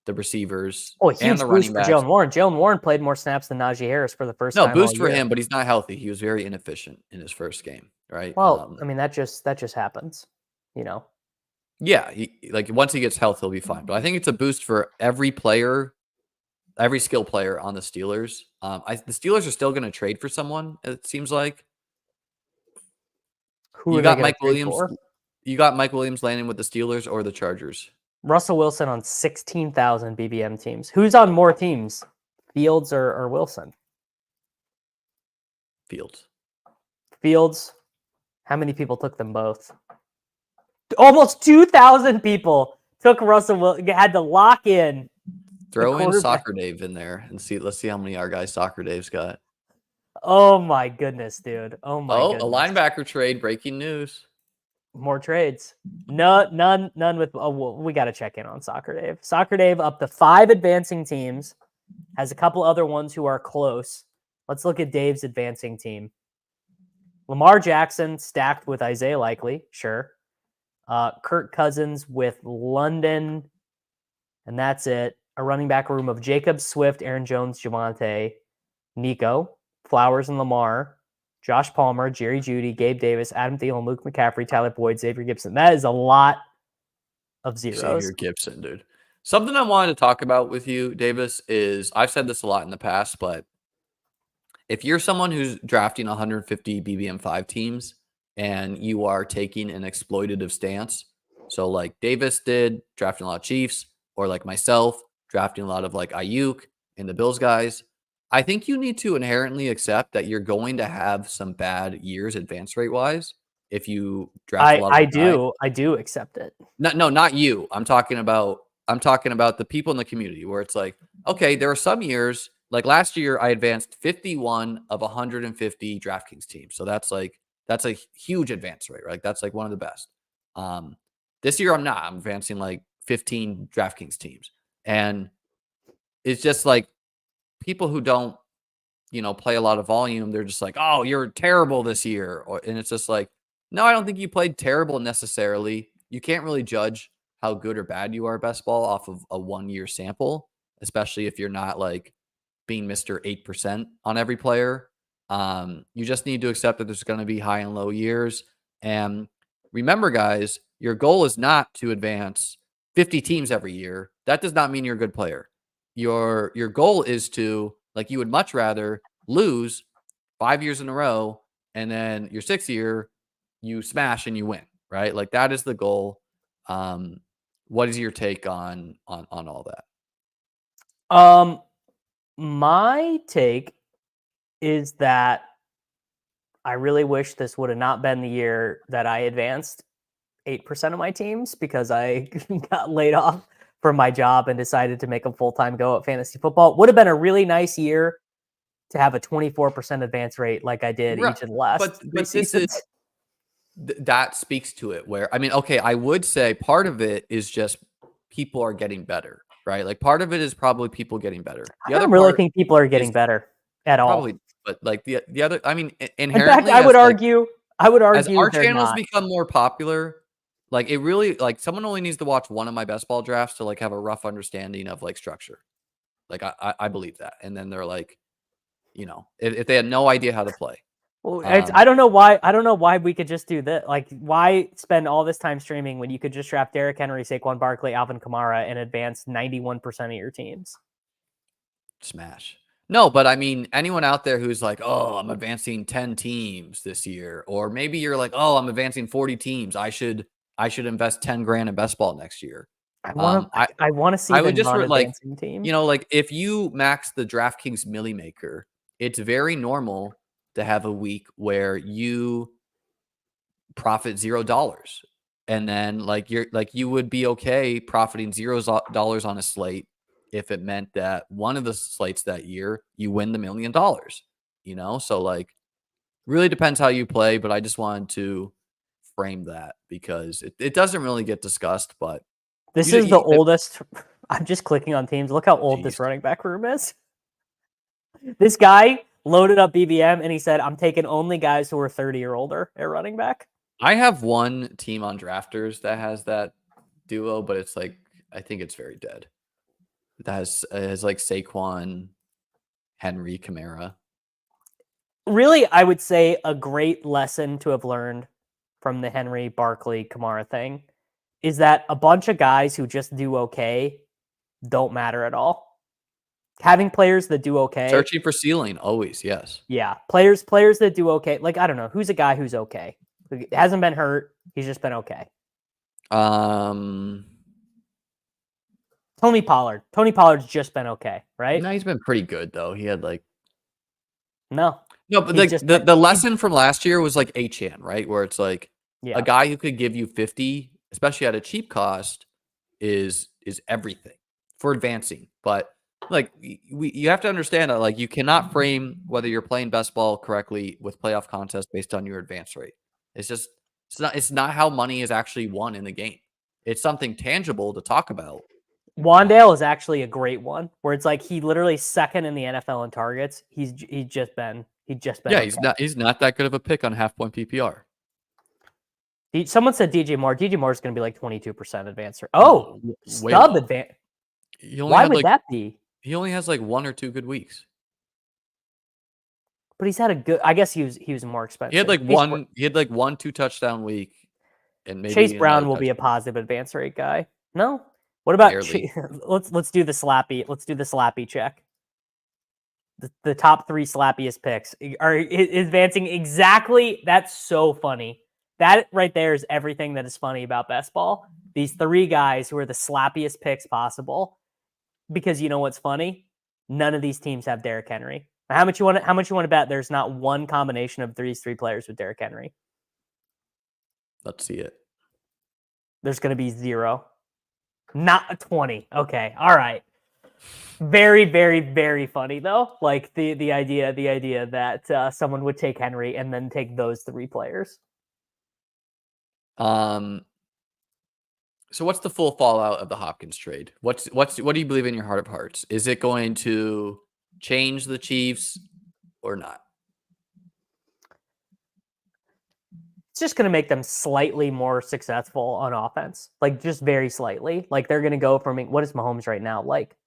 the receivers, and the running backs. Jalen Warren. Jalen Warren played more snaps than Najee Harris for the first time. No, boost for him, but he's not healthy. He was very inefficient in his first game, right? Well, I mean, that just happens, you know? Yeah. Once he gets health, he'll be fine. But I think it's a boost for every player, every skill player on the Steelers. The Steelers are still going to trade for someone, it seems like. You got Mike Williams. You got Mike Williams landing with the Steelers or the Chargers? Russell Wilson on 16,000 BBM teams. Who's on more teams, Fields or Wilson? Fields. How many people took them both? Almost 2,000 people took Russell Wilson. Had to lock in. Throw in SocrDave in there and see. Let's see how many our guy SocrDave's got. Oh my goodness, dude! Oh my goodness. A linebacker trade. Breaking news. More trades. None with. We got to check in on SocrDave. SocrDave up to 5 advancing teams. Has a couple other ones who are close. Let's look at Dave's advancing team. Lamar Jackson stacked with Isaiah Likely, sure. Kirk Cousins with London, and that's it. A running back room of Jacob Swift, Aaron Jones, Javonte, Nico, Flowers and Lamar, Josh Palmer, Jerry Jeudy, Gabe Davis, Adam Thielen, Luke McCaffrey, Tyler Boyd, Xavier Gibson. That is a lot of zeros. Xavier Gibson, dude. Something I wanted to talk about with you, Davis, is I've said this a lot in the past, but if you're someone who's drafting 150 BBM5 teams and you are taking an exploitative stance, so like Davis did, drafting a lot of Chiefs, or like myself, drafting a lot of like Aiyuk and the Bills guys, I think you need to inherently accept that you're going to have some bad years advance rate wise if you draft a lot of I do accept it. No, not you. I'm talking about the people in the community where it's like, okay, there are some years, like last year I advanced 51 of 150 DraftKings teams. So that's a huge advance rate, right? That's like one of the best. This year I'm not. I'm advancing like 15 DraftKings teams. And it's just like people who don't, play a lot of volume, they're just like, oh, you're terrible this year. And it's just like, no, I don't think you played terrible necessarily. You can't really judge how good or bad you are best ball off of a 1 year sample, especially if you're not like being Mr. 8% on every player. You just need to accept that there's going to be high and low years. And remember, guys, your goal is not to advance 50 teams every year. That does not mean you're a good player. Your goal is to, like, you would much rather lose 5 years in a row and then your 6th year you smash and you win, right? Like that is the goal. What is your take on all that? My take is that I really wish this would have not been the year that I advanced 8% of my teams because I got laid off from my job and decided to make a full-time go at fantasy football. It would have been a really nice year to have a 24% advance rate like I did each of the last three seasons. That speaks to it where, I mean, okay, I would say part of it is just people are getting better, right? Like part of it is probably people getting better. I don't really think people are getting better at all. Probably, but like the other, I mean, inherently. In fact, I would argue as our channels become more popular, like it really, like someone only needs to watch one of my best ball drafts to like have a rough understanding of like structure. Like I believe that. And then they're like, if they had no idea how to play. Well, I don't know why we could just do that. Like, why spend all this time streaming when you could just draft Derrick Henry, Saquon Barkley, Alvin Kamara, and advance 91% of your teams? Smash. No, but I mean, anyone out there who's like, oh, I'm advancing 10 teams this year, or maybe you're like, oh, I'm advancing 40 teams. I should invest 10 grand in best ball next year. I want to see. I would just like, team. Like if you max the DraftKings Millie Maker, it's very normal to have a week where you profit $0. And then you would be okay profiting $0 on a slate if it meant that one of the slates that year you win the $1 million, so like really depends how you play, but I just wanted to frame that because it doesn't really get discussed, but this is the oldest. I'm just clicking on teams. Look how old this running back room is. This guy loaded up BBM and he said, I'm taking only guys who are 30 or older at running back. I have one team on Drafters that has that duo, but it's like, I think it's very dead. That has like Saquon, Henry, Kamara. Really, I would say a great lesson to have learned from the Henry, Barkley, Kamara thing is that a bunch of guys who just do okay don't matter at all. Having players that do okay. Searching for ceiling, always, yes. Yeah, players that do okay. Like, I don't know. Who's a guy who's okay? He hasn't been hurt. He's just been okay. Tony Pollard. Tony Pollard's just been okay, right? No, he's been pretty good, though. He had like... No, but the lesson from last year was like Achane, right? Where it's like a guy who could give you 50, especially at a cheap cost, is everything for advancing. But like you have to understand that like you cannot frame whether you're playing best ball correctly with playoff contests based on your advance rate. It's not how money is actually won in the game. It's something tangible to talk about. Wandale is actually a great one where it's like he literally second in the NFL in targets. He's just been He'd just been Yeah, okay. he's not that good of a pick on half-point PPR. Someone said DJ Moore. DJ Moore is going to be like 22% advancer. No, Oh, way stub low. advance. He only Why had would like that be? he only has like 1 or 2 good weeks. But he's had a good. I guess he was more expensive. He had like one 2-touchdown week, and Chase maybe another Brown will be a touchdown. positive advance rate guy. No, what about Barely. let's do the slappy. Let's do the slappy check. The top 3 slappiest picks are advancing exactly. That's so funny. That right there is everything that is funny about best ball. These 3 guys who are the slappiest picks possible. Because you know what's funny? None of these teams have Derrick Henry. How much you want to bet there's not one combination of these 3 players with Derrick Henry? Let's see it. There's going to be 0. Not a 20. Okay. All right. Very, very, very funny though. Like the idea that someone would take Henry and then take those 3 players. So what's the full fallout of the Hopkins trade? What do you believe in your heart of hearts? Is it going to change the Chiefs or not? It's just going to make them slightly more successful on offense. Like just very slightly. Like they're going to go from, what is Mahomes right now? Like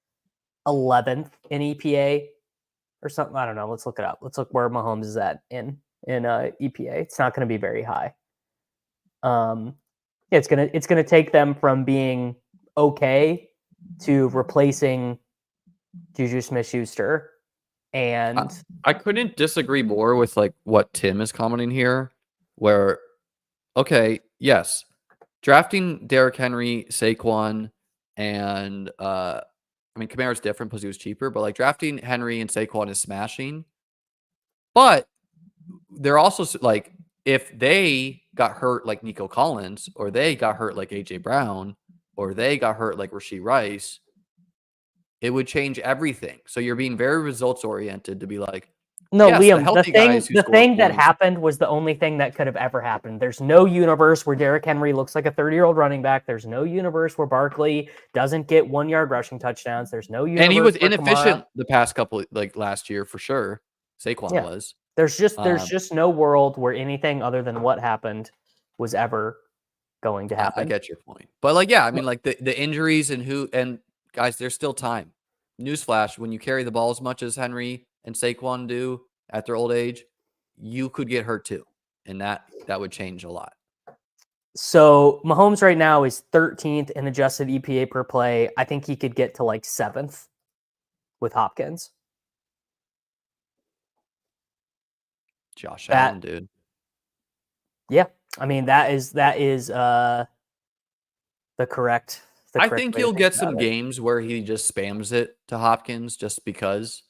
11th in EPA or something. I don't know. Let's look it up. Let's look where Mahomes is at in EPA. It's not going to be very high. It's gonna take them from being okay to replacing Juju Smith-Schuster, and I couldn't disagree more with like what Tim is commenting here. Where, okay, yes, drafting Derrick Henry, Saquon, and I mean, Kamara's different because he was cheaper, but like drafting Henry and Saquon is smashing. But they're also like, if they got hurt like Nico Collins, or they got hurt like AJ Brown, or they got hurt like Rashee Rice, it would change everything. So you're being very results oriented to be like, no, yes, Liam, the thing that points. happened was the only thing that could have ever happened. There's no universe where Derrick Henry looks like a 30-year-old running back. There's no universe where Barkley doesn't get 1-yard rushing touchdowns. There's no universe. And he was where inefficient Kamara... the past couple, like last year for sure. Saquon was. There's just no world where anything other than what happened was ever going to happen. I get your point. But like, yeah, I mean, like the injuries and guys, there's still time. Newsflash, when you carry the ball as much as Henry and Saquon do at their old age, you could get hurt too. And that would change a lot. So Mahomes right now is 13th in adjusted EPA per play. I think he could get to like 7th with Hopkins. Josh Allen, dude. Yeah. I mean, that is the correct. I think he'll get some games where he just spams it to Hopkins just because.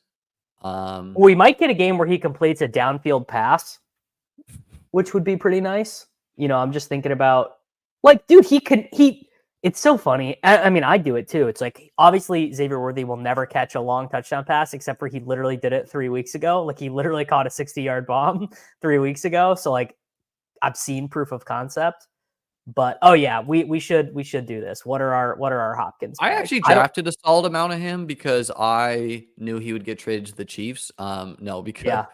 We might get a game where he completes a downfield pass, which would be pretty nice. You know, I'm just thinking about, like, dude, it's so funny. I mean, I do it too. It's like, obviously Xavier Worthy will never catch a long touchdown pass, except for he literally did it 3 weeks ago. Like, he literally caught a 60-yard bomb 3 weeks ago. So like, I've seen proof of concept. But oh yeah, we should do this. What are our Hopkins I bags? actually drafted a solid amount of him because I knew he would get traded to the Chiefs. No, because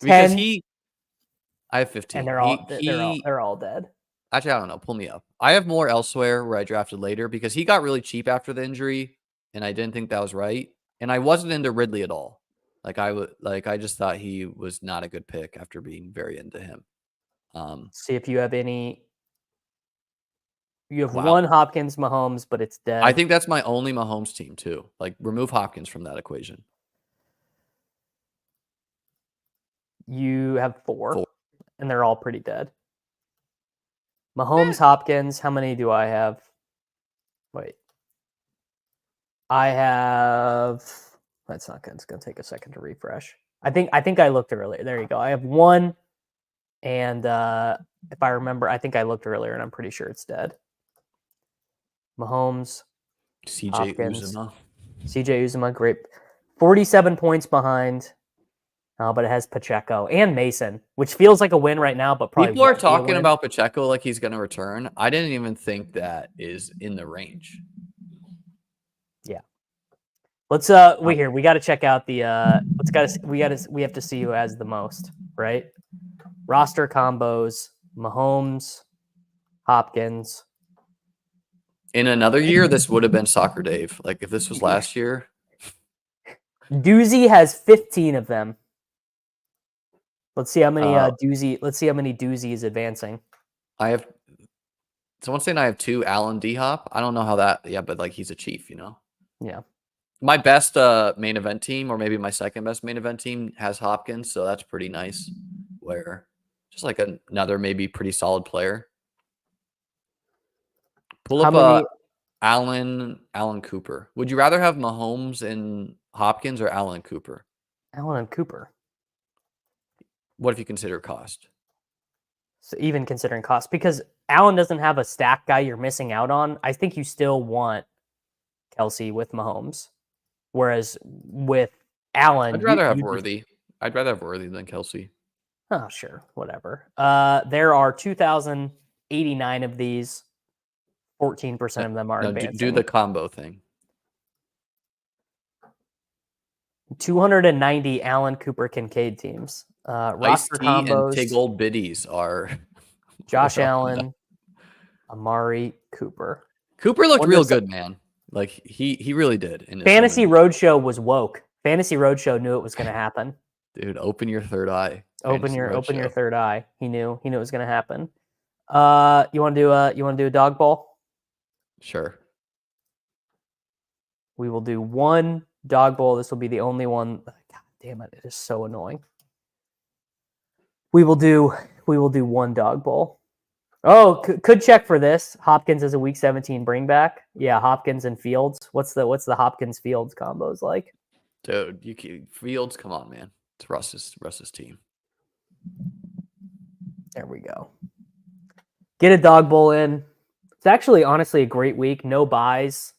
I have 15. And they're all dead. Actually, I don't know. Pull me up. I have more elsewhere where I drafted later because he got really cheap after the injury, and I didn't think that was right. And I wasn't into Ridley at all. I just thought he was not a good pick after being very into him. See if you have any. You have one Hopkins, Mahomes, but it's dead. I think that's my only Mahomes team too. Like, remove Hopkins from that equation. You have four. And they're all pretty dead. Mahomes, Hopkins. How many do I have? Wait. I have. That's not good. It's gonna take a second to refresh. I think I looked earlier. There you go. I have one, and if I remember, I think I looked earlier, and I'm pretty sure it's dead. Mahomes, CJ Uzomah, great. 47 points behind. But it has Pacheco and Mason, which feels like a win right now, but probably people are talking about Pacheco like he's going to return. I didn't even think that is in the range. Yeah. Let's we got to check out the we have to see who has the most, right? Roster combos, Mahomes, Hopkins. In another year, this would have been SocrDave. Like if this was last year. Doozy has 15 of them. Let's see how many Let's see how many Doozy is advancing. I have someone saying I have 2 Allen D Hop. I don't know how that. Yeah, but like he's a chief, you know. Yeah. My best main event team, or maybe my second best main event team, has Hopkins, so that's pretty nice. Where just like another maybe pretty solid player. Pull up Allen Cooper. Would you rather have Mahomes and Hopkins or Allen Cooper? Allen and Cooper. What if you consider cost? So even considering cost, because Allen doesn't have a stack guy you're missing out on, I think you still want Kelsey with Mahomes. Whereas with Allen, I'd rather have Worthy. I'd rather have Worthy than Kelsey. Oh, sure. Whatever. There are 2,089 of these. 14% of them are advancing. Do the combo thing. 290 Allen Cooper Kincaid teams. Roster combos. And Tig Old Biddies are Josh Allen, Amari, Cooper. Cooper looked real good, man. Like he really did. In Fantasy Roadshow was woke. Fantasy Roadshow knew it was going to happen. Dude, open your third eye. Open your third eye. He knew it was going to happen. You want to do a dog bowl? Sure. We will do one dog bowl. This will be the only one. God damn it! It is so annoying. We will do one dog bowl. Oh, could check for this. Hopkins is a week 17 bring back. Yeah, Hopkins and Fields. What's the Hopkins Fields combos like? Dude, Fields, come on, man. It's Russ's team. There we go. Get a dog bowl in. It's actually honestly a great week. No buys.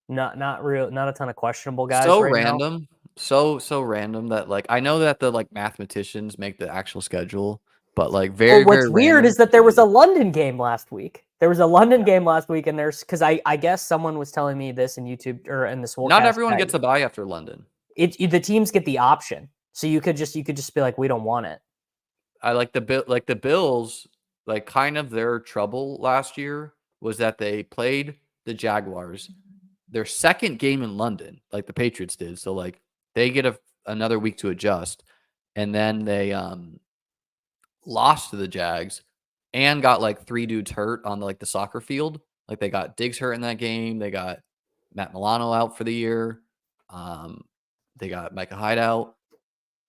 Not a ton of questionable guys. So right random. Now. So random that like I know that the like mathematicians make the actual schedule, but like very what's weird is that there was a London game last week. There was a London game last week, and there's because I guess someone was telling me this in YouTube or in this. Not everyone gets a buy after London. The teams get the option, so you could just be like, we don't want it. I like the Bills. Like kind of their trouble last year was that they played the Jaguars, their second game in London, like the Patriots did. So like they get another week to adjust, and then they lost to the Jags and got like 3 dudes hurt on the soccer field. Like they got Diggs hurt in that game. They got Matt Milano out for the year. They got Micah Hyde out,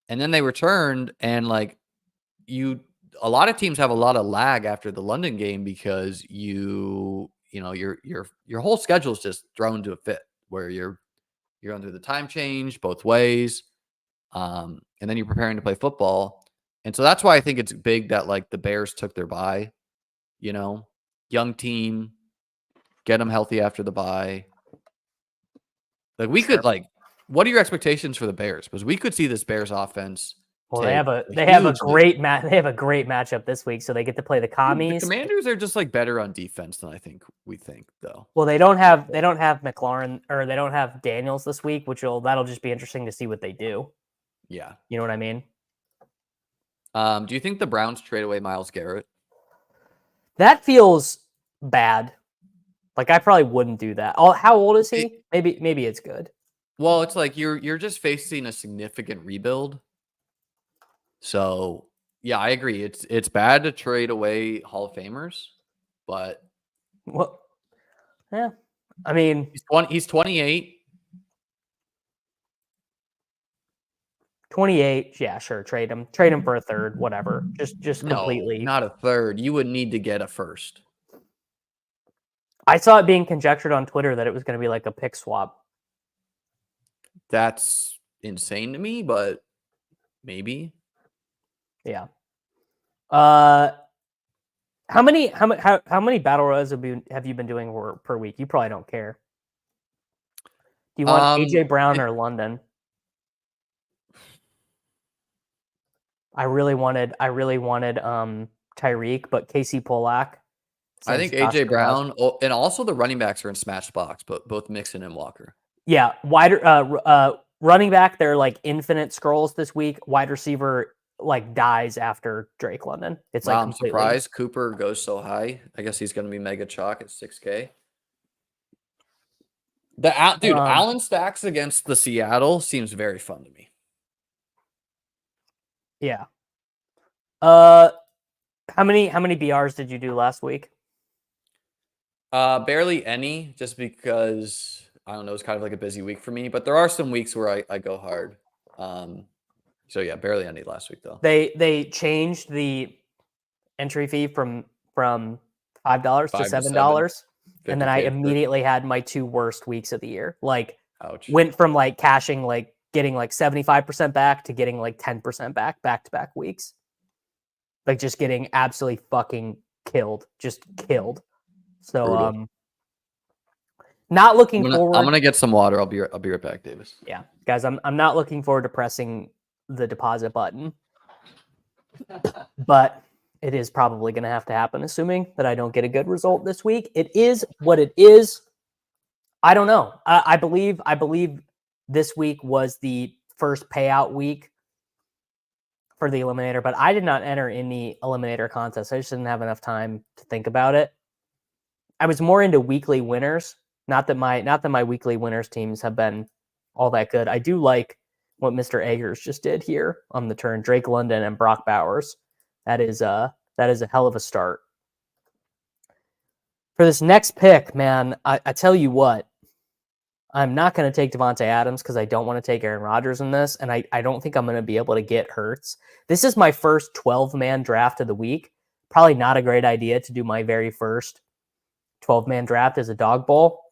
and then they returned and a lot of teams have a lot of lag after the London game because your whole schedule is just thrown to a fit where you're going through the time change both ways, and then you're preparing to play football, and so that's why I think it's big that like the Bears took their bye. Young team, get them healthy after the bye. Like we could what are your expectations for the Bears? Because we could see this Bears offense. Well, they have a great matchup this week, so they get to play the Commies. The Commanders are just like better on defense than we think, though. Well, they don't have McLaurin or they don't have Daniels this week, that'll just be interesting to see what they do. Yeah, you know what I mean. Do you think the Browns trade away Myles Garrett? That feels bad. Like I probably wouldn't do that. How old is he? Maybe it's good. Well, it's like you're just facing a significant rebuild. So yeah, I agree. It's bad to trade away Hall of Famers, but yeah. I mean, he's 28. 28. Yeah, sure. Trade him for a third, whatever. Just completely. Not a third. You would need to get a first. I saw it being conjectured on Twitter that it was going to be like a pick swap. That's insane to me, but maybe. Yeah. How many battle royals have you been doing per week? You probably don't care. Do you want AJ Brown or London? I really wanted Tyreek, but Casey Polak. I think AJ Brown and also the running backs are in Smashbox, but both Mixon and Walker. Yeah, running back, they're like infinite scrolls this week. Wide receiver like dies after Drake London. It's like Wow, I'm completely. surprised Cooper goes so high. I guess he's going to be mega chalk at 6K. Dude, Allen stacks against the Seattle seems very fun to me. Yeah. How many BRs did you do last week? Barely any, just because I don't know, it's kind of like a busy week for me. But there are some weeks where I go hard. So yeah, barely any last week though. They changed the entry fee from $5 to $7, and then I immediately had my 2 worst weeks of the year. Like, ouch. Went from like cashing, like getting like 75% back to getting like 10% back to back weeks. Like just getting absolutely fucking killed, just killed. So Brutal. not looking forward. I'm gonna get some water. I'll be right back, Davis. Yeah, guys, I'm not looking forward to pressing the deposit button, but it is probably going to have to happen, assuming that I don't get a good result this week. It is what it is. I don't know. I believe this week was the first payout week for the eliminator, but I did not enter any eliminator contest. I just didn't have enough time to think about it. I was more into weekly winners. Not that my weekly winners teams have been all that good. I do like what Mr. Eggers just did here on the turn. Drake London and Brock Bowers. That is a hell of a start. For this next pick, man, I tell you what, I'm not going to take Devontae Adams because I don't want to take Aaron Rodgers in this, and I don't think I'm going to be able to get Hurts. This is my first 12-man draft of the week. Probably not a great idea to do my very first 12-man draft as a dog bowl.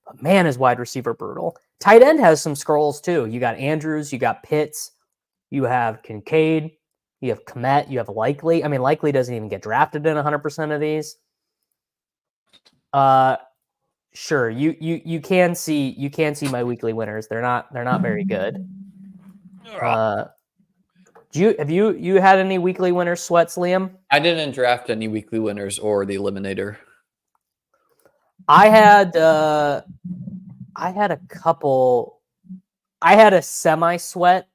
But man, is wide receiver brutal. Tight end has some scrolls too. You got Andrews, you got Pitts, you have Kincaid, you have Kmet, you have Likely. I mean, Likely doesn't even get drafted in 100% of these. Sure, you can see my weekly winners. They're not very good. Have you had any weekly winners, Sweats, Liam? I didn't draft any weekly winners or the eliminator. I had a couple. I had a semi-sweat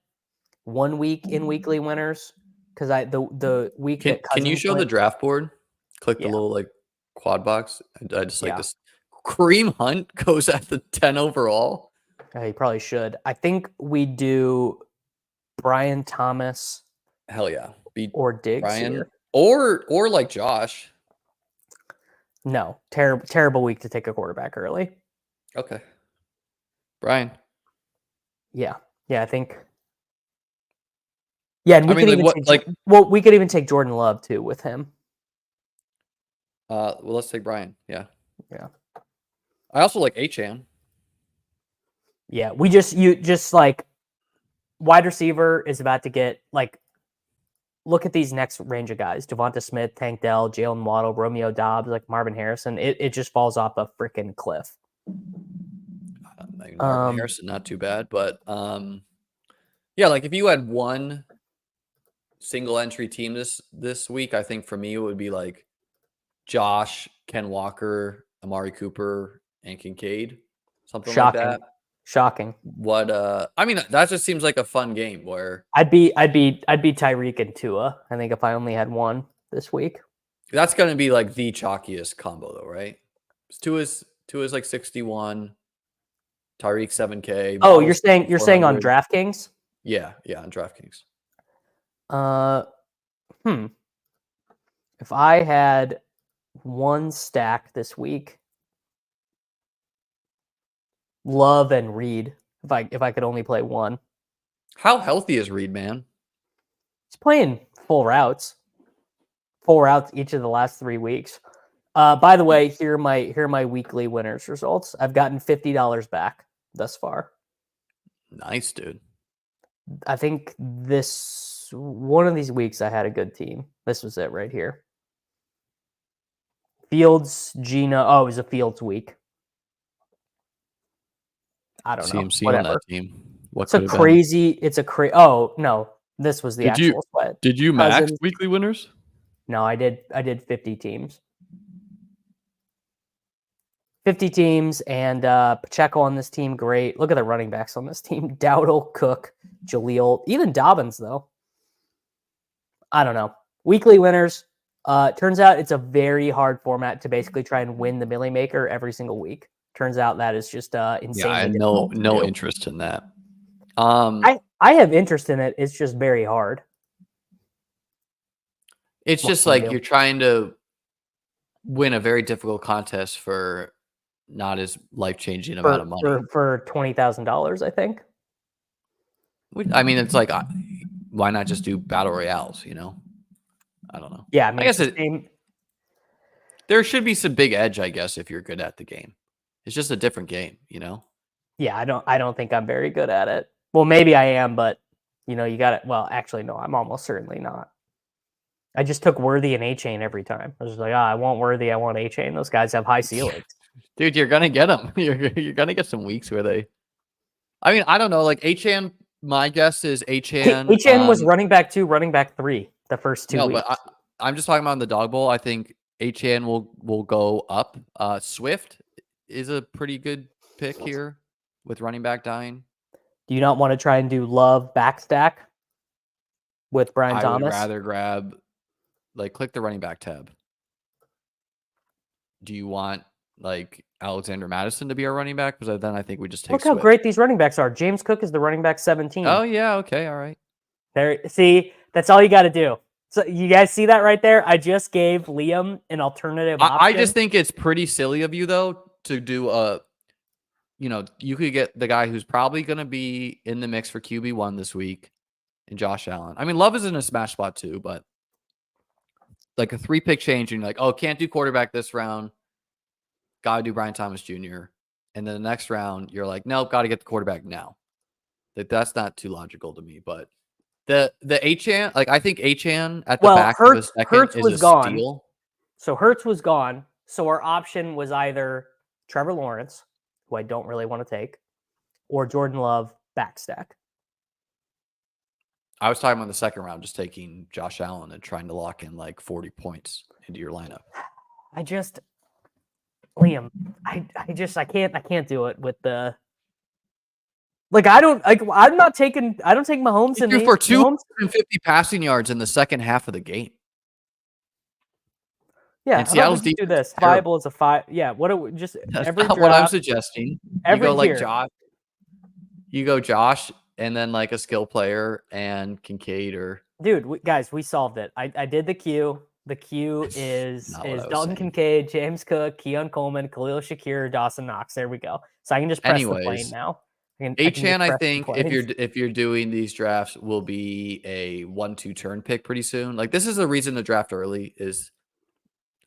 1 week in weekly winners because the week Can you show the draft board? Click the little like quad box. I just like this. Kareem Hunt goes at the 10 overall. He probably should. I think we do Brian Thomas. Hell yeah. Or Diggs Brian here. Or like Josh. No, terrible week to take a quarterback early. Okay. Brian. Yeah, I think. Yeah, and we could even take Jordan Love too with him. Well, let's take Brian. Yeah. Yeah. I also like Achane. Yeah, you just like wide receiver is about to get like. Look at these next range of guys: Devonta Smith, Tank Dell, Jalen Waddle, Romeo Doubs, like Marvin Harrison. It just falls off a freaking cliff. Marvin Harrison, not too bad, but yeah, like if you had one single entry team this week, I think for me it would be like Josh, Ken Walker, Amari Cooper, and Kincaid, something like that. Shocking. What I mean, that just seems like a fun game where I'd be Tyreek and Tua. I think if I only had one this week. That's gonna be like the chalkiest combo though, right? Tua's like 61, Tyreek 7K. Oh, you're saying on DraftKings? Yeah, on DraftKings. If I had one stack this week, Love and Reed. If I could only play one. How healthy is Reed, man? He's playing full routes each of the last 3 weeks. By the way, here are my weekly winners results. I've gotten $50 back thus far. Nice, dude. I think one of these weeks I had a good team. This was it right here. Fields, Gina. Oh, it was a Fields week. I don't know. CMC Whatever. on that team. Oh no, this was the actual sweat. Did you max weekly winners? No, I did 50 teams. 50 teams, and Pacheco on this team, great. Look at the running backs on this team. Dowdle, Cook, Jaleel, even Dobbins, though. I don't know. Weekly winners. Turns out it's a very hard format to basically try and win the Millie Maker every single week. Turns out that is just insanely Yeah, I had difficult. no interest in that. I have interest in it. It's just very hard. It's just like you're trying to win a very difficult contest for not as life-changing amount of money. For $20,000, I think. I mean, it's like, why not just do battle royales, you know? I don't know. Yeah, I mean, I guess there should be some big edge, I guess, if you're good at the game. It's just a different game, you know? Yeah, I don't think I'm very good at it. Well, maybe I am, but you know, you got it. Well, actually, no, I'm almost certainly not. I just took Worthy and A-Chain every time. I was just like, I want Worthy, I want A-Chain. Those guys have high ceilings. Dude, you're gonna get them. You're gonna get some weeks where they. I mean, I don't know. Like A-Chan, my guess is A-Chan. A-Chan was running back 2, running back 3 the first 2 weeks. But I'm just talking about in the Dog Bowl. I think A-Chan will go up. Swift is a pretty good pick here with running back dying. Do you not want to try and do Love backstack with Brian Thomas? I would rather grab, click the running back tab. Do you want Alexander Madison to be our running back? Because then I think we just take. Look how great these running backs are. James Cook is the running back 17. Oh yeah, okay, all right. There, see, that's all you got to do. So you guys see that right there? I just gave Liam an alternative option. I just think it's pretty silly of you though to do a. You could get the guy who's probably going to be in the mix for QB1 this week, and Josh Allen. I mean, Love is in a smash spot too, but like a 3-pick change, and you're like, oh, can't do quarterback this round. Got to do Brian Thomas Jr. And then the next round, you're like, nope, got to get the quarterback now. That's not too logical to me. But the A-Chan, I think A-Chan at the back of the second Hurts is was a gone. steal. So Hurts was gone. So our option was either Trevor Lawrence, who I don't really want to take, or Jordan Love backstack. I was talking about the second round, just taking Josh Allen and trying to lock in 40 points into your lineup. Liam, I can't do it with the. I don't take Mahomes and for 250 passing yards in the second half of the game. Yeah, and Seattle's do this. Viable as a 5. Yeah, That's every not what I'm suggesting. You go Josh. You go Josh and then a skill player and Kincaid or guys, we solved it. I did the queue. The queue is Dalton Kincaid, James Cook, Keon Coleman, Khalil Shakir, Dawson Knox. There we go. So I can just press the plane now. A-Chan, I think if you're doing these drafts, will be a 1-2 turn pick pretty soon. This is the reason to draft early is,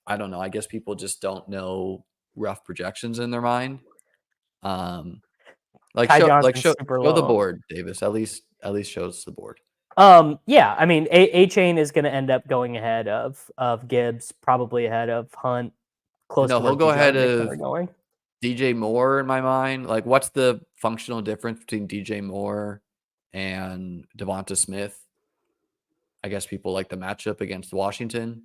I don't know. I guess people just don't know rough projections in their mind. Show the board, Davis. At least shows the board. Yeah, I mean, A-Chain is going to end up going ahead of Gibbs, probably ahead of Hunt. He'll go ahead of DJ Moore in my mind. What's the functional difference between DJ Moore and Devonta Smith? I guess people like the matchup against Washington.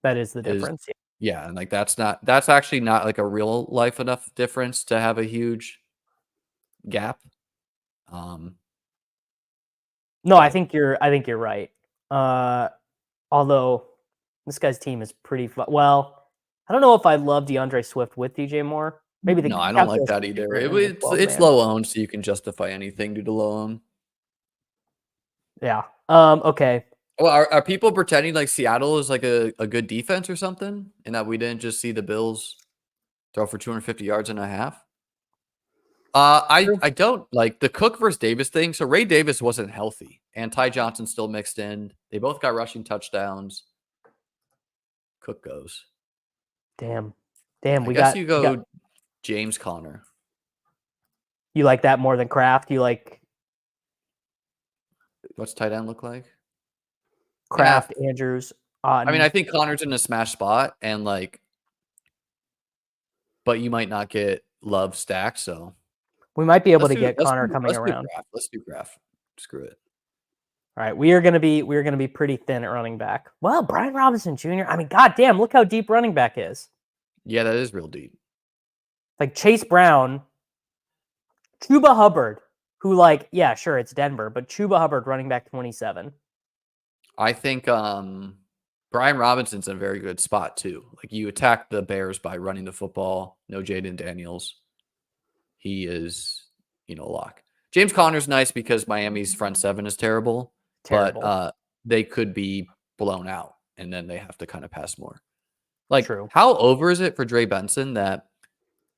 That is the difference. Yeah, and that's actually not a real life enough difference to have a huge gap. No, I think you're right. Although this guy's team is pretty well. I don't know if I love DeAndre Swift with DJ Moore. Maybe no, I don't like that either. It's low owned, so you can justify anything due to low own. Yeah. Okay. Well, are people pretending Seattle is a good defense or something, and that we didn't just see the Bills throw for 250 yards and a half? I don't like the Cook versus Davis thing. So Ray Davis wasn't healthy, and Ty Johnson still mixed in. They both got rushing touchdowns. Cook goes. Damn. I guess you go James Conner. You like that more than Kraft? You like what's tight end look like? Kraft, Andrews. I mean, I think Connor's in a smash spot, and but you might not get Love stacked, so we might be able to get Connor coming around. Let's do Kraft. Screw it. All right, we are gonna be pretty thin at running back. Well, Brian Robinson Jr. I mean, goddamn, look how deep running back is. Yeah, that is real deep. Like Chase Brown, Chuba Hubbard, who like, yeah, sure, it's Denver, but Chuba Hubbard running back 27. I think Brian Robinson's in a very good spot too. Like you attack the Bears by running the football. No Jaden Daniels. He is, a lock. James Conner's nice because Miami's front seven is terrible. But they could be blown out and then they have to kind of pass more. Like, True. How over is it for Dre Benson that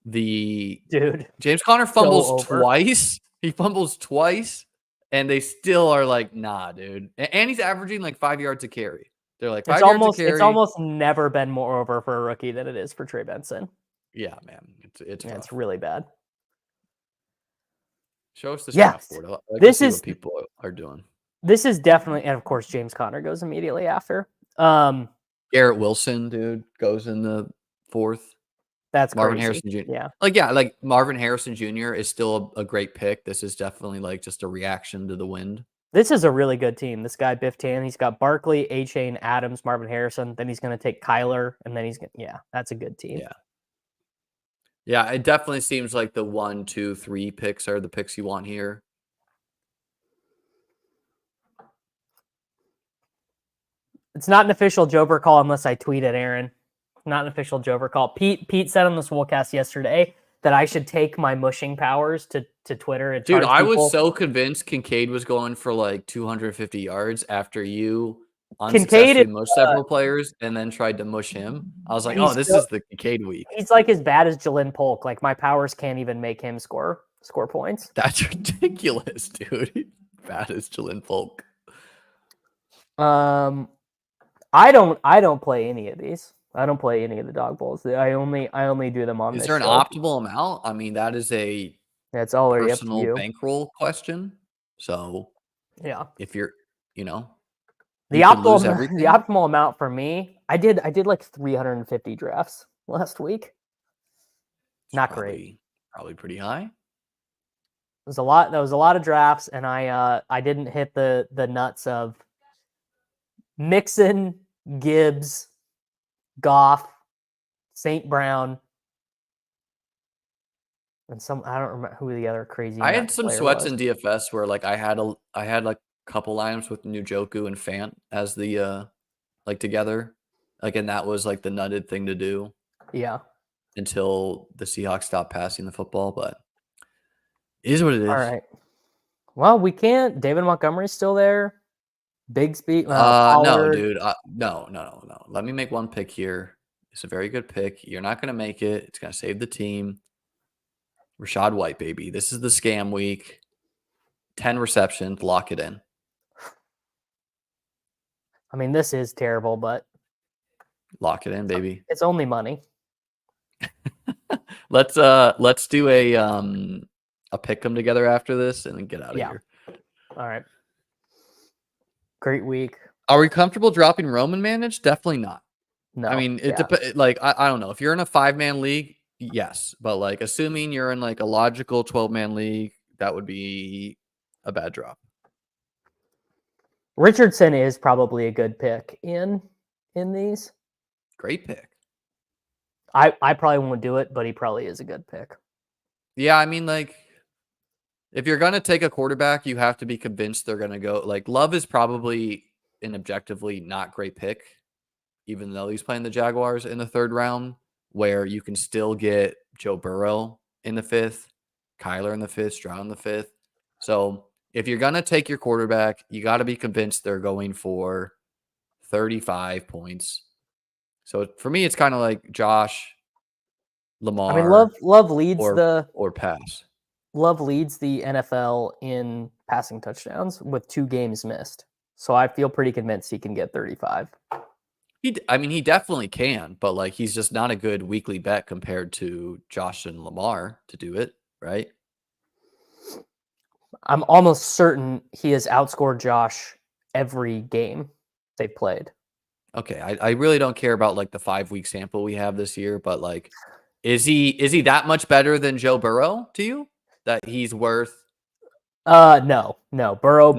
James Conner fumbles twice? He fumbles twice and they still are like, nah, dude. And he's averaging like 5 yards a carry. They're like 5 yards a carry. It's almost never been more over for a rookie than it is for Trey Benson. Yeah, man. It's really bad. Show us the draft board. I like to see what people are doing. This is definitely, and of course, James Conner goes immediately after. Garrett Wilson, dude, goes in the 4th. That's Marvin crazy. Harrison Jr. Yeah. Like Marvin Harrison Jr. is still a great pick. This is definitely like just a reaction to the wind. This is a really good team. This guy, Biff Tan, he's got Barkley, A-Chain, Adams, Marvin Harrison. Then he's going to take Kyler, and then that's a good team. Yeah, it definitely seems like the 1, 2, 3 picks are the picks you want here. It's not an official Jover call unless I tweet it, Aaron. Not an official Jover call. Pete said on the Swolecast yesterday that I should take my mushing powers to Twitter. And dude, I was so convinced Kincaid was going for like 250 yards after you unsuccessfully mushed several players and then tried to mush him. I was like, this is the Kincaid week. He's like as bad as Jalen Polk. Like my powers can't even make him score points. That's ridiculous, dude. Bad as Jalen Polk. I don't play any of these. I don't play any of the dog bowls. I only do them on. Is there an optimal amount? I mean, that is that's already personal up to you. Bankroll question. So yeah, if you're, the optimal amount for me, I did like 350 drafts last week. Not great. Probably pretty high. It was a lot. That was a lot of drafts, and I didn't hit the nuts of Mixon, Gibbs, Goff, St. Brown, and I don't remember who the other crazy. I had some sweats in DFS where like I had like a couple lineups with Njoku and Fant as the like together, like, and that was like the nutted thing to do. Yeah. Until the Seahawks stopped passing the football, but it is what it is. All right. Well, we can't. David Montgomery's still there. Bigsby. No, dude. No. Let me make one pick here. It's a very good pick. You're not going to make it. It's going to save the team. Rachaad White, baby. This is the scam week. 10 receptions. Lock it in. I mean, this is terrible, but lock it in, baby. It's only money. Let's do a pick 'em together after this and then get out of here. All right. Great week. Are we comfortable dropping Roman managed? Definitely not. No. I mean, like I don't know. If you're in a 5-man league, yes. But like assuming you're in like a logical 12-man league, that would be a bad drop. Richardson is probably a good pick in these. Great pick. I probably won't do it, but he probably is a good pick. Yeah, I mean, like, if you're going to take a quarterback, you have to be convinced they're going to go. Like, Love is probably an objectively not great pick, even though he's playing the Jaguars in the 3rd round, where you can still get Joe Burrow in the 5th, Kyler in the 5th, Stroud in the 5th. So if you're going to take your quarterback, you got to be convinced they're going for 35 points. So for me, it's kind of like Josh, Lamar. I mean, Love leads or pass. Love leads the NFL in passing touchdowns with 2 games missed. So I feel pretty convinced he can get 35. He definitely can, but like he's just not a good weekly bet compared to Josh and Lamar to do it, right? I'm almost certain he has outscored Josh every game they've played. Okay, I really don't care about like the 5-week sample we have this year, but like, is he that much better than Joe Burrow to you? That he's worth? No. Burrow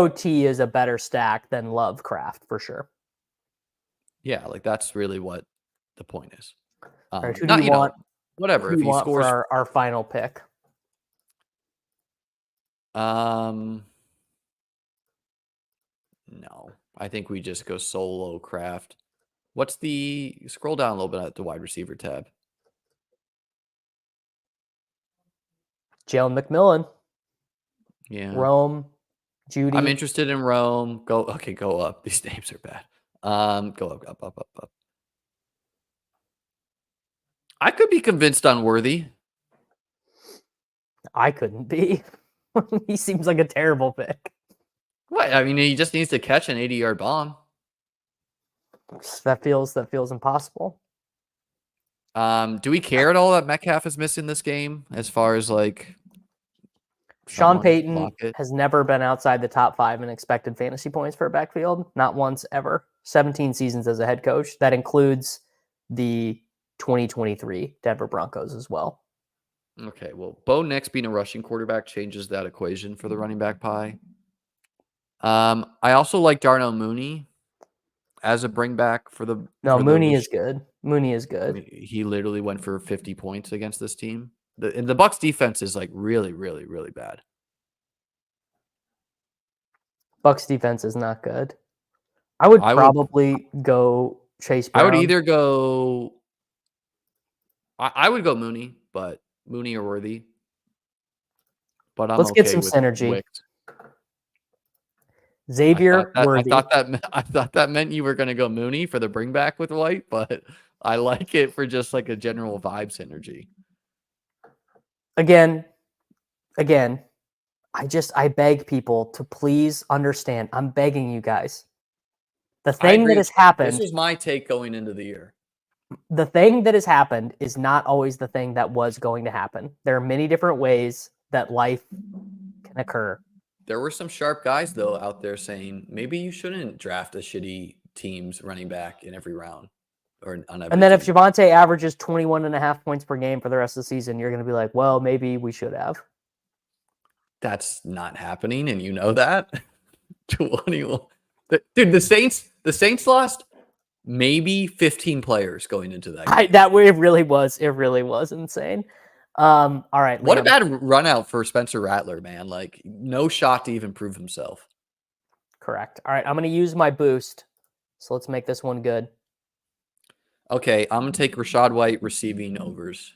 T is a better stack than Lovecraft for sure. Yeah, like that's really what the point is. Right, who do you want? Whatever. Who If you he want scores, for our final pick? no, I think we just go solo craft. What's the scroll down a little bit at the wide receiver tab? Jalen McMillan, Yeah. Rome, Judy. I'm interested in Rome. Go up. These names are bad. Go up. I could be convinced on Worthy. I couldn't be. He seems like a terrible pick. What? I mean, he just needs to catch an 80-yard bomb. That feels impossible. Do we care at all that Metcalf is missing this game as far as like Sean Payton has never been outside the top 5 in expected fantasy points for a backfield. Not once ever. 17 seasons as a head coach. That includes the 2023 Denver Broncos as well. Okay, well, Bo Nix being a rushing quarterback changes that equation for the running back pie. I also like Darnell Mooney as a bring back for the. No, Mooney is good. Mooney is good. I mean, he literally went for 50 points against this team. The Bucs defense is like really, really, really bad. Bucs defense is not good. I would probably go Chase Brown. I would either go. I would go Mooney, but Mooney or Worthy. But let's get some synergy. Wicks. Xavier Worthy. I thought that meant you were going to go Mooney for the bring back with White, but I like it for just like a general vibe synergy. Again, I beg people to please understand. I'm begging you guys. The thing that has happened. This was my take going into the year. The thing that has happened is not always the thing that was going to happen. There are many different ways that life can occur. There were some sharp guys, though, out there saying maybe you shouldn't draft a shitty team's running back in every round. And then if Javonte averages 21.5 points per game for the rest of the season, you're going to be like, well, maybe we should have. That's not happening, and you know that. 21. Dude, the Saints lost maybe 15 players going into that game. It really was insane. All right. What a bad run out for Spencer Rattler, man. Like, no shot to even prove himself. Correct. All right, I'm going to use my boost. So let's make this one good. Okay, I'm going to take Rachaad White receiving overs.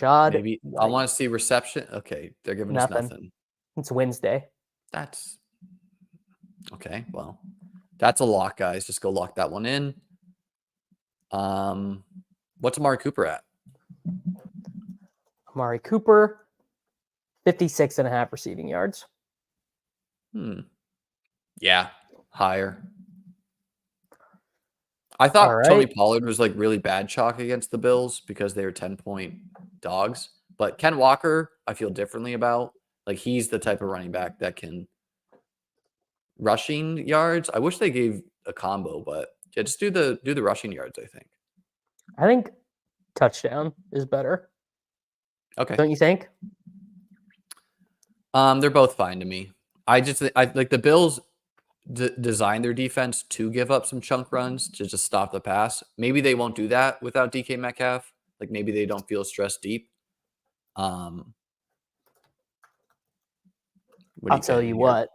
Maybe White. I want to see reception. Okay, they're giving us nothing. It's Wednesday. That's okay. Well, that's a lock, guys. Just go lock that one in. What's Amari Cooper at? Amari Cooper, 56.5 receiving yards. Yeah, higher. I thought Tony Pollard was like really bad chalk against the Bills because they were 10-point dogs. But Ken Walker, I feel differently about. Like, he's the type of running back that can rushing yards. I wish they gave a combo, but yeah, just do the rushing yards, I think touchdown is better. Okay. Don't you think? They're both fine to me. I like the Bills designed their defense to give up some chunk runs to just stop the pass. Maybe they won't do that without DK Metcalf. Like, maybe they don't feel stressed deep. I'll tell you what.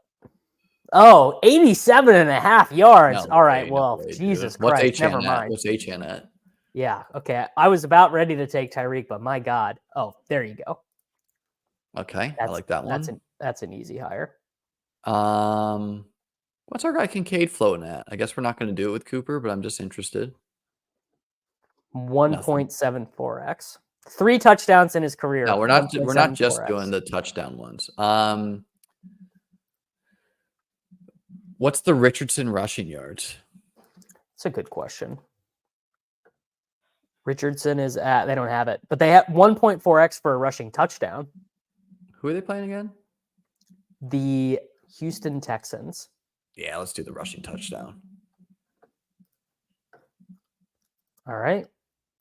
Oh, 87.5 yards. No all right. way, well, no way, Jesus dude. What's Christ. Never HN mind. at? What's HN at? Yeah. Okay. I was about ready to take Tyreek, but my God. Oh, there you go. Okay. I like that one. That's an easy hire. What's our guy Kincaid floating at? I guess we're not going to do it with Cooper, but I'm just interested. 1.74x. 3 touchdowns in his career. No, we're not just doing the touchdown ones. What's the Richardson rushing yards? That's a good question. Richardson is at, they don't have it, but they have 1.4x for a rushing touchdown. Who are they playing again? The Houston Texans. Yeah, let's do the rushing touchdown. All right.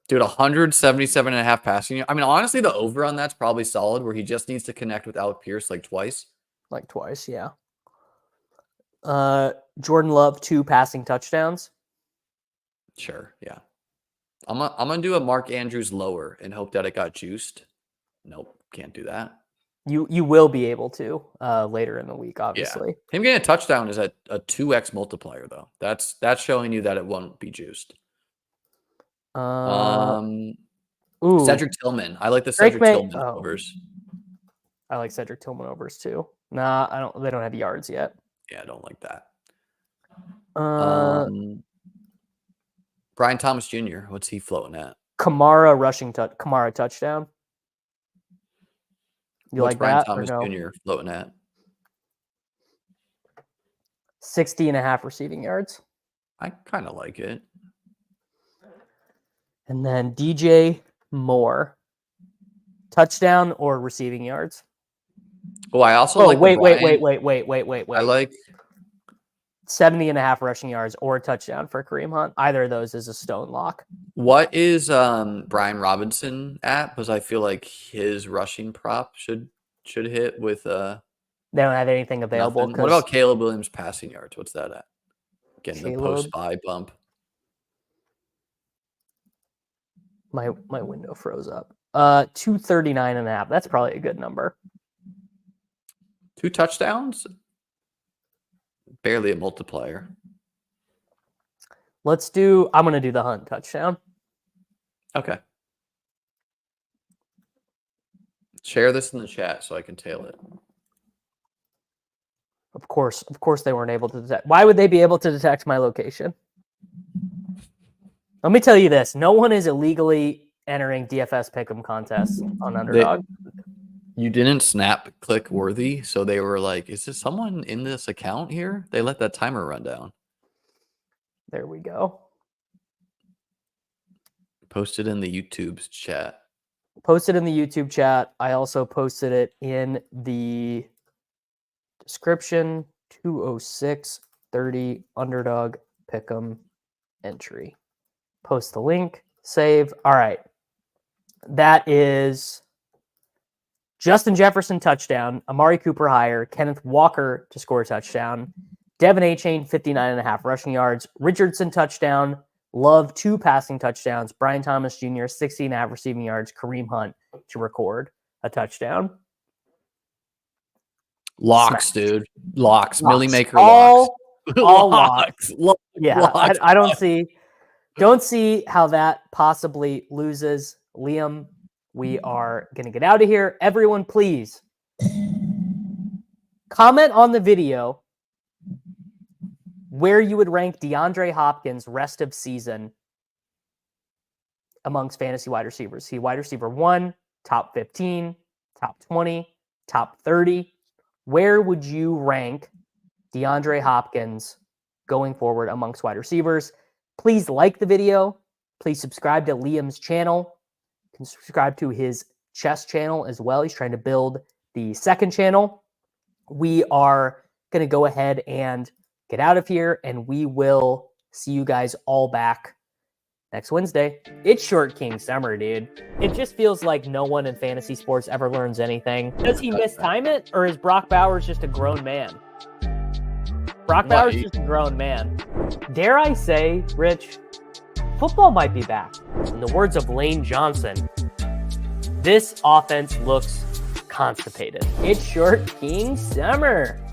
Dude, 177.5 passing. I mean, honestly, the over on that's probably solid, where he just needs to connect with Alec Pierce like twice. Yeah. Jordan Love, 2 passing touchdowns. Sure, yeah. I'm gonna do a Mark Andrews lower and hope that it got juiced. Nope, can't do that. You will be able to later in the week, Yeah, obviously. him getting a touchdown is a 2x multiplier though. That's showing you that it won't be juiced. Ooh, Cedric Tillman. I like the Drake Cedric May- Tillman oh. overs. I like Cedric Tillman overs too. Nah, I don't. They don't have yards yet. Yeah, I don't like that. Uh, Brian Thomas Jr. What's he floating at? Kamara touchdown. You What's like Brian that Thomas or no? Jr. floating at? 60.5 receiving yards. I kind of like it. And then DJ Moore, touchdown or receiving yards. Oh, I also like. Wait. I like 70.5 rushing yards or a touchdown for Kareem Hunt. Either of those is a stone lock. What is Brian Robinson at? Because I feel like his rushing prop should hit with They don't have anything available. nothing. What about Caleb Williams passing yards? What's that at? Getting the Caleb? post buy bump. My window froze up. 239.5. That's probably a good number. 2 touchdowns? Barely a multiplier. I'm going to do the Hunt touchdown. Okay. Share this in the chat so I can tail it. Of course they weren't able to detect. Why would they be able to detect my location? Let me tell you this. No one is illegally entering DFS Pick'em contests on Underdog. You didn't snap click worthy, so they were like, is there someone in this account here? They let that timer run down. There we go. Posted in the YouTube's chat. Posted in the YouTube chat. I also posted it in the description. 206.30 Underdog Pick'em entry. Post the link. Save. All right. That is Justin Jefferson touchdown, Amari Cooper higher, Kenneth Walker to score a touchdown, Devin Achane 59.5 rushing yards, Richardson touchdown, Love 2 passing touchdowns, Brian Thomas Jr. 60.5 receiving yards, Kareem Hunt to record a touchdown. Locks, dude. Locks. Millie Maker all locks. All locks. Yeah, locks. I don't see how that possibly loses. Liam, we are going to get out of here. Everyone, please comment on the video where you would rank Deandre Hopkins rest of season amongst fantasy wide receivers. He wide receiver 1, top 15, top 20, top 30. Where would you rank DeAndre Hopkins going forward amongst wide receivers? Please like the video. Please subscribe to Liam's channel. You can subscribe to his chess channel as well. He's trying to build the second channel. We are going to go ahead and get out of here, and we will see you guys all back next Wednesday. It's Short King Summer, dude. It just feels like no one in fantasy sports ever learns anything. Does he mistime it, or is Brock Bowers just a grown man? Brock Bowers is just a grown man. Dare I say, Rich, football might be back. In the words of Lane Johnson, this offense looks constipated. It's Short King Summer.